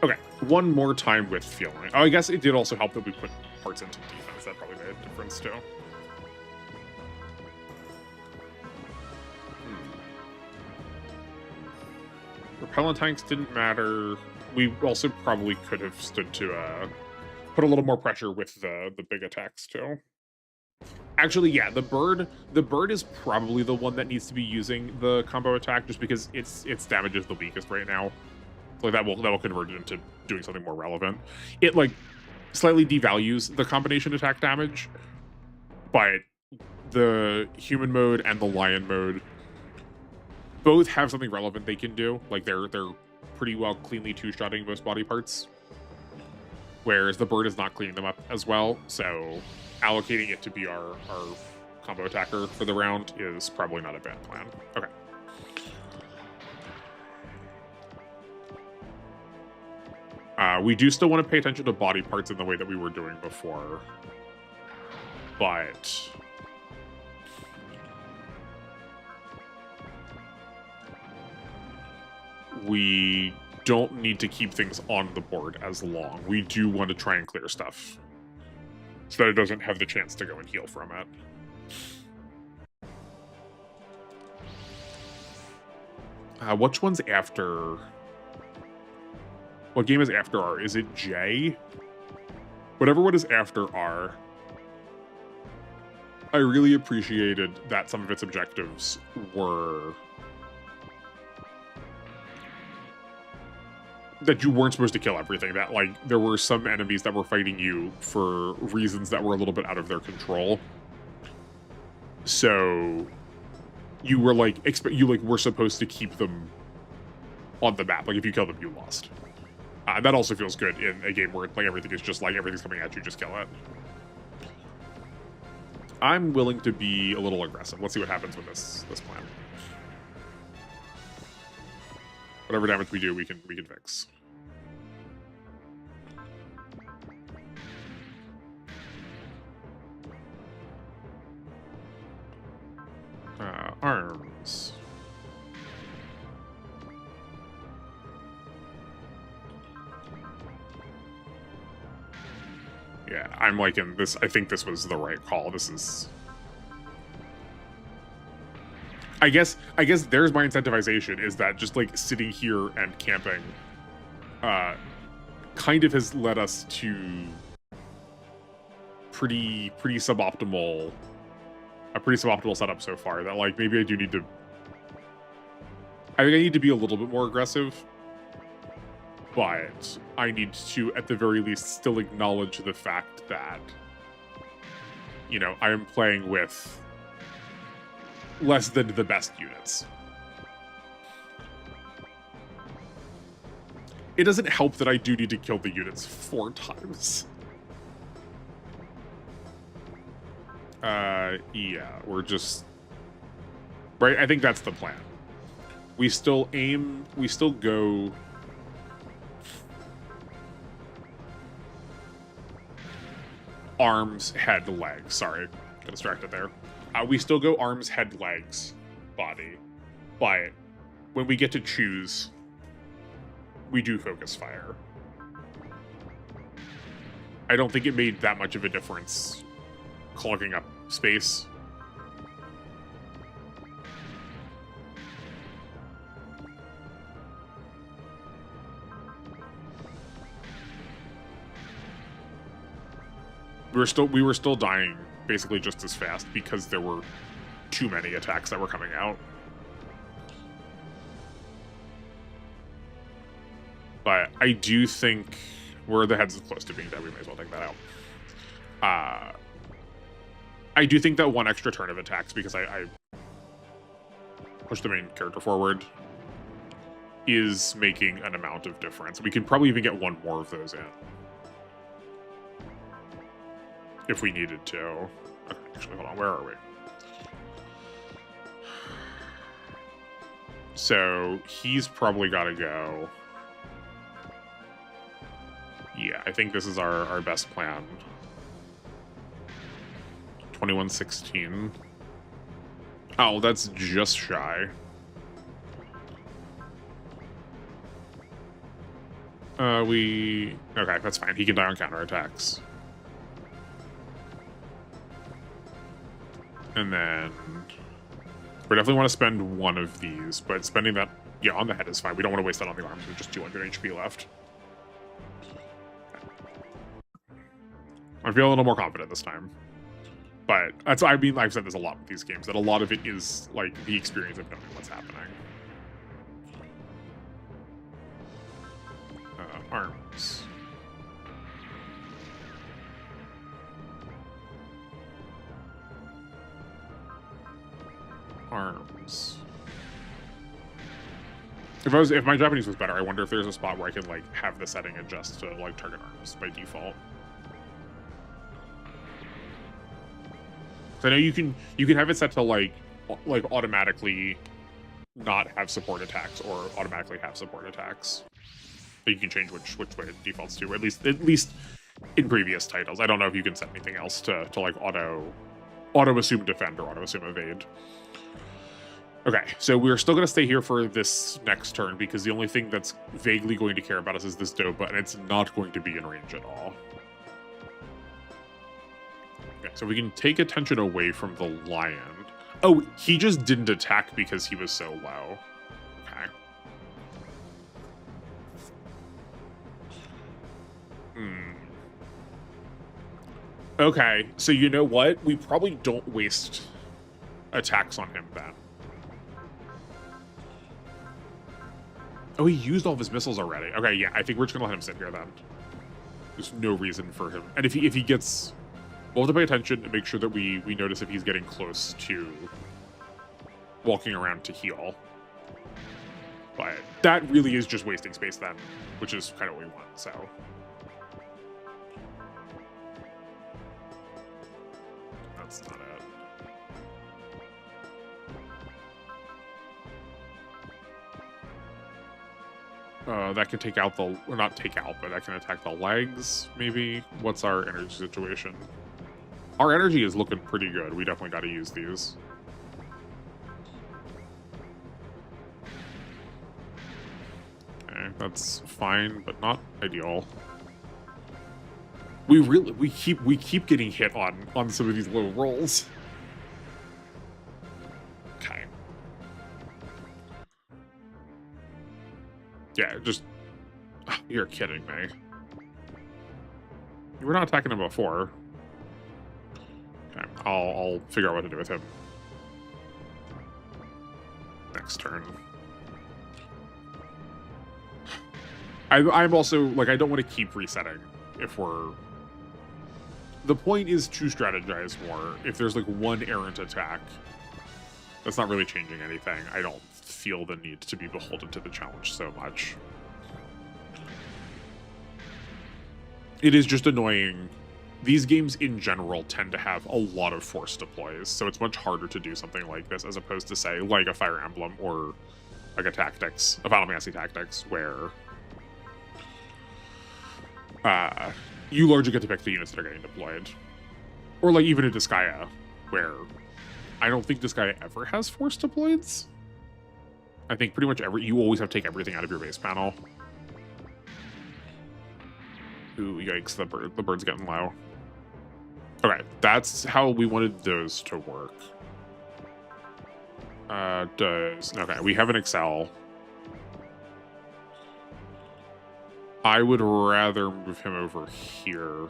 Okay, one more time with feeling. Oh, I guess it did also help that we put parts into defense. That probably made a difference too. Repellent tanks didn't matter. We also probably could have stood to put a little more pressure with the big attacks too. Actually, yeah, the bird is probably the one that needs to be using the combo attack just because its damage is the weakest right now. Like that will convert it into doing something more relevant. It like slightly devalues the combination attack damage, but the human mode and the lion mode both have something relevant they can do. Like they're pretty well cleanly two-shotting most body parts, whereas the bird is not cleaning them up as well. So allocating it to be our combo attacker for the round is probably not a bad plan. Okay. We do still want to pay attention to body parts in the way that we were doing before, but we don't need to keep things on the board as long. We do want to try and clear stuff so that it doesn't have the chance to go and heal from it. Which one's after What game is after R? Is it J? Whatever what is after R. I really appreciated that some of its objectives were that you weren't supposed to kill everything. That, like, there were some enemies that were fighting you for reasons that were a little bit out of their control. So you were like, were supposed to keep them on the map. Like, if you kill them, you lost. That also feels good in a game where, like, everything is just like, everything's coming at you, just kill it. I'm willing to be a little aggressive. Let's see what happens with this plan. Whatever damage we do, we can fix. Arms. Yeah, I'm liking this. I think this was the right call. This is... I guess there's my incentivization, is that just, like, sitting here and camping kind of has led us to pretty suboptimal setup so far, that, like, maybe I do need to... I think I need to be a little bit more aggressive, but I need to, at the very least, still acknowledge the fact that, you know, I am playing with less than the best units. It doesn't help that I do need to kill the units 4 times. Yeah, we're just... Right, I think that's the plan. We still go... Arms, head, legs. Sorry, got distracted there. We still go arms, head, legs, body. But when we get to choose, we do focus fire. I don't think it made that much of a difference clogging up space. We were still dying basically just as fast because there were too many attacks that were coming out. But I do think where the head's close to being dead, we may as well take that out. I do think that 1 extra turn of attacks, because I push the main character forward, is making an amount of difference. We can probably even get 1 more of those in, if we needed to. Okay, actually, hold on. Where are we? So he's probably got to go. Yeah, I think this is our best plan. 2116. Oh, that's just shy. Okay, that's fine. He can die on counterattacks. And then we definitely want to spend 1 of these, but spending that, yeah, on the head is fine. We don't want to waste that on the arms with just 200 HP left. I feel a little more confident this time. But that's, I mean, I've said this a lot with these games, that a lot of it is, like, the experience of knowing what's happening. Arms. Arms. If my Japanese was better, I wonder if there's a spot where I could, like, have the setting adjust to, like, target arms by default. So I know you can have it set to like automatically not have support attacks or automatically have support attacks. But you can change which way it defaults to, at least in previous titles. I don't know if you can set anything else to like auto assume defend or auto assume evade. Okay, so we're still going to stay here for this next turn because the only thing that's vaguely going to care about us is this Dopa, and it's not going to be in range at all. Okay, so we can take attention away from the lion. Oh, he just didn't attack because he was so low. Okay. Hmm. Okay, so you know what? We probably don't waste attacks on him then. Oh, he used all of his missiles already. Okay, yeah, I think we're just gonna let him sit here then. There's no reason for him. And if he gets, we'll have to pay attention and make sure that we notice if he's getting close to walking around to heal. But that really is just wasting space then, which is kind of what we want, so. That's not it. That can take out the, or not take out, but that can attack the legs, maybe? What's our energy situation? Our energy is looking pretty good. We definitely got to use these. Okay, that's fine, but not ideal. We keep getting hit on some of these low rolls. Okay. Yeah, just, you're kidding me. You were not attacking him before. Okay, I'll figure out what to do with him next turn. I'm also, like, I don't want to keep resetting if we're... The point is to strategize more. If there's, like, one errant attack, that's not really changing anything. I don't feel the need to be beholden to the challenge so much. It is just annoying. These games in general tend to have a lot of force deploys, so it's much harder to do something like this as opposed to, say, like a Fire Emblem or like a Tactics, a Final Fantasy Tactics, where you largely get to pick the units that are getting deployed. Or like even in Disgaea, where I don't think Disgaea ever has force deployeds. I think pretty much you always have to take everything out of your base panel. Ooh, yikes, the bird's getting low. Okay, that's how we wanted those to work. Okay, we have an Excel. I would rather move him over here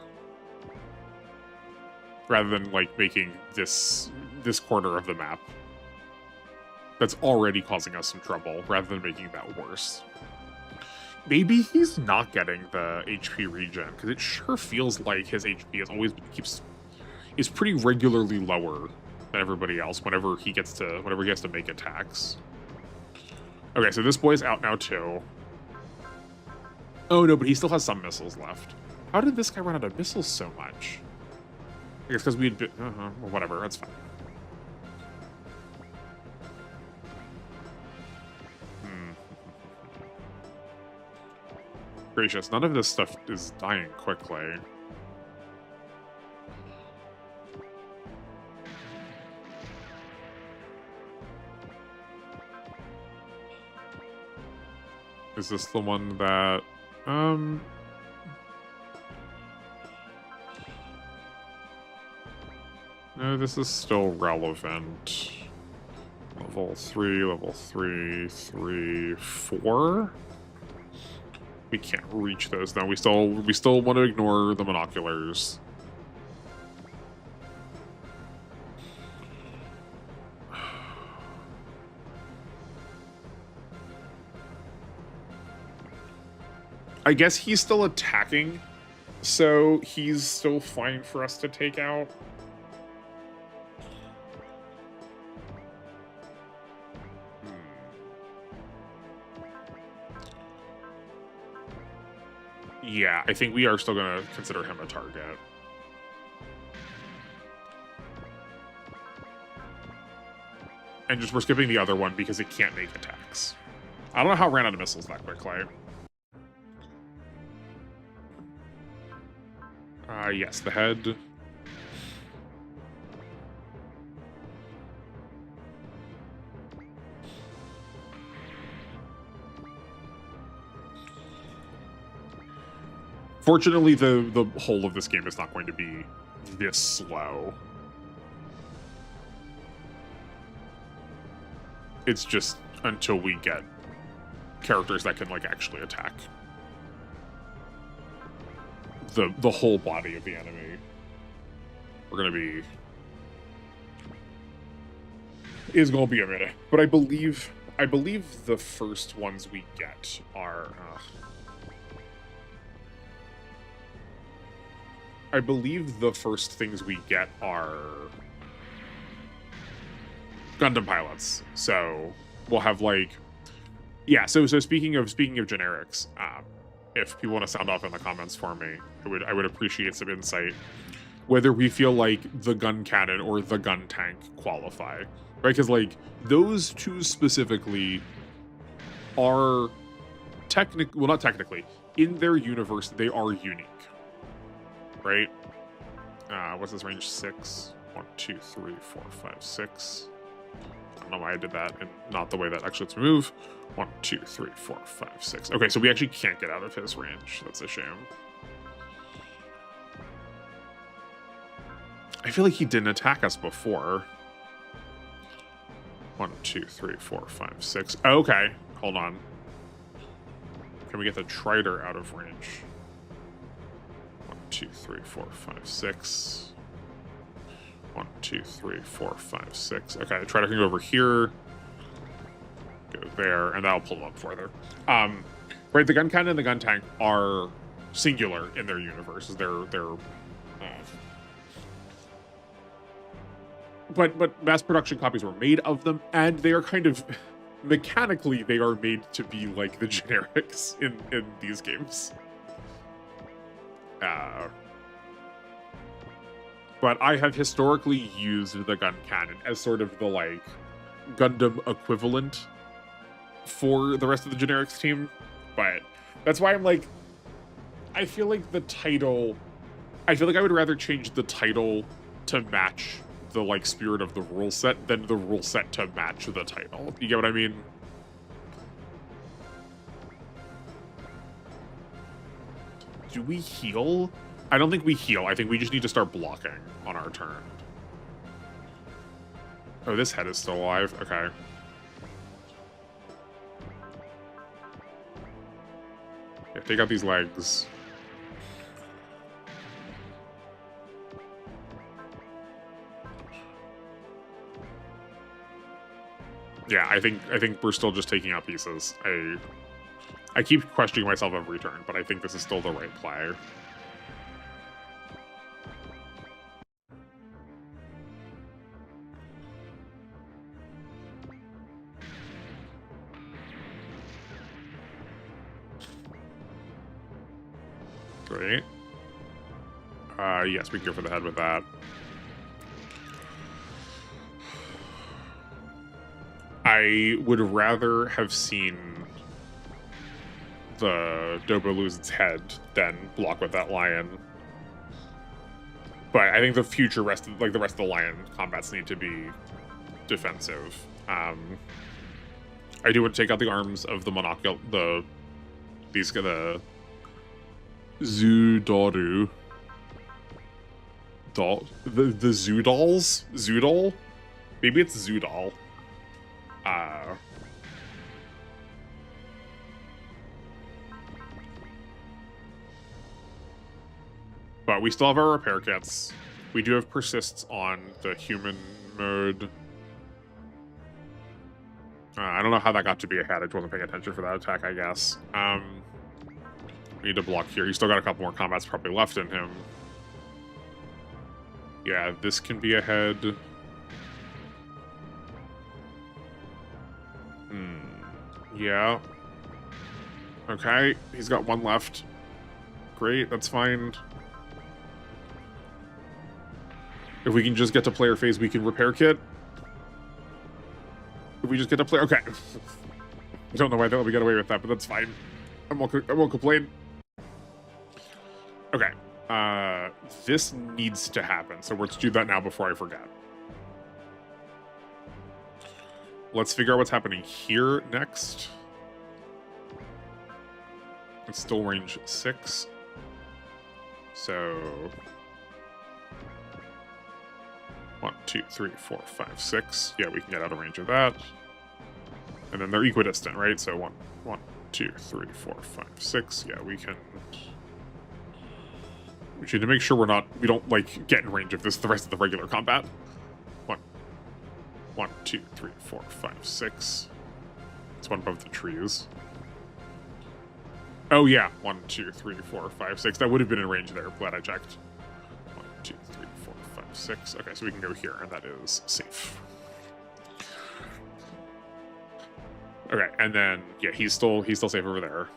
rather than like making this corner of the map that's already causing us some trouble, rather than making that worse. Maybe he's not getting the HP regen, because it sure feels like his HP has always is pretty regularly lower than everybody else whenever he has to make attacks. Okay, so this boy's out now too. Oh no, but he still has some missiles left. How did this guy run out of missiles so much? I guess because we had well, whatever, that's fine. Gracious, none of this stuff is dying quickly. Is this the one that... No, this is still relevant. Level 3, 3, 4? We can't reach those though. We still want to ignore the monoculars. I guess he's still attacking, so he's still fine for us to take out. Yeah, I think we are still going to consider him a target. And just we're skipping the other one because it can't make attacks. I don't know how it ran out of missiles that quickly. Yes, the head. Fortunately, the whole of this game is not going to be this slow. It's just until we get characters that can, like, actually attack. the whole body of the enemy. We're gonna be is gonna be a minute, but I believe the first ones we get are. I believe the first things we get are Gundam pilots. So we'll have like, yeah. So speaking of generics, if people want to sound off in the comments for me, I would appreciate some insight. Whether we feel like the gun cannon or the gun tank qualify, right? Because like those two specifically are well, not technically, in their universe they are unique, right? What's this range? 6, 1, 2, 3, 4, 5, 6. I don't know why I did that and not the way that actually lets me move. 1, 2, 3, 4, 5, 6. Okay, so we actually can't get out of his range. That's a shame. I feel like he didn't attack us before. 1, 2, 3, 4, 5, 6. Okay, hold on. Can we get the Trider out of range? 1, 2, 3, 4, 5, 6. 1, 2, 3, 4, 5, 6. Okay, the Trider can go over here. Go there, and that'll pull them up further. Right, the gun cannon and the gun tank are singular in their universes. But mass production copies were made of them, and they are kind of mechanically they are made to be like the generics in these games. But I have historically used the gun cannon as sort of the like Gundam equivalent for the rest of the generics team. But that's why I'm like, I feel like the title, I feel like I would rather change the title to match the like spirit of the rule set than the rule set to match the title. You get what I mean? Do we heal? I don't think we heal. I think we just need to start blocking on our turn. Oh, this head is still alive. Okay. Yeah, take out these legs. Yeah, I think we're still just taking out pieces. I keep questioning myself every turn, but I think this is still the right play. Great. Yes, we can go for the head with that. I would rather have seen the Dobo lose its head than block with that lion. But I think the rest of the lion combats need to be defensive. I do want to take out the arms of the monocle, the Zoodoru. The Zoodolls? Zoodol? Maybe it's Zoodol. But we still have our repair kits. We do have persists on the human mode. I don't know how that got to be ahead. I just wasn't paying attention for that attack, I guess. We need to block here. He's still got a couple more combats probably left in him. Yeah, this can be ahead. Yeah. Okay, he's got one left. Great, that's fine. If we can just get to player phase, we can repair kit. If we just get to play, okay. I don't know why we got away with that, but that's fine. I won't complain. Okay. This needs to happen, so let's do that now before I forget. Let's figure out what's happening here next. It's still range 6. So 1, 2, 3, 4, 5, 6. Yeah, we can get out of range of that. And then they're equidistant, right? So 1, 2, 3, 4, 5, 6. Yeah, we can. We need to make sure we don't like get in range of the rest of the regular combat. 1, 2, 3, 4, 5, 6. It's one above the trees. Oh yeah, 1, 2, 3, 4, 5, 6. That would have been in range there. Glad I checked. 1, 2, 3, 4, 5, 6. Okay, so we can go here, and that is safe. Okay, and then yeah, he's still safe over there.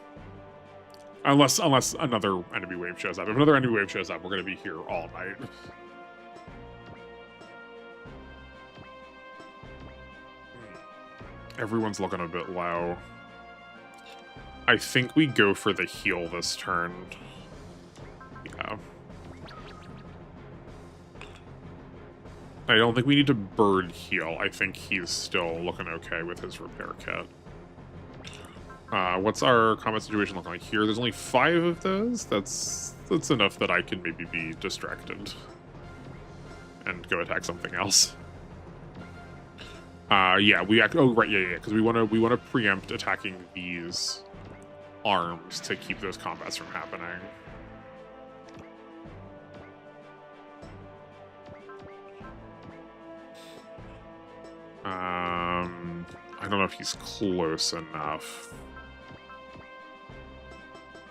Unless another enemy wave shows up. If another enemy wave shows up, we're gonna be here all night. Everyone's looking a bit low. I think we go for the heal this turn. Yeah. I don't think we need to bird heal. I think he's still looking okay with his repair kit. What's our combat situation looking like here? There's only 5 of those. That's enough that I can maybe be distracted and go attack something else. Yeah, oh right, yeah, because we want to preempt attacking these arms to keep those combats from happening. I don't know if he's close enough.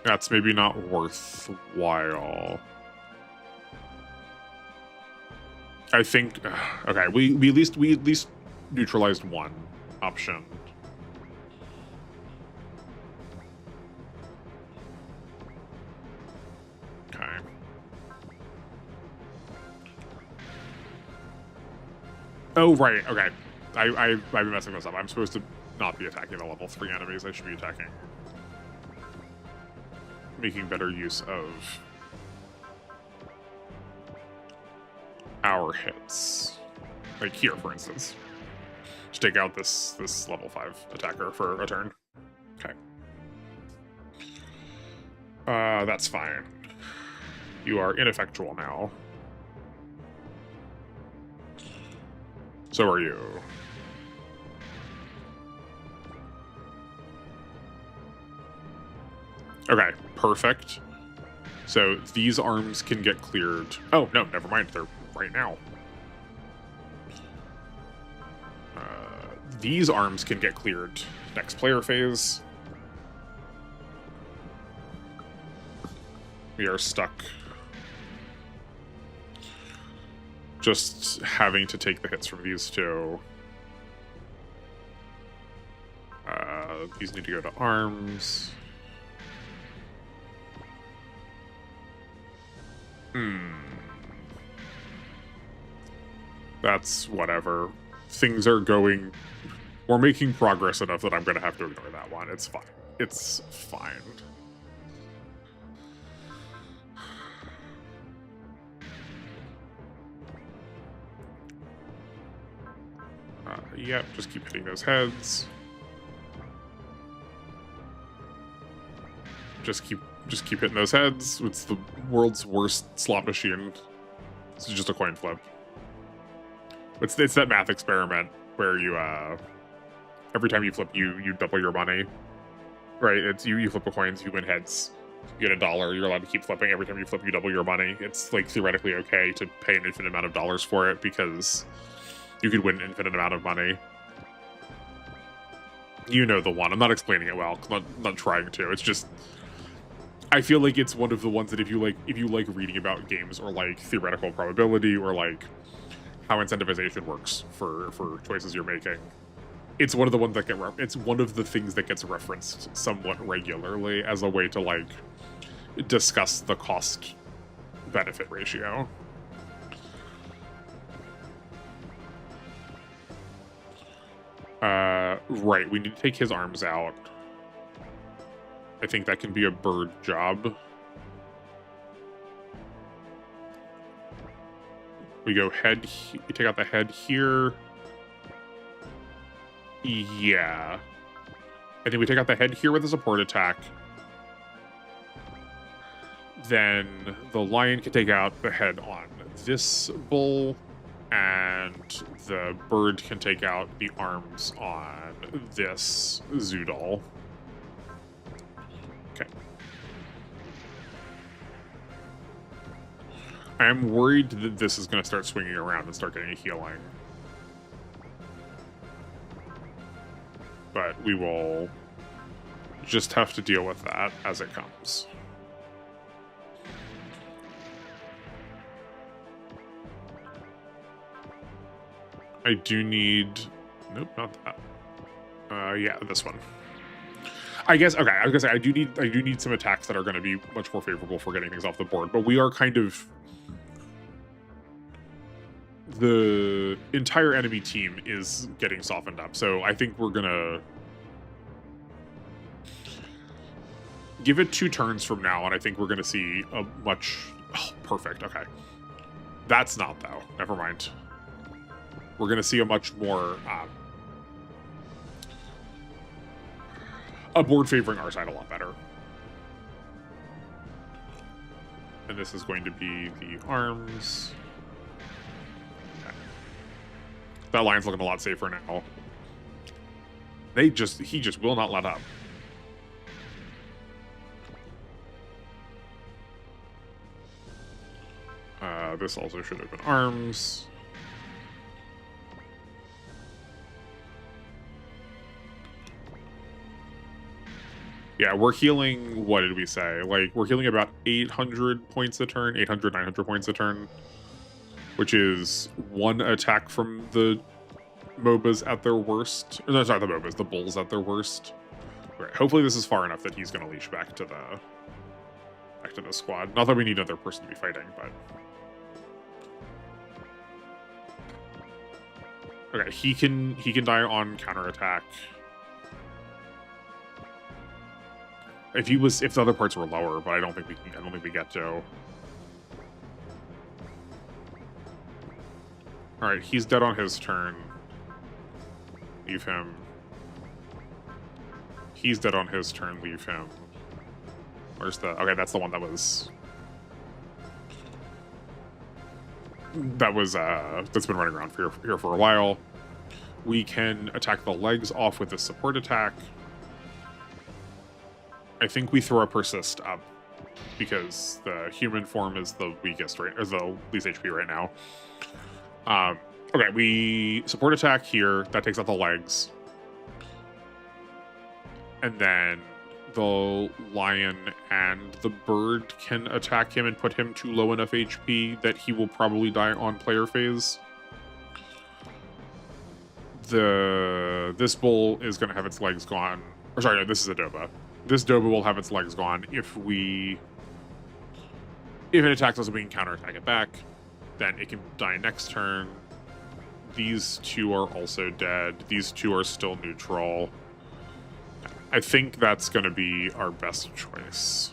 That's maybe not worthwhile. I think okay, we at least neutralized one option. Okay. Oh right, okay. I've been messing this up. I'm supposed to not be attacking the level 3 enemies. I should be attacking, making better use of our hits. Like here, for instance. To take out this level 5 attacker for a turn. Okay. That's fine. You are ineffectual now. So are you. Okay, perfect. So these arms can get cleared. Oh, no, never mind. They're right now. These arms can get cleared next player phase. We are stuck just having to take the hits from these two. These need to go to arms. That's whatever. Things are going... We're making progress enough that I'm going to have to ignore that one. It's fine. It's fine. Yep, just keep hitting those heads. Just keep hitting those heads. It's the world's worst slot machine. This is just a coin flip. It's that math experiment where you every time you flip you double your money. Right? It's you flip a coin, you win heads. You get $1, you're allowed to keep flipping. Every time you flip, you double your money. It's like theoretically okay to pay an infinite amount of dollars for it because you could win an infinite amount of money. You know the one. I'm not explaining it well. I'm not trying to. It's just I feel like it's one of the ones that if you like reading about games or like theoretical probability or like how incentivization works for choices you're making, it's one of the ones that it's one of the things that gets referenced somewhat regularly as a way to like discuss the cost benefit ratio. Right, we need to take his arms out. I think that can be a bird job. We go head, we take out the head here. Yeah. I think we take out the head here with a support attack. Then the lion can take out the head on this bull, and the bird can take out the arms on this Zoodle. Okay. I am worried that this is going to start swinging around and start getting a healing. But we will just have to deal with that as it comes. I do need... Nope, not that. Yeah, this one. I guess, okay, I was gonna say, I do need some attacks that are going to be much more favorable for getting things off the board, but we are kind of... The entire enemy team is getting softened up, so I think we're going to... give it 2 turns from now, and I think we're going to see a much... Oh, perfect, okay. That's not, though. Never mind. We're going to see a much more... a board favoring our side a lot better. And this is going to be the arms. Okay. That line's looking a lot safer now. He just will not let up. This also should have been arms. Yeah, we're healing, what did we say? Like, we're healing about 800 points a turn, 800, 900 points a turn, which is 1 attack from the MOBAs at their worst. No, sorry, the MOBAs, the bulls at their worst. Right, hopefully this is far enough that he's going to leash back to the squad. Not that we need another person to be fighting, but... Okay, he can die on counterattack. If the other parts were lower, but I don't think we get to. All right, he's dead on his turn. Leave him. He's dead on his turn. Leave him. Where's the? Okay, that's the one that was. That's been running around here for a while. We can attack the legs off with a support attack. I think we throw a persist up because the human form is the weakest, right? Or the least HP right now. Okay, we support attack here. That takes out the legs. And then the lion and the bird can attack him and put him to low enough HP that he will probably die on player phase. This bull is going to have its legs gone. Or sorry, no, this is a Doba. This Doba will have its legs gone if it attacks us and we can counterattack it back. Then it can die next turn. These 2 are also dead. These 2 are still neutral. I think that's going to be our best choice.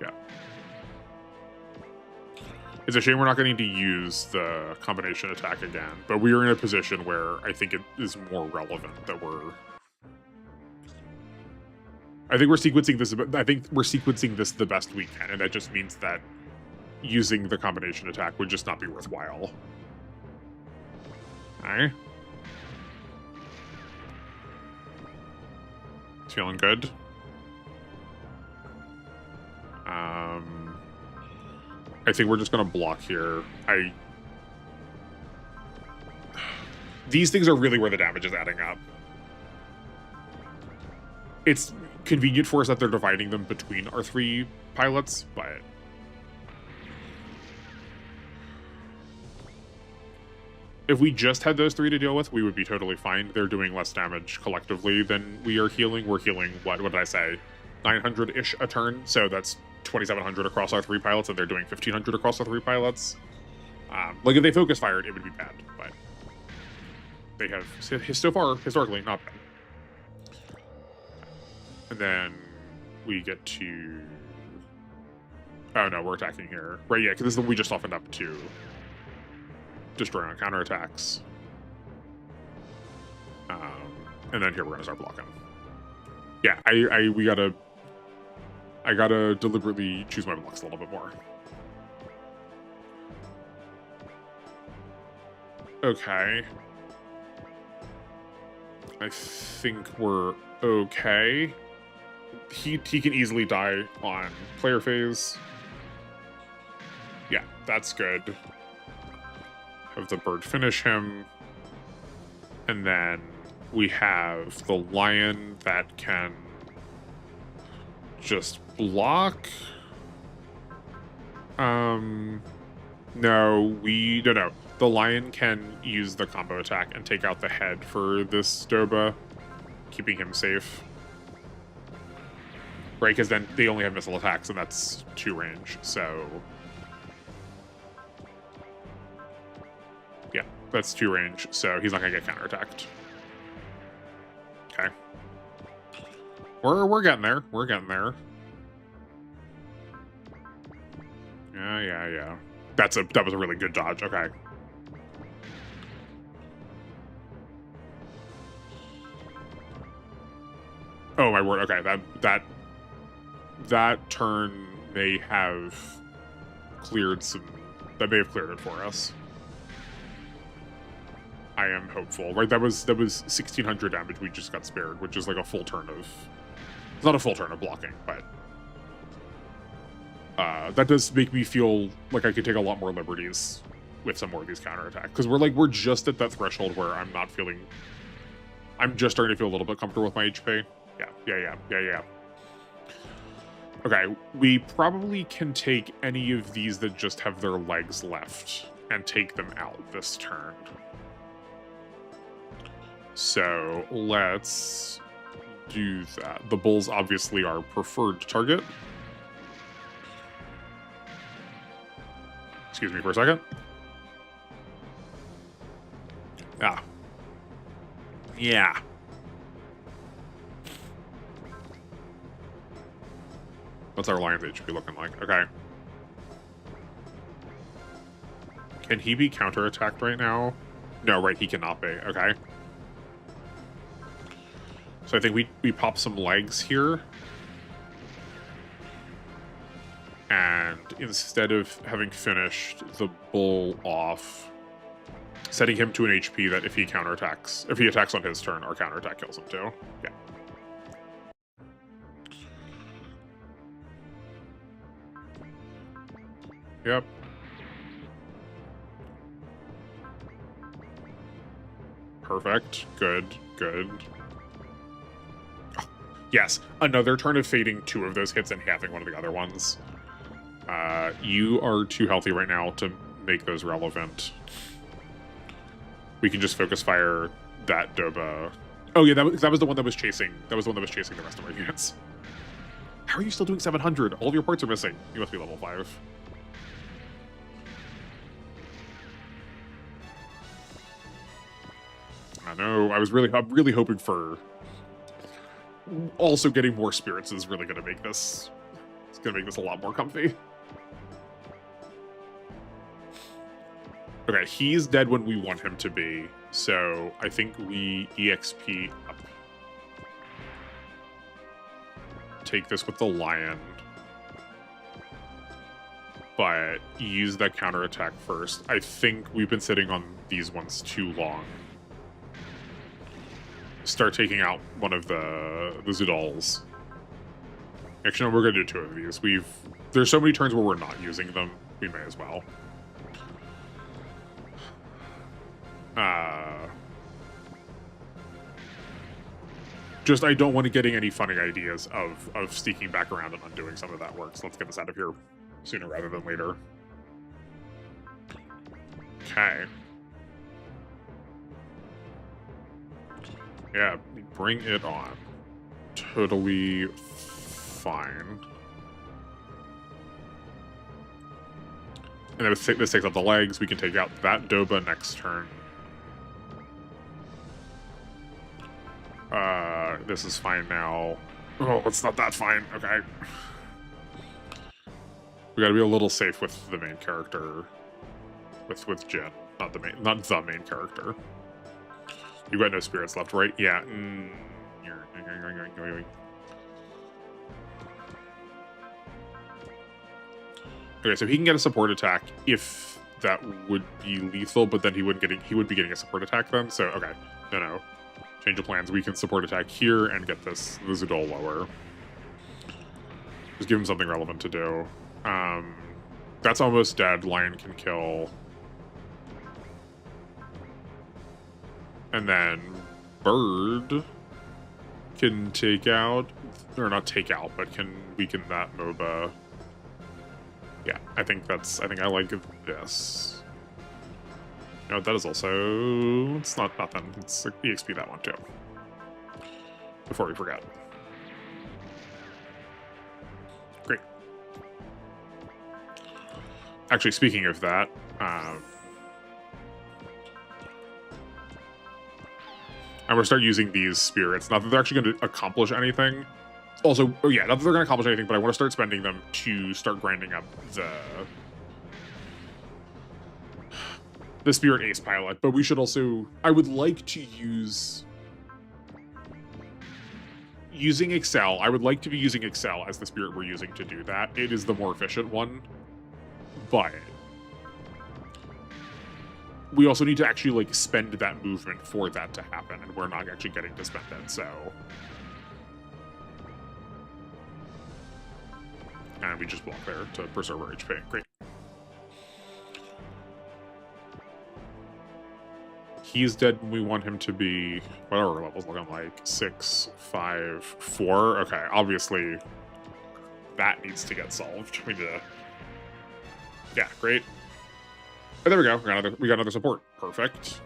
Yeah. It's a shame we're not going to use the combination attack again, but we are in a position where I think it is more relevant that I think we're sequencing this the best we can, and that just means that using the combination attack would just not be worthwhile. Alright. It's feeling good. I think we're just going to block here. These things are really where the damage is adding up. It's convenient for us that they're dividing them between our 3 pilots, but... if we just had those 3 to deal with, we would be totally fine. They're doing less damage collectively than we are healing. We're healing, what did I say? 900-ish a turn, so that's 2,700 across our 3 pilots, and they're doing 1,500 across our 3 pilots. Like, if they focus fired, it would be bad, but they have, so far, historically, not bad. And then we get to... oh, no, we're attacking here. Right, yeah, because this is the we just softened up to destroy on counterattacks. And then here we're going to start blocking. Yeah, I gotta deliberately choose my blocks a little bit more. Okay. I think we're okay. He can easily die on player phase. Yeah, that's good. Have the bird finish him. And then we have the lion that can just block. No. The lion can use the combo attack and take out the head for this Doba, keeping him safe. Right, because then they only have missile attacks, and that's 2 range, so... Yeah, that's 2 range, so he's not going to get counterattacked. Okay. We're getting there. We're getting there. Yeah. That was a really good dodge. Okay. Oh my word. Okay, that turn may have cleared some. That may have cleared it for us. I am hopeful. Right, that was 1600 damage we just got spared, which is like a full turn of. It's not a full turn of blocking, but that does make me feel like I could take a lot more liberties with some more of these counterattacks, because we're just at that threshold where I'm not feeling. I'm just starting to feel a little bit comfortable with my HP. Yeah. Okay, we probably can take any of these that just have their legs left and take them out this turn. So let's do that. The bulls obviously are preferred target. Excuse me for a second. Yeah. What's our lion's HP looking like? Okay. Can he be counterattacked right now? No, right, he cannot be. Okay. So I think we pop some legs here. And instead of having finished the bull off, setting him to an HP that if he attacks on his turn, our counterattack kills him too. Yeah. Yep. Perfect. Good. Oh, yes, another turn of fading 2 of those hits and halving one of the other ones. You are too healthy right now to make those relevant. We can just focus fire that Doba. Oh yeah, that was the one that was chasing. That was the one that was chasing the rest of our units. How are you still doing 700? All of your parts are missing. You must be level 5. I know. I'm really hoping for. Also, getting more spirits is really going to make this. It's going to make this a lot more comfy. Okay, he's dead when we want him to be, so I think we EXP up. Take this with the lion, but use that counterattack first. I think we've been sitting on these ones too long. Start taking out one of the Zoodals. Actually, no, we're going to do 2 of these. There's so many turns where we're not using them, we may as well. Just I don't want to getting any funny ideas of sneaking back around and undoing some of that work. So let's get this out of here sooner rather than later. Okay. Yeah, bring it on. Totally fine. And then this takes out the legs. We can take out that Doba next turn. This is fine now. Oh, it's not that fine. Okay. We gotta be a little safe with the main character. With Jin. Not the main character. You've got no spirits left, right? Yeah. Okay, so he can get a support attack if that would be lethal, but then he would be getting a support attack then. So okay, no. Change of plans. We can support attack here and get the Zudol lower. Just give him something relevant to do. That's almost dead. Lion can kill. And then Bird can take out, or not take out, but can weaken that MOBA. Yeah, I think I like this. You know, that is also, it's not nothing. It's like EXP that one too. Before we forget. Great. Actually, speaking of that, I'm going to start using these spirits. Not that they're actually going to accomplish anything. Also, oh yeah, not that they're going to accomplish anything, but I want to start spending them to start grinding up the Spirit Ace pilot. But we should also, I would like to using Excel. I would like to be using Excel as the spirit we're using to do that. It is the more efficient one, but we also need to actually like spend that movement for that to happen, and we're not actually getting to spend it, so. And we just block there to preserve our HP. Great. He's dead and we want him to be, whatever level's looking like, 6, 5, 4. Okay, obviously that needs to get solved. We need to, yeah, great. Oh, there we go. We got another support. Perfect.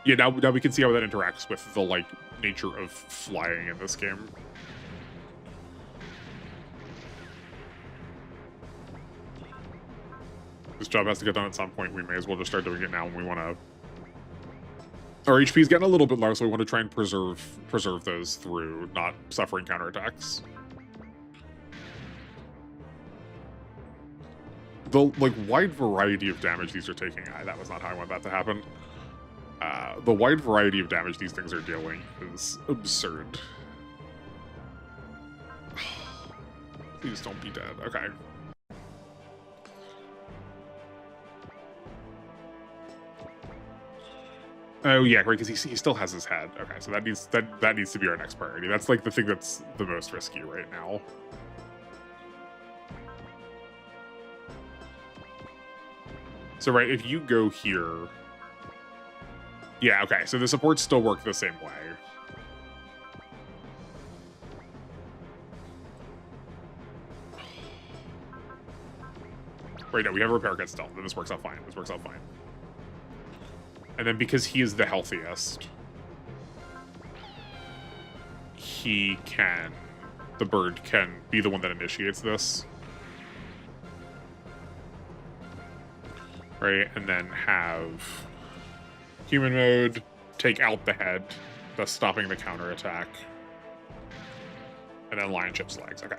Yeah, now we can see how that interacts with the like nature of flying in this game. This job has to get done at some point. We may as well just start doing it now when we want to. Our HP is getting a little bit low, so we want to try and preserve those through not suffering counterattacks. The like wide variety of damage these are taking. That was not how I want that to happen. The wide variety of damage these things are dealing is absurd. Please don't be dead. Okay. Oh yeah, right, because he still has his head. Okay, so that needs to be our next priority. That's like the thing that's the most risky right now. So right, if you go here, yeah, okay. So the supports still work the same way. Right, no, we have a repair kit still. Then this works out fine. This works out fine. And then because he is the healthiest, the bird can be the one that initiates this. Right, and then have human mode take out the head, thus stopping the counterattack. And then lion chips legs, okay.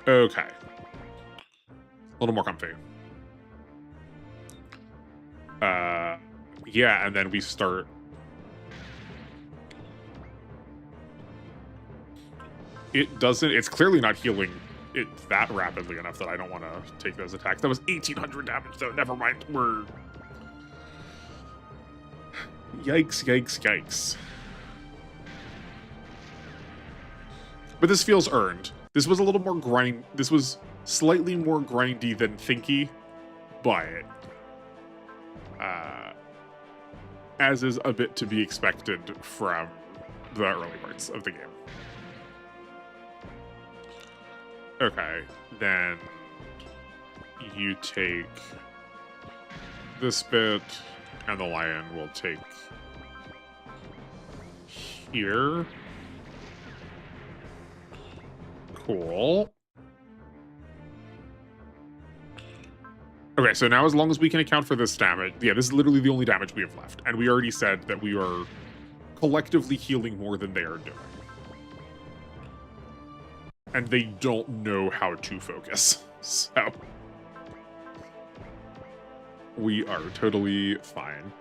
Okay. A little more comfy. Yeah, and then we start. It doesn't. It's clearly not healing it that rapidly enough that I don't want to take those attacks. That was 1,800 damage, though. Never mind. We're. Yikes! Yikes! Yikes! But this feels earned. This was a little more grind. This was slightly more grindy than thinky, but as is a bit to be expected from the early parts of the game. Okay, then you take this bit, and the lion will take here. Cool. Okay, so now as long as we can account for this damage, yeah, this is literally the only damage we have left. And we already said that we are collectively healing more than they are doing. And they don't know how to focus, so we are totally fine.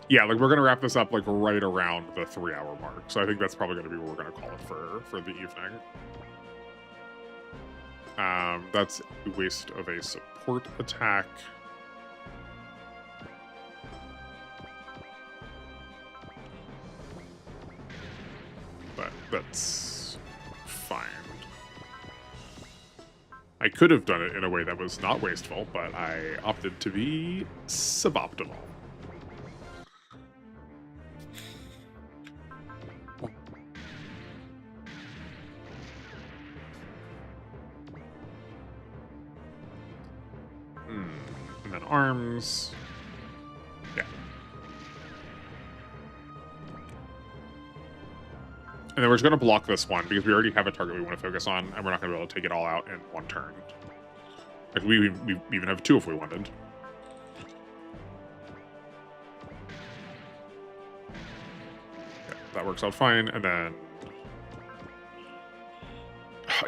Yeah, like we're gonna wrap this up like right around the 3-hour mark. So I think that's probably gonna be what we're gonna call it for the evening. That's a waste of a support attack. But that's fine. I could have done it in a way that was not wasteful, but I opted to be suboptimal. And then arms. Yeah. And then we're just going to block this one because we already have a target we want to focus on, and we're not going to be able to take it all out in one turn. Like we even have 2 if we wanted. Yeah, that works out fine. And then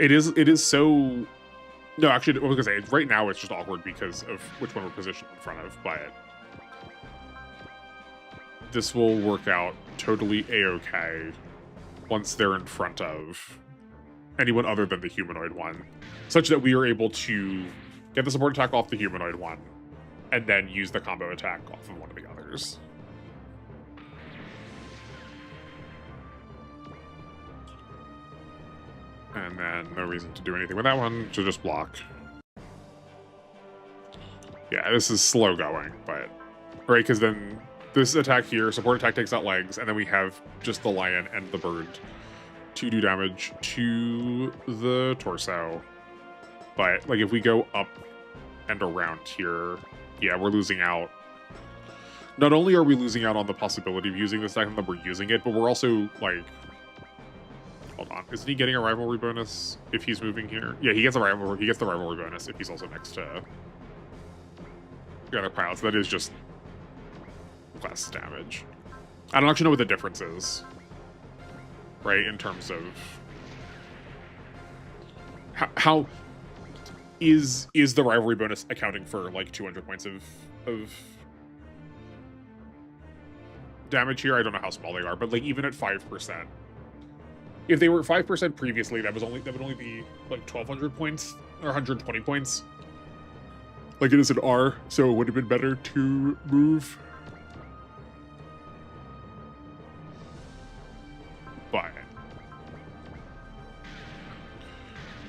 it is so. No, actually, I was gonna say right now it's just awkward because of which one we're positioned in front of, but this will work out totally a-okay once they're in front of anyone other than the humanoid one, such that we are able to get the support attack off the humanoid one and then use the combo attack off of one of the others. And then no reason to do anything with that one, so just block. Yeah, this is slow going, but right, because then this attack here, support attack takes out legs, and then we have just the lion and the bird to do damage to the torso. But like if we go up and around here, yeah, we're losing out. Not only are we losing out on the possibility of using this second that we're using it, but we're also like, hold on, isn't he getting a rivalry bonus if he's moving here? Yeah, he gets the rivalry bonus if he's also next to the other pilots. That is just less damage. I don't actually know what the difference is, right? In terms of how is the rivalry bonus accounting for like 200 points of damage here? I don't know how small they are, but like even at 5%, if they were 5% previously, that would only be like 1,200 points or 120 points. Like it is an R, so it would have been better to move. But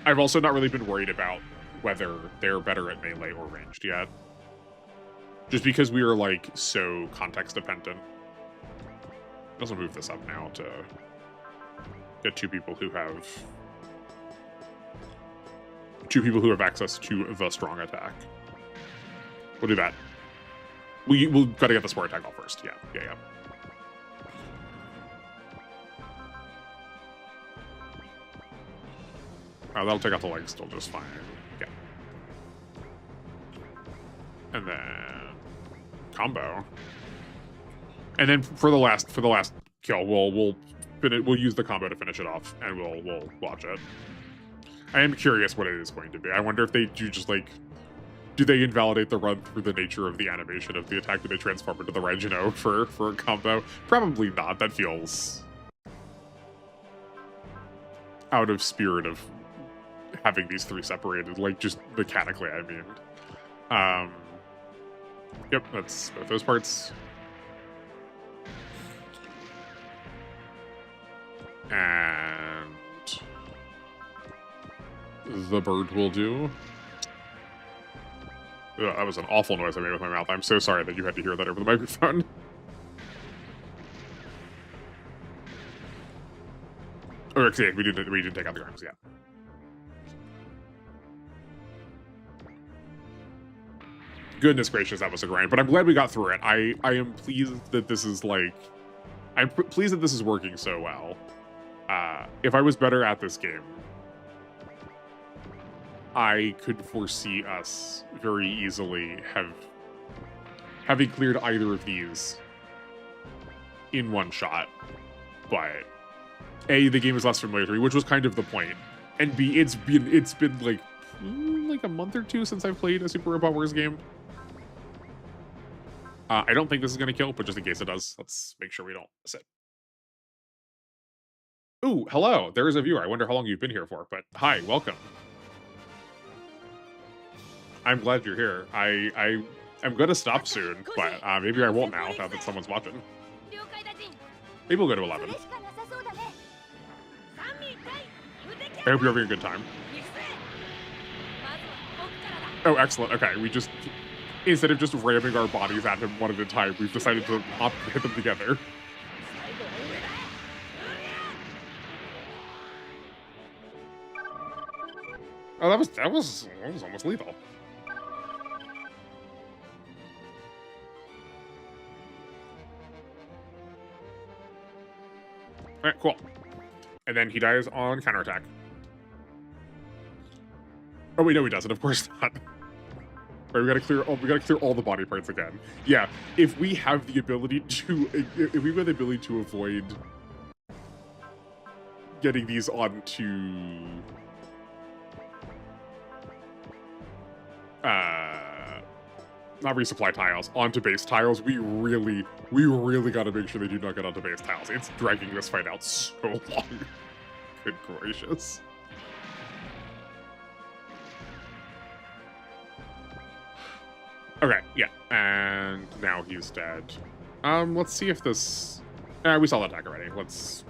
I've also not really been worried about whether they're better at melee or ranged yet. Just because we are like so context dependent. I'll also move this up now to get two people who have access to the strong attack. We'll do that. We'll gotta get the support attack off first. Yeah. That'll take out the legs still just fine. Yeah. And then combo. And then for the last kill, we'll use the combo to finish it off, and we'll watch it. I am curious what it is going to be. I wonder if they do just like, do they invalidate the run through the nature of the animation of the attack? Do they transform into the Regino for a combo? Probably not. That feels out of spirit of having these three separated, like just mechanically, I mean. Yep, that's both those parts. And the bird will do. Ugh, that was an awful noise I made with my mouth. I'm so sorry that you had to hear that over the microphone. Oh, actually, we didn't take out the arms yet. Goodness gracious, that was a grind. But I'm glad we got through it. I am pleased that this is like, I'm pleased that this is working so well. If I was better at this game, I could foresee us very easily having cleared either of these in one shot. But A, the game is less familiar to me, which was kind of the point. And B, it's been like a month or two since I've played a Super Robot Wars game. I don't think this is going to kill, but just in case it does, let's make sure we don't miss it. Ooh, hello. There is a viewer. I wonder how long you've been here for, but hi, welcome. I'm glad you're here. I'm going to stop soon, but maybe I won't now that someone's watching. Maybe we'll go to 11. I hope you're having a good time. Oh, excellent. Okay, we just, instead of just ramming our bodies at him one at a time, we've decided to hit them together. Oh, that was almost lethal. All right, cool. And then he dies on counterattack. Oh wait, no, he doesn't. Of course not. Right, we gotta clear all the body parts again. Yeah, if we have the ability to avoid getting these onto not resupply tiles, onto base tiles, we really gotta make sure they do not get onto base tiles. It's dragging this fight out so long. Good gracious. Okay, yeah, and now he's dead. Let's see if this... we saw that attack already. What's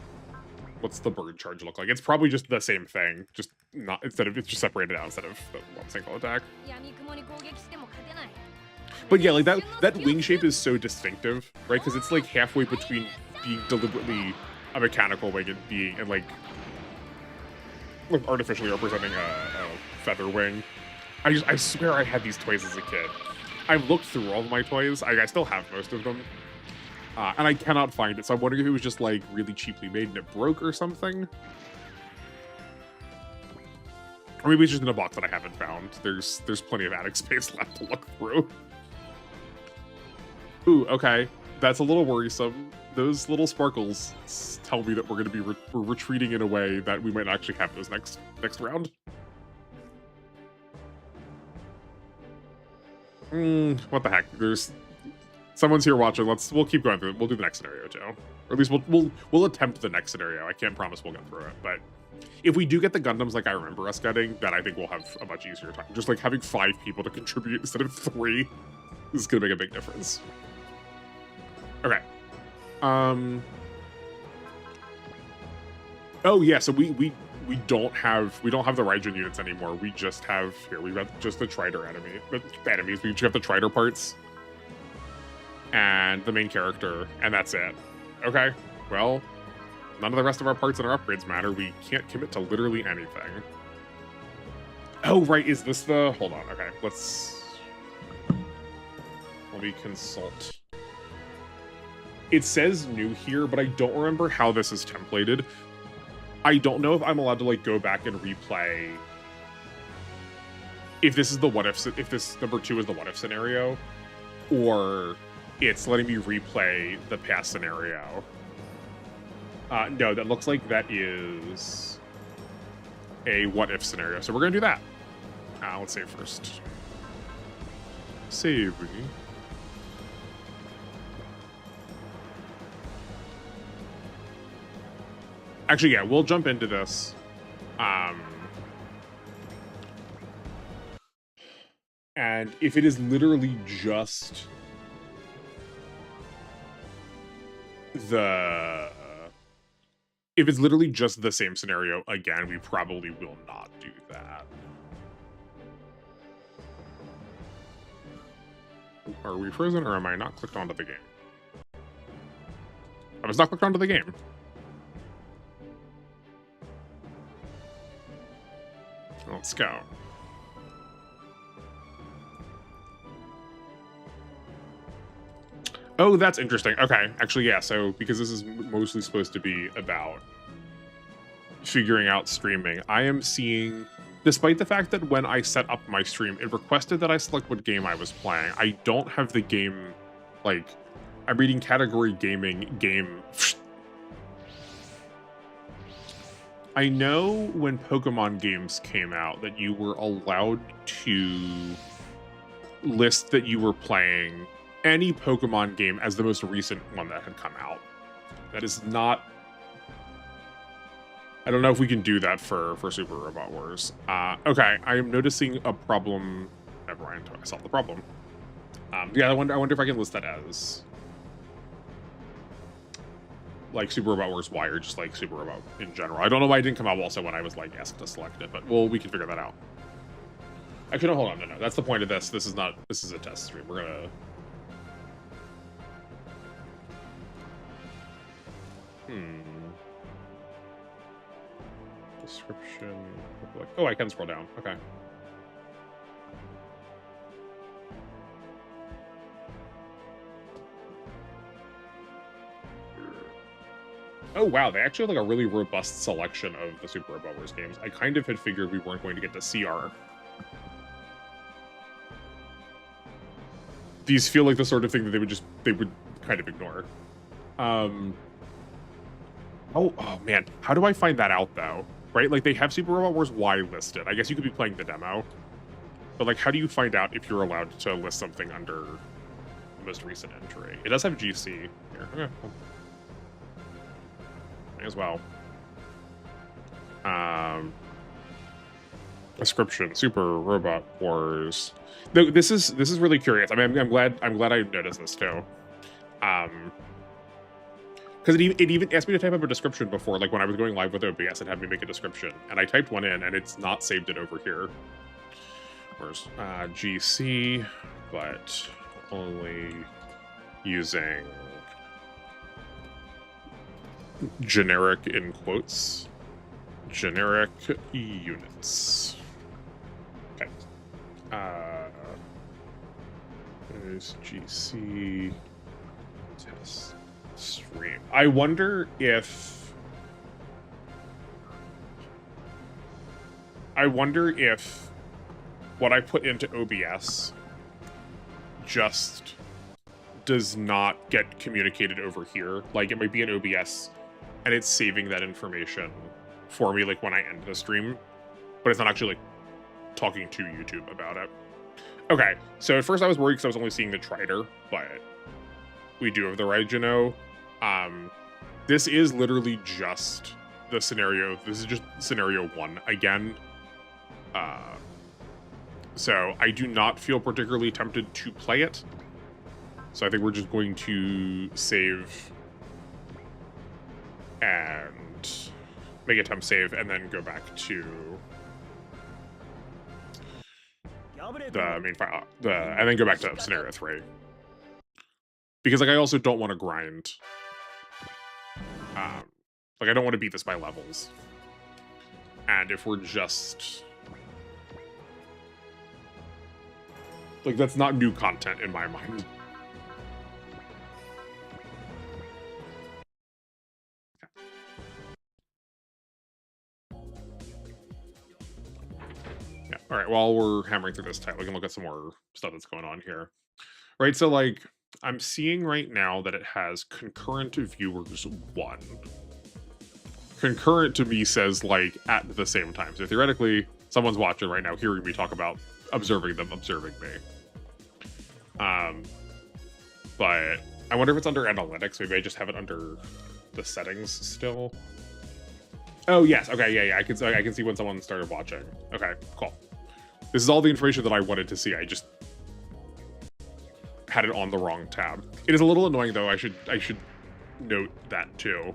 the bird charge look like? It's probably just the same thing, just not, it's just separated out instead of the one single attack. But yeah, like that wing shape is so distinctive, right? Because it's like halfway between being deliberately a mechanical wing and like artificially representing a feather wing. I swear I had these toys as a kid. I've looked through all of my toys. I still have most of them. And I cannot find it, so I'm wondering if it was just, like, really cheaply made and it broke or something? Or maybe it's just in a box that I haven't found. There's plenty of attic space left to look through. Ooh, okay. That's a little worrisome. Those little sparkles tell me that we're going to be retreating in a way that we might actually have those next round. What the heck? There's someone's here watching. We'll keep going through it. We'll do the next scenario too, or at least we'll attempt the next scenario. I can't promise we'll get through it, but if we do get the Gundams like I remember us getting, then I think we'll have a much easier time. Just like having 5 people to contribute instead of 3 is gonna make a big difference. Okay. Oh yeah, so we don't have the Raijin units anymore. We just have we've got just the Trider enemies. We just have the Trider parts and the main character, and that's it. Okay, well, none of the rest of our parts and our upgrades matter. We can't commit to literally anything. Oh right, is this the... Hold on, okay, let me consult. It says new here, but I don't remember how this is templated. I don't know if I'm allowed to like go back and replay if this is the what if, if this number 2 is the what if scenario, or it's letting me replay the past scenario. No, that looks like that is a what if scenario. So we're gonna do that. Let's save first. Save. Actually, yeah, we'll jump into this. And if it is literally just the... If it's literally just the same scenario again, we probably will not do that. Are we frozen or am I not clicked onto the game? I was not clicked onto the game. Let's go. Oh, that's interesting. Okay, actually, yeah, so because this is mostly supposed to be about figuring out streaming, I am seeing, despite the fact that when I set up my stream, it requested that I select what game I was playing. I don't have the game, like, I'm reading category gaming, game. I know when Pokemon games came out that you were allowed to list that you were playing any Pokemon game as the most recent one that had come out. That is not... I don't know if we can do that for Super Robot Wars. Okay, I am noticing a problem. Never mind, I solved the problem. Yeah, I wonder if I can list that as like Super Robot Wars Y or just like Super Robot in general. I don't know why it didn't come out also when I was like asked to select it, but we can figure that out. Actually, no, hold on, no. That's the point of this. This is a test stream. We're gonna... Description. Oh, I can scroll down. Okay. Oh wow, they actually have like a really robust selection of the Super Robot Wars games. I kind of had figured we weren't going to get to CR. These feel like the sort of thing that they would kind of ignore. Oh man, how do I find that out though? Right, like they have Super Robot Wars Y listed. I guess you could be playing the demo, but like, how do you find out if you're allowed to list something under the most recent entry? It does have GC here. Okay. As well. Description: Super Robot Wars. This is really curious. I mean, I'm glad I noticed this too. Because it even asked me to type up a description before, like when I was going live with OBS, it had me make a description, and I typed one in, and it's not saved it over here. Where's GC, but only using generic in quotes, generic units. Okay. There's GC test stream. I wonder if what I put into OBS just does not get communicated over here. Like, it might be in OBS and it's saving that information for me, like when I end the stream, but it's not actually like talking to YouTube about it. Okay, so at first I was worried because I was only seeing the Trider, but we do have the Regino. This is literally just the scenario. This is just scenario 1 again. So I do not feel particularly tempted to play it. So I think we're just going to save and make a temp save and then go back to the main file, and then go back to scenario 3. Because like I also don't want to grind. Like I don't want to beat this by levels. And if we're just like, that's not new content in my mind. Yeah. All right. While we're hammering through this title, we can look at some more stuff that's going on here. Right. So like, I'm seeing right now that it has concurrent viewers 1. Concurrent to me says like at the same time. So theoretically, someone's watching right now, hearing me talk about observing them, observing me. But I wonder if it's under analytics. Maybe I just have it under the settings still. Oh yes, okay, yeah. I can see when someone started watching. Okay, cool. This is all the information that I wanted to see. I just had it on the wrong tab. It is a little annoying though. I should note that too.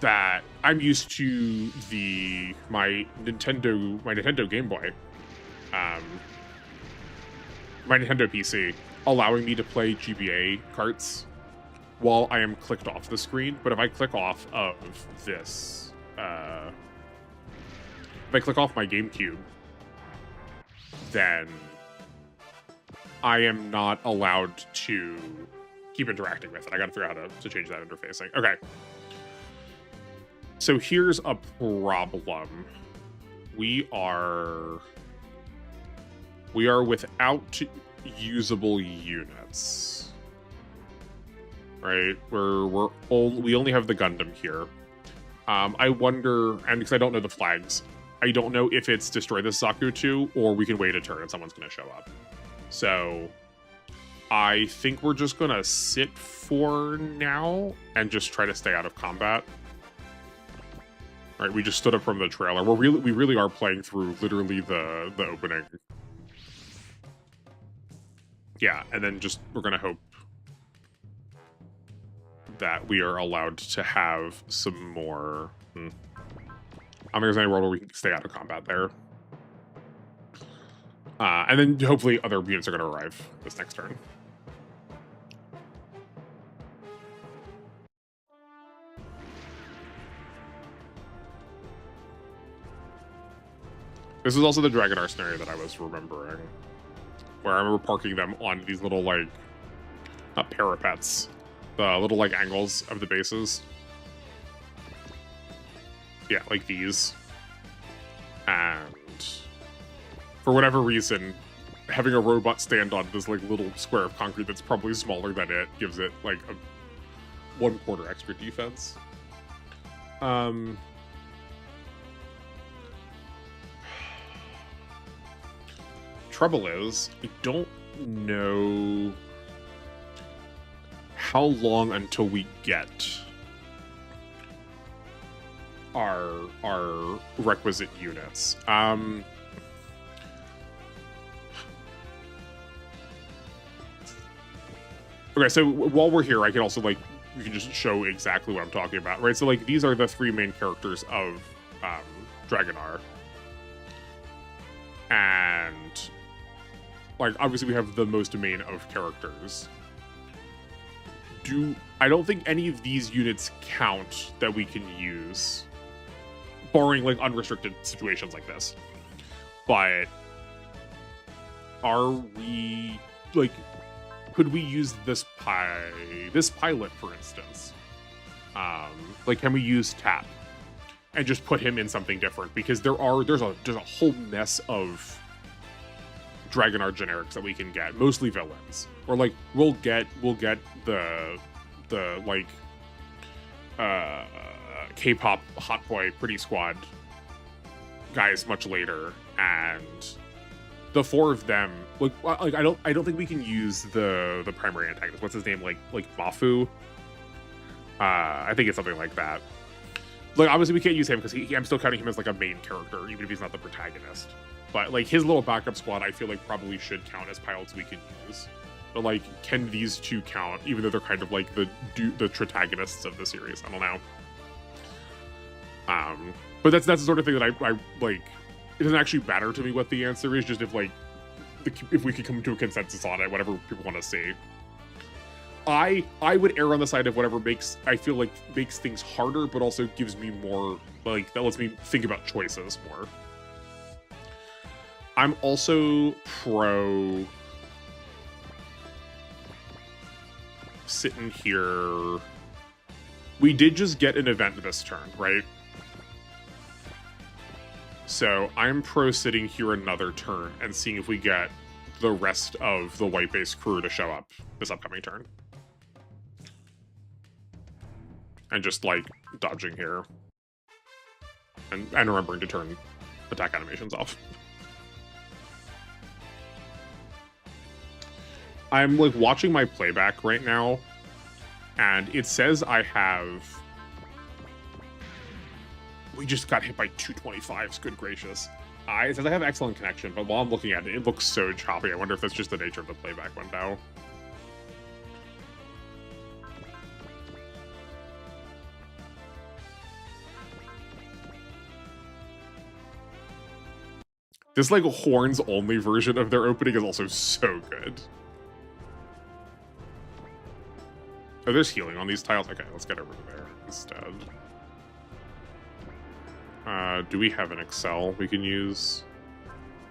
That I'm used to my Nintendo Game Boy, my Nintendo PC, allowing me to play GBA carts while I am clicked off the screen. But if I click off of this, if I click off my GameCube, then I am not allowed to keep interacting with it. I gotta figure out how to change that interfacing. Okay. So here's a problem. We are without usable units. Right? We only have the Gundam here. I wonder, and because I don't know the flags, I don't know if it's destroy the Sakutu or we can wait a turn and someone's going to show up. So I think we're just going to sit for now and just try to stay out of combat. All right, we just stood up from the trailer. We really are playing through literally the opening. Yeah, and then just we're going to hope that we are allowed to have some more. I don't think there's any world where we can stay out of combat there. And then hopefully other units are going to arrive this next turn. This is also the Dragonar scenario that I was remembering, where I remember parking them on these little, like, not parapets, the little, like, angles of the bases. Yeah, like these. And for whatever reason, having a robot stand on this, like, little square of concrete that's probably smaller than it gives it, like, a 1/4 extra defense. Trouble is, I don't know how long until we get our requisite units. Okay, so while we're here, I can also, like, we can just show exactly what I'm talking about, right? So, like, these are the 3 main characters of Dragonar. And, like, obviously we have the most main of characters. I don't think any of these units count that we can use, barring, like, unrestricted situations like this. But are we, like, could we use this pilot, for instance? Like, can we use Tap and just put him in something different? Because there's a whole mess of Dragonar generics that we can get, mostly villains. Or, like, we'll get the like K-pop hot boy pretty squad guys much later, and the 4 of them, like I don't think we can use the primary antagonist. What's his name? Like Mafu. I think it's something like that. Like, obviously we can't use him because I'm still counting him as, like, a main character, even if he's not the protagonist. But, like, his little backup squad, I feel like probably should count as pilots we can use. But, like, can these 2 count, even though they're kind of like the protagonists of the series? I don't know. But that's the sort of thing that I like. It doesn't actually matter to me what the answer is, just if, like, if we could come to a consensus on it, whatever people want to see. I would err on the side of whatever makes things harder, but also gives me more, like, that lets me think about choices more. I'm also pro sitting here. We did just get an event this turn, right? So I'm pro sitting here another turn and seeing if we get the rest of the white base crew to show up this upcoming turn. And just, like, dodging here. And remembering to turn attack animations off. I'm, like, watching my playback right now, and it says I have... We just got hit by 225s, good gracious. It says I have excellent connection, but while I'm looking at it, it looks so choppy. I wonder if that's just the nature of the playback window. This, like, horns-only version of their opening is also so good. Oh, there's healing on these tiles? Okay, let's get over there instead. Do we have an Excel we can use?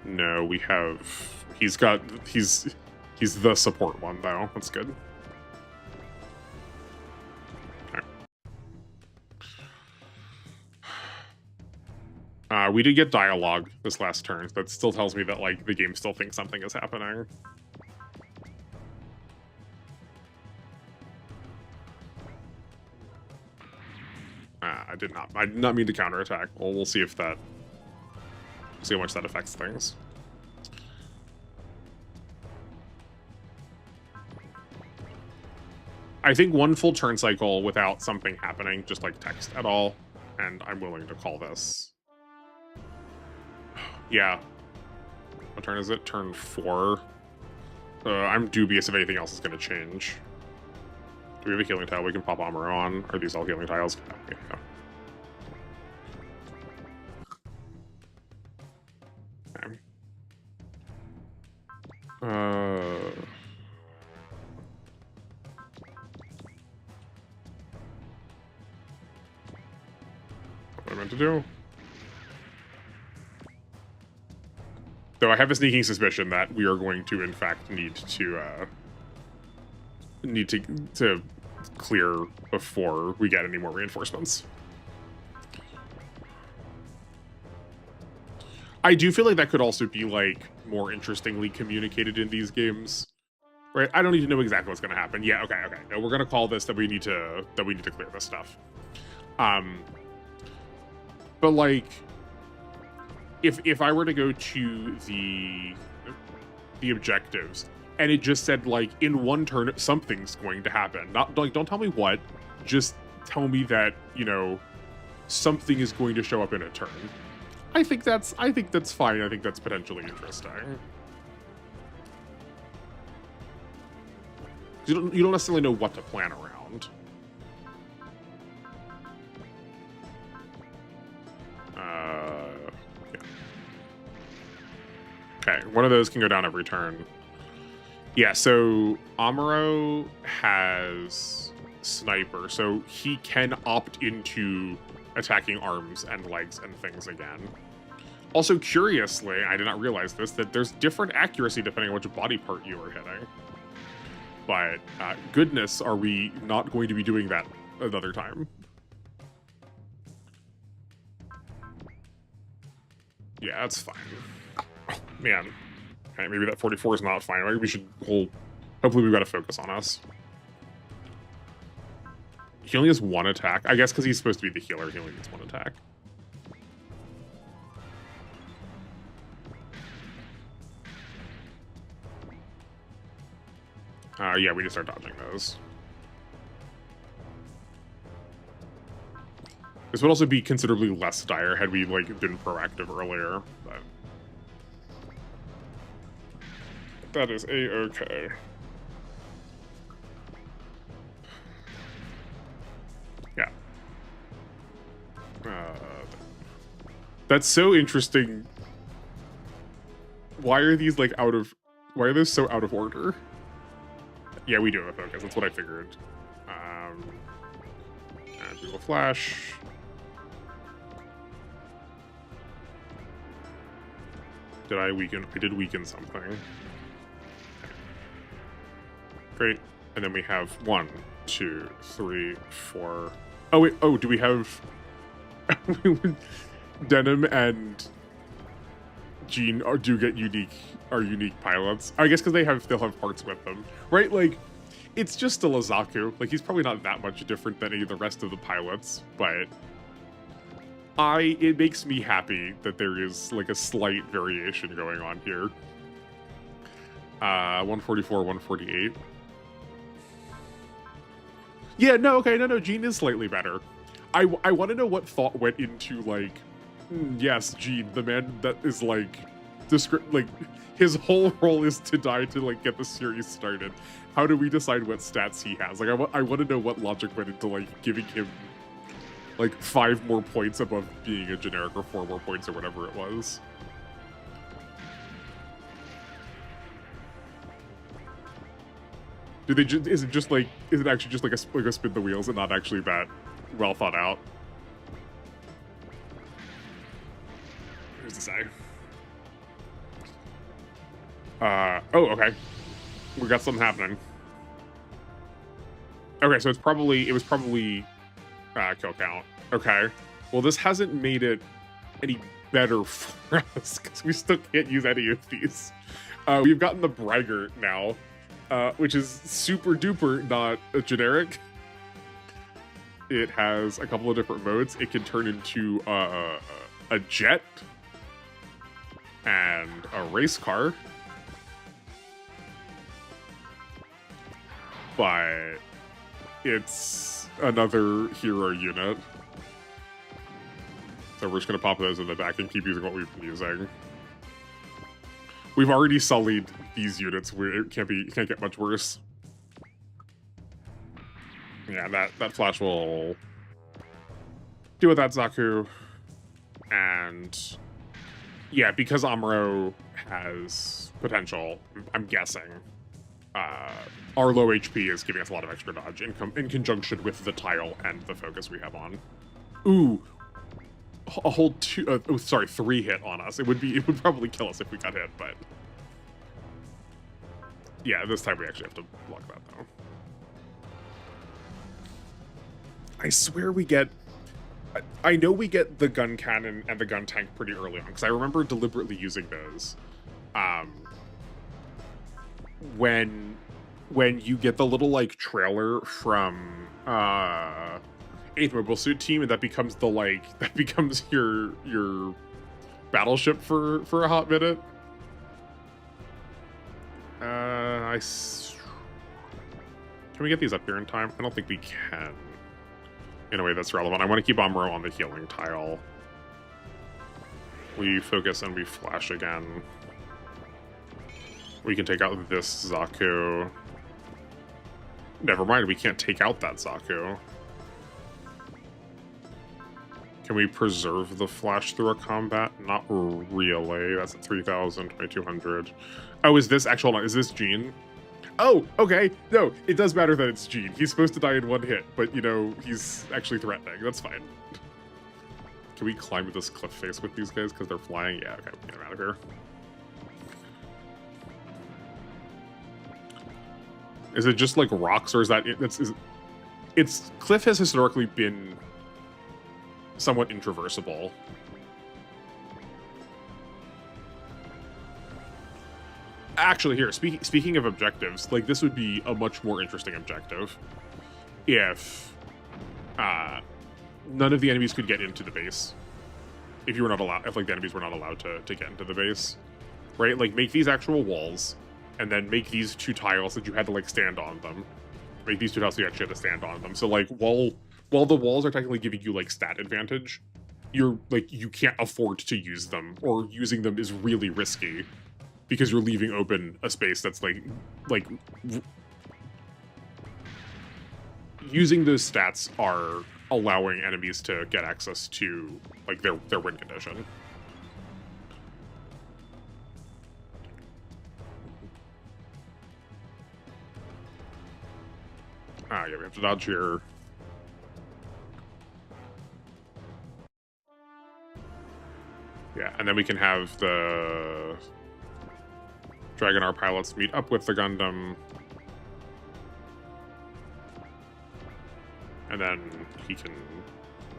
No, we have... He's the support one, though. That's good. Okay. We did get dialogue this last turn. That still tells me that, like, the game still thinks something is happening. I did not mean to counterattack. Well, we'll see if that See how much that affects things. I think one full turn cycle without something happening, just like text at all, and I'm willing to call this. Yeah. What turn is it? Turn 4. I'm dubious if anything else is going to change. Do we have a healing tile we can pop Amuro on? Are these all healing tiles? Yeah. Okay. What am I meant to do? Though I have a sneaking suspicion that we are going to, in fact, need to clear before we get any more reinforcements. I do feel like that could also be like more interestingly communicated in these games, right? I don't need to know exactly what's going to happen. Yeah, okay. No, we're going to call this that we need to clear this stuff. But like, if I were to go to the objectives and it just said like in one turn something's going to happen, not like don't tell me what, just tell me that, you know, something is going to show up in a turn. I think that's fine. I think that's potentially interesting. You don't necessarily know what to plan around. Yeah. Okay, one of those can go down every turn. Yeah, so Amuro has Sniper, so he can opt into attacking arms and legs and things again. Also, curiously, I did not realize this, that there's different accuracy depending on which body part you are hitting. But goodness, are we not going to be doing that another time? Yeah, that's fine. Oh, man. Okay, maybe that 44 is not fine. Maybe we should hopefully we've got to focus on us. He only has 1 attack. I guess because he's supposed to be the healer, he only gets 1 attack. Yeah, we just start dodging those. This would also be considerably less dire had we like been proactive earlier, but that is a-okay. Yeah. That's so interesting. Why are these like why are those so out of order? Yeah, we do have a focus. That's what I figured. And we will flash. Did I weaken? I did weaken something. Okay. Great. And then we have 1, 2, 3, 4. Oh wait. Oh, do we have Denim and Jean do get unique pilots? I guess because they'll have parts with them, right? Like, it's just still a Zaku. Like, he's probably not that much different than any of the rest of the pilots, but it makes me happy that there is like a slight variation going on here. 144, 148. Yeah, no, okay, no, Jean is slightly better. I want to know what thought went into like, yes, Jean, the man that is like, his whole role is to die to like get the series started. How do we decide what stats he has? Like, I want to know what logic went into like giving him like 5 more points above being a generic, or 4 more points, or whatever it was. Do they is it actually just like a spin the wheels and not actually that well thought out? Who's to say? Oh, okay. We got something happening. Okay, so it was probably kill count. Okay. Well, this hasn't made it any better for us because we still can't use any of these. We've gotten the Braggart now, which is super duper not a generic. It has a couple of different modes. It can turn into a jet. and a race car. But it's another hero unit. So we're just going to pop those in the back and keep using what we've been using. We've already sullied these units. It can't get much worse. Yeah, that flash will deal with that Zaku. And yeah, because Amuro has potential, I'm guessing, our low HP is giving us a lot of extra dodge in conjunction with the tile and the focus we have on. Ooh, a whole 3 hit on us. It would probably kill us if we got hit, but yeah, this time we actually have to block that though. I swear we get. I know we get the gun cannon and the gun tank pretty early on because I remember deliberately using those. When you get the little like trailer from 8th Mobile Suit Team, and that becomes your battleship for a hot minute. Can we get these up here in time? I don't think we can. In a way that's relevant. I want to keep Amuro on the healing tile. We focus and we flash again. We can take out this Zaku. Never mind, we can't take out that Zaku. Can we preserve the flash through a combat? Not really. That's at 3,000, 2,200. Oh, is this actual? Is this Gene? Oh, okay. No, it does matter that it's Gene. He's supposed to die in 1 hit, but, you know, he's actually threatening. That's fine. Can we climb this cliff face with these guys because they're flying? Yeah, okay, get them out of here. Is it just, like, rocks, or is that... It's cliff has historically been somewhat intraversable. Actually, here, speaking of objectives, like, this would be a much more interesting objective if none of the enemies could get into the base. If you were not allowed, if like the enemies were not allowed to get into the base, right? Like, make these actual walls, and then make these 2 tiles that you had to like stand on them. Make these 2 tiles so you actually had to stand on them. So like, while the walls are technically giving you like stat advantage, you can't afford to use them, or using them is really risky. Because you're leaving open a space that's like using those stats are allowing enemies to get access to like their win condition. Yeah, we have to dodge here. Yeah, and then we can have the Dragonar pilots meet up with the Gundam. And then he can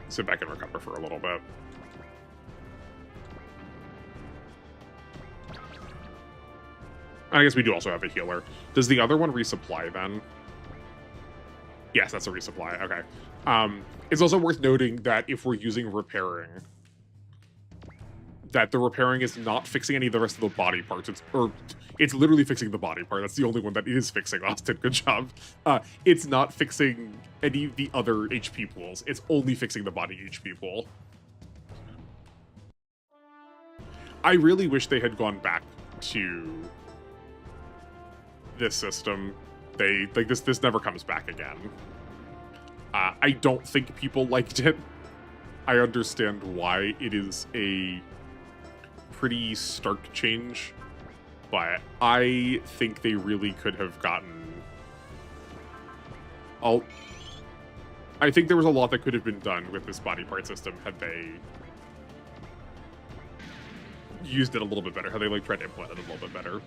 sit back and recover for a little bit. I guess we do also have a healer. Does the other one resupply then? Yes, that's a resupply. Okay. It's also worth noting that if we're using repairing, that the repairing is not fixing any of the rest of the body parts. It's literally fixing the body part. That's the only one that is fixing, Austin. Good job. It's not fixing any of the other HP pools. It's only fixing the body HP pool. I really wish they had gone back to this system. This never comes back again. I don't think people liked it. I understand why. It is a pretty stark change, but I think they really could have gotten... I think there was a lot that could have been done with this body part system had they used it a little bit better, had they like tried to implement it a little bit better.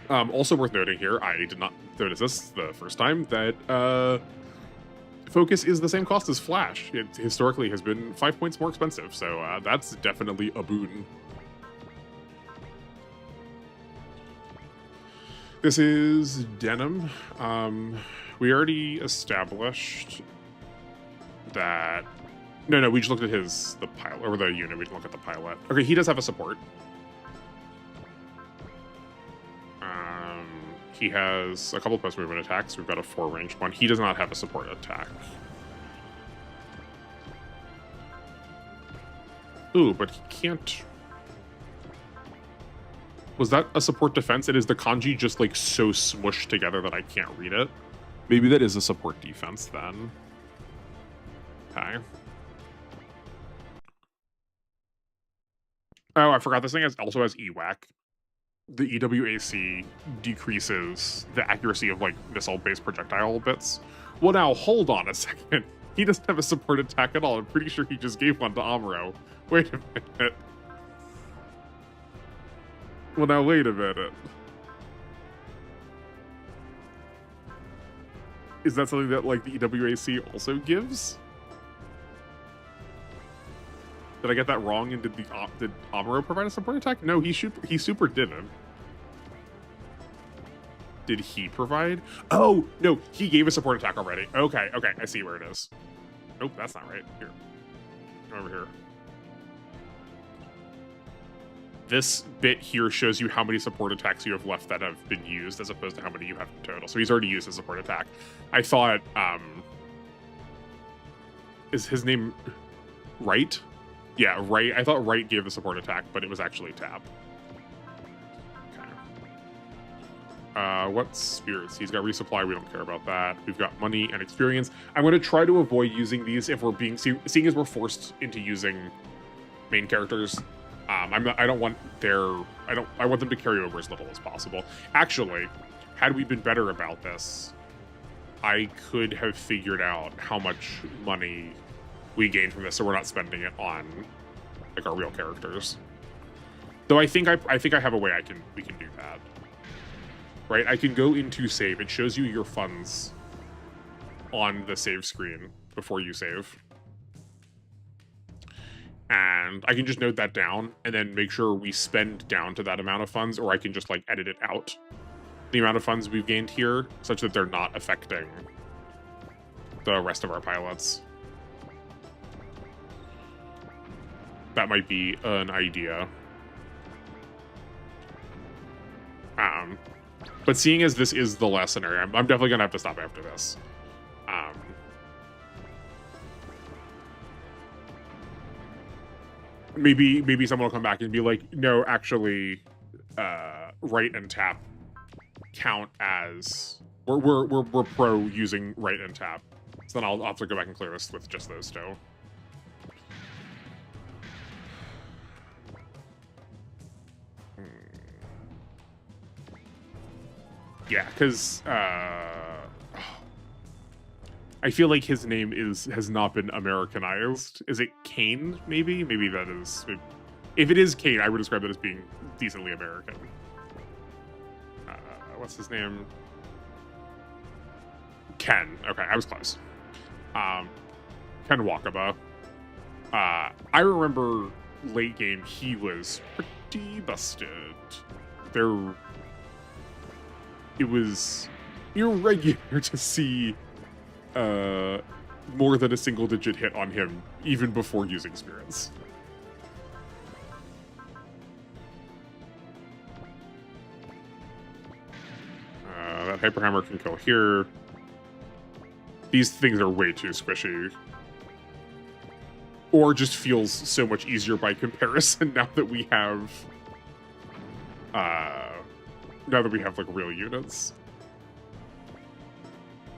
Also worth noting here, I did not notice this the first time, that Focus is the same cost as Flash. It historically has been 5 points more expensive, so that's definitely a boon. This is Denim. We already established that... No, we just looked at the pilot, or the unit, we didn't look at the pilot. Okay, he does have a support. He has a couple post movement attacks. We've got a 4 ranged one. He does not have a support attack. Ooh, but he can't. Was that a support defense? It is the kanji just like so smushed together that I can't read it. Maybe that is a support defense then. Okay. Oh, I forgot this thing also has EWAC. The EWAC decreases the accuracy of like missile-based projectile bits. Well, now hold on a second. He doesn't have a support attack at all. I'm pretty sure he just gave one to Amuro. Wait a minute. Well, now wait a minute. Is that something that like the EWAC also gives? Did I get that wrong? And did Amuro provide a support attack? No, he super didn't. Did he provide? Oh no, he gave a support attack already. Okay, I see where it is. Nope, that's not right. Here, come over here. This bit here shows you how many support attacks you have left that have been used, as opposed to how many you have in total. So he's already used a support attack. I thought, is his name Right? Yeah, Right. I thought Right gave the support attack, but it was actually Tap. Okay. What spirits? He's got resupply. We don't care about that. We've got money and experience. I'm going to try to avoid using these if we're seeing as we're forced into using main characters. I want them to carry over as little as possible. Actually, had we been better about this, I could have figured out how much money we gain from this, so we're not spending it on like our real characters. Though I think I have a way we can do that. Right? I can go into save. It shows you your funds on the save screen before you save. And I can just note that down and then make sure we spend down to that amount of funds, or I can just like edit it out, the amount of funds we've gained here, such that they're not affecting the rest of our pilots. That might be an idea. But seeing as this is the last scenario, I'm definitely gonna have to stop after this. Maybe someone will come back and be like, no, actually, Right and Tap count as we're pro using Right and Tap. So then I'll have to go back and clear this with just those two. Yeah, because I feel like his name has not been Americanized. Is it Kane, maybe? Maybe that is... If it is Kane, I would describe it as being decently American. What's his name? Ken. Okay, I was close. Ken Wakaba. I remember late game, he was pretty busted. It was irregular to see more than a single-digit hit on him, even before using spirits. That Hyper Hammer can kill here. These things are way too squishy. Or just feels so much easier by comparison now that we have... like real units.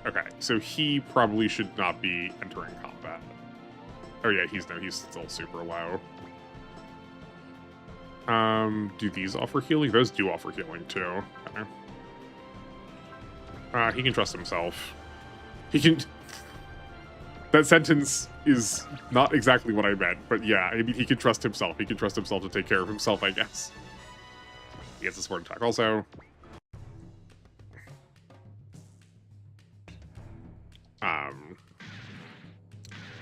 Okay, so he probably should not be entering combat. Oh yeah, he's still super low. Do these offer healing? Those do offer healing too. Okay. He can trust himself. He can... That sentence is not exactly what I meant, but yeah, I mean, he can trust himself. He can trust himself to take care of himself, I guess. He gets a support attack also.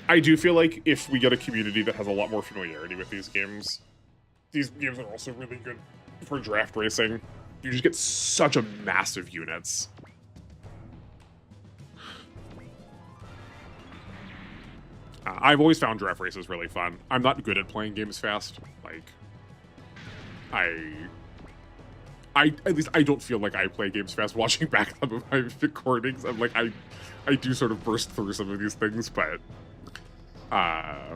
I do feel like if we get a community that has a lot more familiarity with these games are also really good for draft racing. You just get such a massive units. I've always found draft races really fun. I'm not good at playing games fast. Like, at least I don't feel like I play games fast. Watching back some of my recordings, I'm like I do sort of burst through some of these things, but I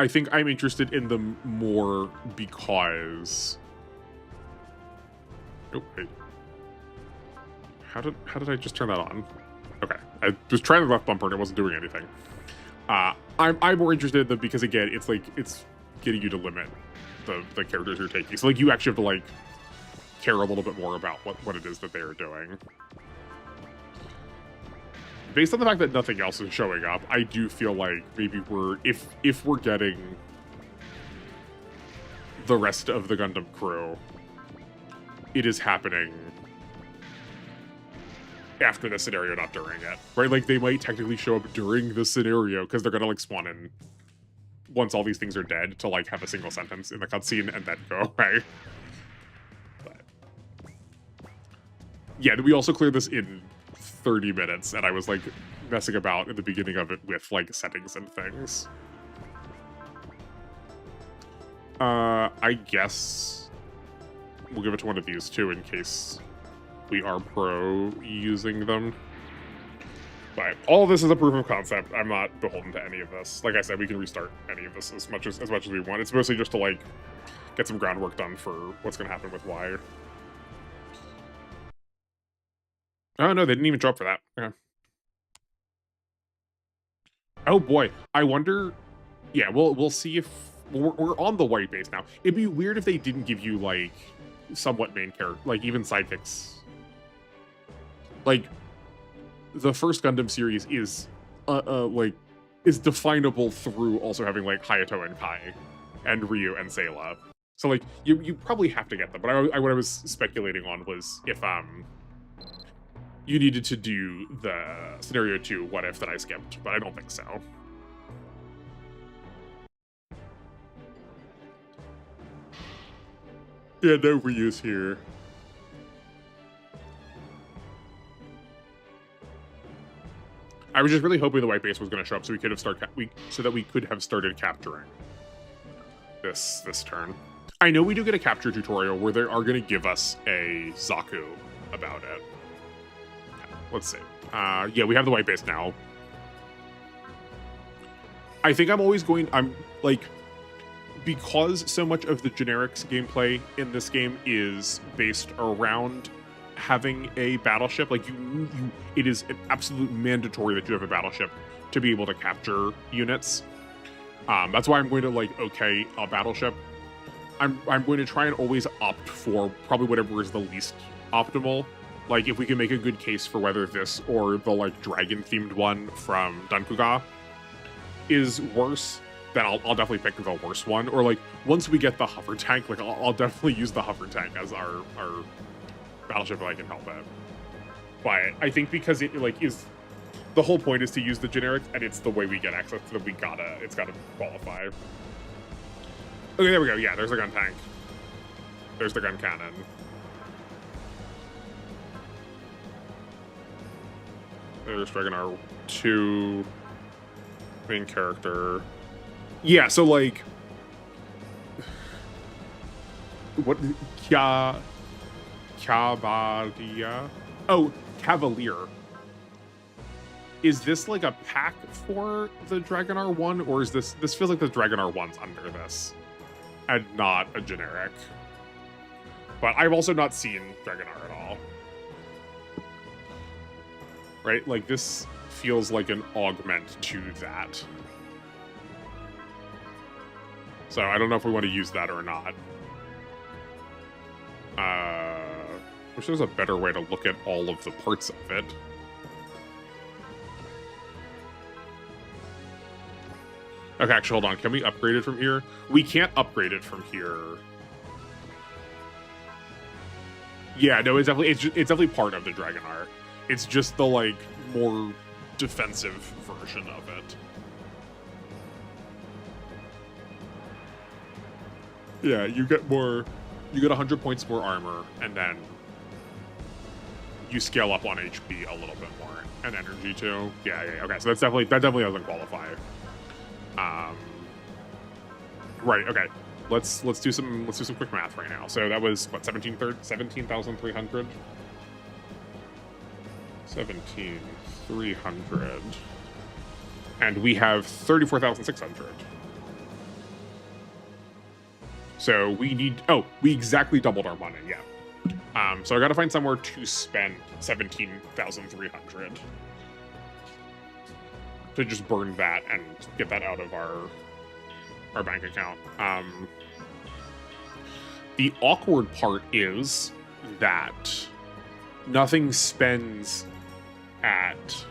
think I'm interested in them more because. Oh wait, how did I just turn that on? Okay, I was trying the left bumper and it wasn't doing anything. I'm more interested in them because again, it's like it's getting you to limit the characters you're taking. So like you actually have to like care a little bit more about what it is that they are doing. Based on the fact that nothing else is showing up, I do feel like maybe if we're getting the rest of the Gundam crew, it is happening after the scenario, not during it, right? Like they might technically show up during the scenario because they're gonna like spawn in once all these things are dead to like have a single sentence in the cutscene and then go away. But yeah, we also cleared this in 30 minutes, and I was like messing about in the beginning of it with like settings and things. I guess we'll give it to one of these two in case we are pro using them. But all of this is a proof of concept. I'm not beholden to any of this. Like I said, we can restart any of this as much as we want. It's mostly just to like get some groundwork done for what's going to happen with Y. Oh no, they didn't even show up for that. Okay. Oh boy, I wonder. Yeah, we'll see if we're on the white base now. It'd be weird if they didn't give you like somewhat main character, like even sidekicks. Like the first Gundam series is like is definable through also having like Hayato and Kai and Ryu and Sayla. So like you probably have to get them. But what I was speculating on was if you needed to do the scenario 2 what if that I skipped, but I don't think so. Yeah, no reuse here. I was just really hoping the white base was going to show up so we could have so that we could have started capturing this turn. I know we do get a capture tutorial where they are going to give us a Zaku about it. Let's see. Yeah, we have the white base now. I think I'm like, because so much of the generics gameplay in this game is based around having a battleship, like it is an absolute mandatory that you have a battleship to be able to capture units. That's why I'm going to like okay a battleship. I'm going to try and always opt for probably whatever is the least optimal. Like if we can make a good case for whether this or the like dragon themed one from Dankuga is worse, then I'll definitely pick the worst one. Or like once we get the hover tank, like I'll definitely use the hover tank as our battleship if I can help it. But I think because it like is the whole point is to use the generic, and it's the way we get access to them. It's gotta qualify. Okay, there we go. Yeah, there's the gun tank. There's the gun cannon. There's Dragonar 2 main character. Yeah, so like what Cavalier? Oh, Cavalier. Is this like a pack for the Dragonar 1, or is this feels like the Dragonar 1's under this and not a generic? But I've also not seen Dragonar at all. Right? Like this feels like an augment to that. So I don't know if we want to use that or not. Wish there was a better way to look at all of the parts of it. Okay, actually, hold on. Can we upgrade it from here? We can't upgrade it from here. Yeah, no, it's definitely part of the Dragonar. It's just the like more defensive version of it. Yeah, you get 100 points more armor, and then you scale up on HP a little bit more, and energy too. Yeah, okay, so that definitely doesn't qualify. Right, okay. let's do some quick math right now. So that was what 17,300. 17,300, and we have 34,600. So we need. Oh, we exactly doubled our money. Yeah. So I got to find somewhere to spend 17,300 to just burn that and get that out of our bank account. The awkward part is that nothing spends at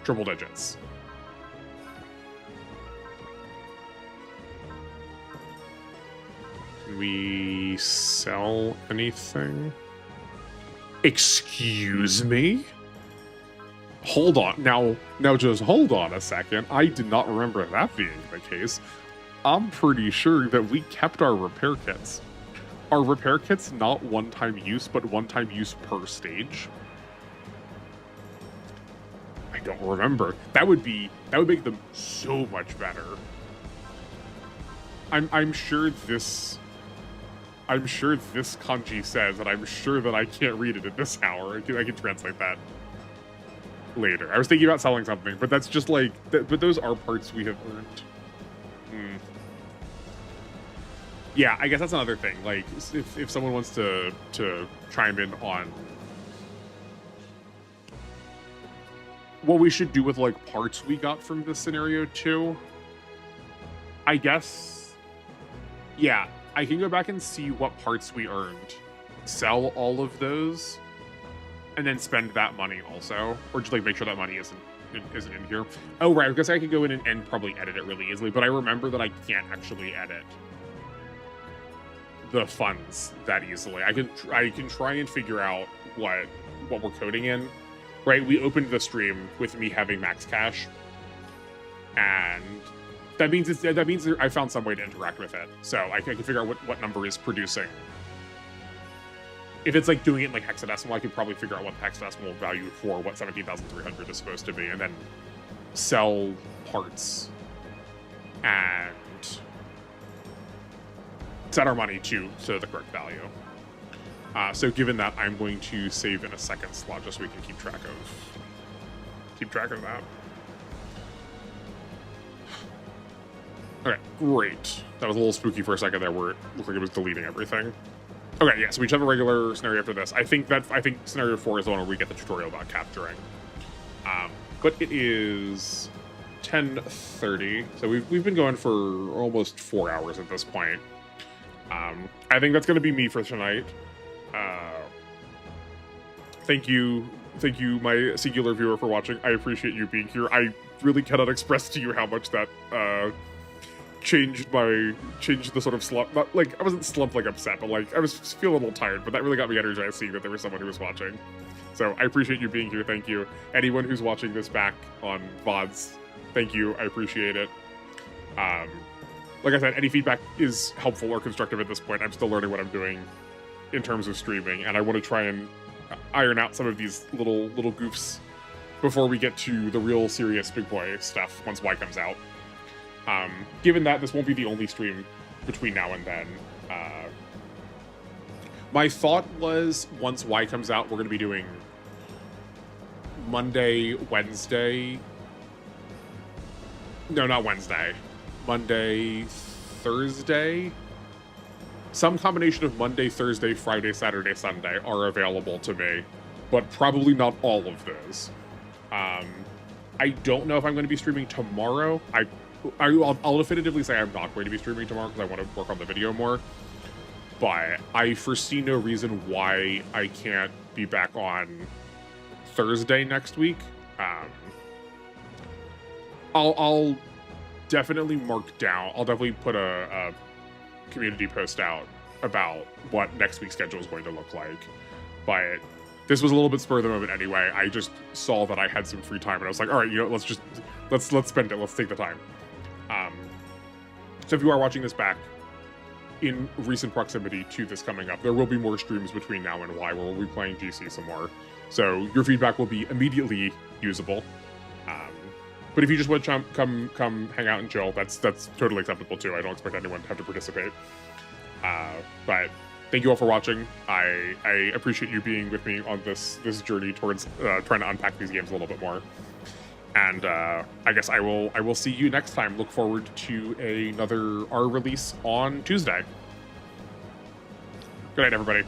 triple digits. Can we sell anything? Excuse me? Hold on. Now just hold on a second. I did not remember that being the case. I'm pretty sure that we kept our repair kits. Are repair kits not one-time use, but one-time use per stage? I don't remember. That would make them so much better. I'm sure this kanji says, and I'm sure that I can't read it at this hour. I can translate that later. I was thinking about selling something, but that's just like, but those are parts we have earned. Yeah, I guess that's another thing. Like, if someone wants to chime in on what we should do with like parts we got from this scenario too, I guess, yeah, I can go back and see what parts we earned, sell all of those, and then spend that money also, or just like make sure that money isn't in here. Oh right, I guess I could go in and probably edit it really easily, but I remember that I can't actually edit the funds that easily. I can try and figure out what we're coding in. Right, we opened the stream with me having max cash, and that means I found some way to interact with it, so I can figure out what number is producing. If it's like doing it in like hexadecimal, I could probably figure out what the hexadecimal value for what 17,300 is supposed to be, and then sell parts and set our money to the correct value. So given that, I'm going to save in a second slot just so we can keep track of that. Okay, great. That was a little spooky for a second there where it looked like it was deleting everything. Okay, yeah, so we each have a regular scenario after this. I think scenario 4 is the one where we get the tutorial about capturing. But it is 10:30, so we've been going for almost 4 hours at this point. I think that's going to be me for tonight. Thank you, my singular viewer, for watching. I appreciate you being here. I really cannot express to you how much that changed the sort of slump. Not like I wasn't slumped like upset, but like I was feeling a little tired. But that really got me energized seeing that there was someone who was watching. So I appreciate you being here. Thank you. Anyone who's watching this back on VODs, thank you. I appreciate it. Like I said, any feedback is helpful or constructive at this point. I'm still learning what I'm doing in terms of streaming, and I want to try and iron out some of these little goofs before we get to the real serious big boy stuff once Y comes out. Given that this won't be the only stream between now and then, my thought was once Y comes out, we're going to be doing Monday, Wednesday. No, not Wednesday. Monday, Thursday. Some combination of Monday, Thursday, Friday, Saturday, Sunday are available to me, but probably not all of those. I don't know if I'm going to be streaming tomorrow. I'll definitively say I'm not going to be streaming tomorrow because I want to work on the video more. But I foresee no reason why I can't be back on Thursday next week. I'll definitely mark down. I'll definitely put a community post out about what next week's schedule is going to look like. But this was a little bit spur of the moment anyway. I just saw that I had some free time and I was like, all right, let's spend it. Let's take the time. So if you are watching this back in recent proximity to this coming up, there will be more streams between now and Y where we'll be playing GC some more. So your feedback will be immediately usable. But if you just want to come hang out and chill, that's totally acceptable too. I don't expect anyone to have to participate. But thank you all for watching. I appreciate you being with me on this journey towards trying to unpack these games a little bit more. And I guess I will see you next time. Look forward to another R release on Tuesday. Good night, everybody.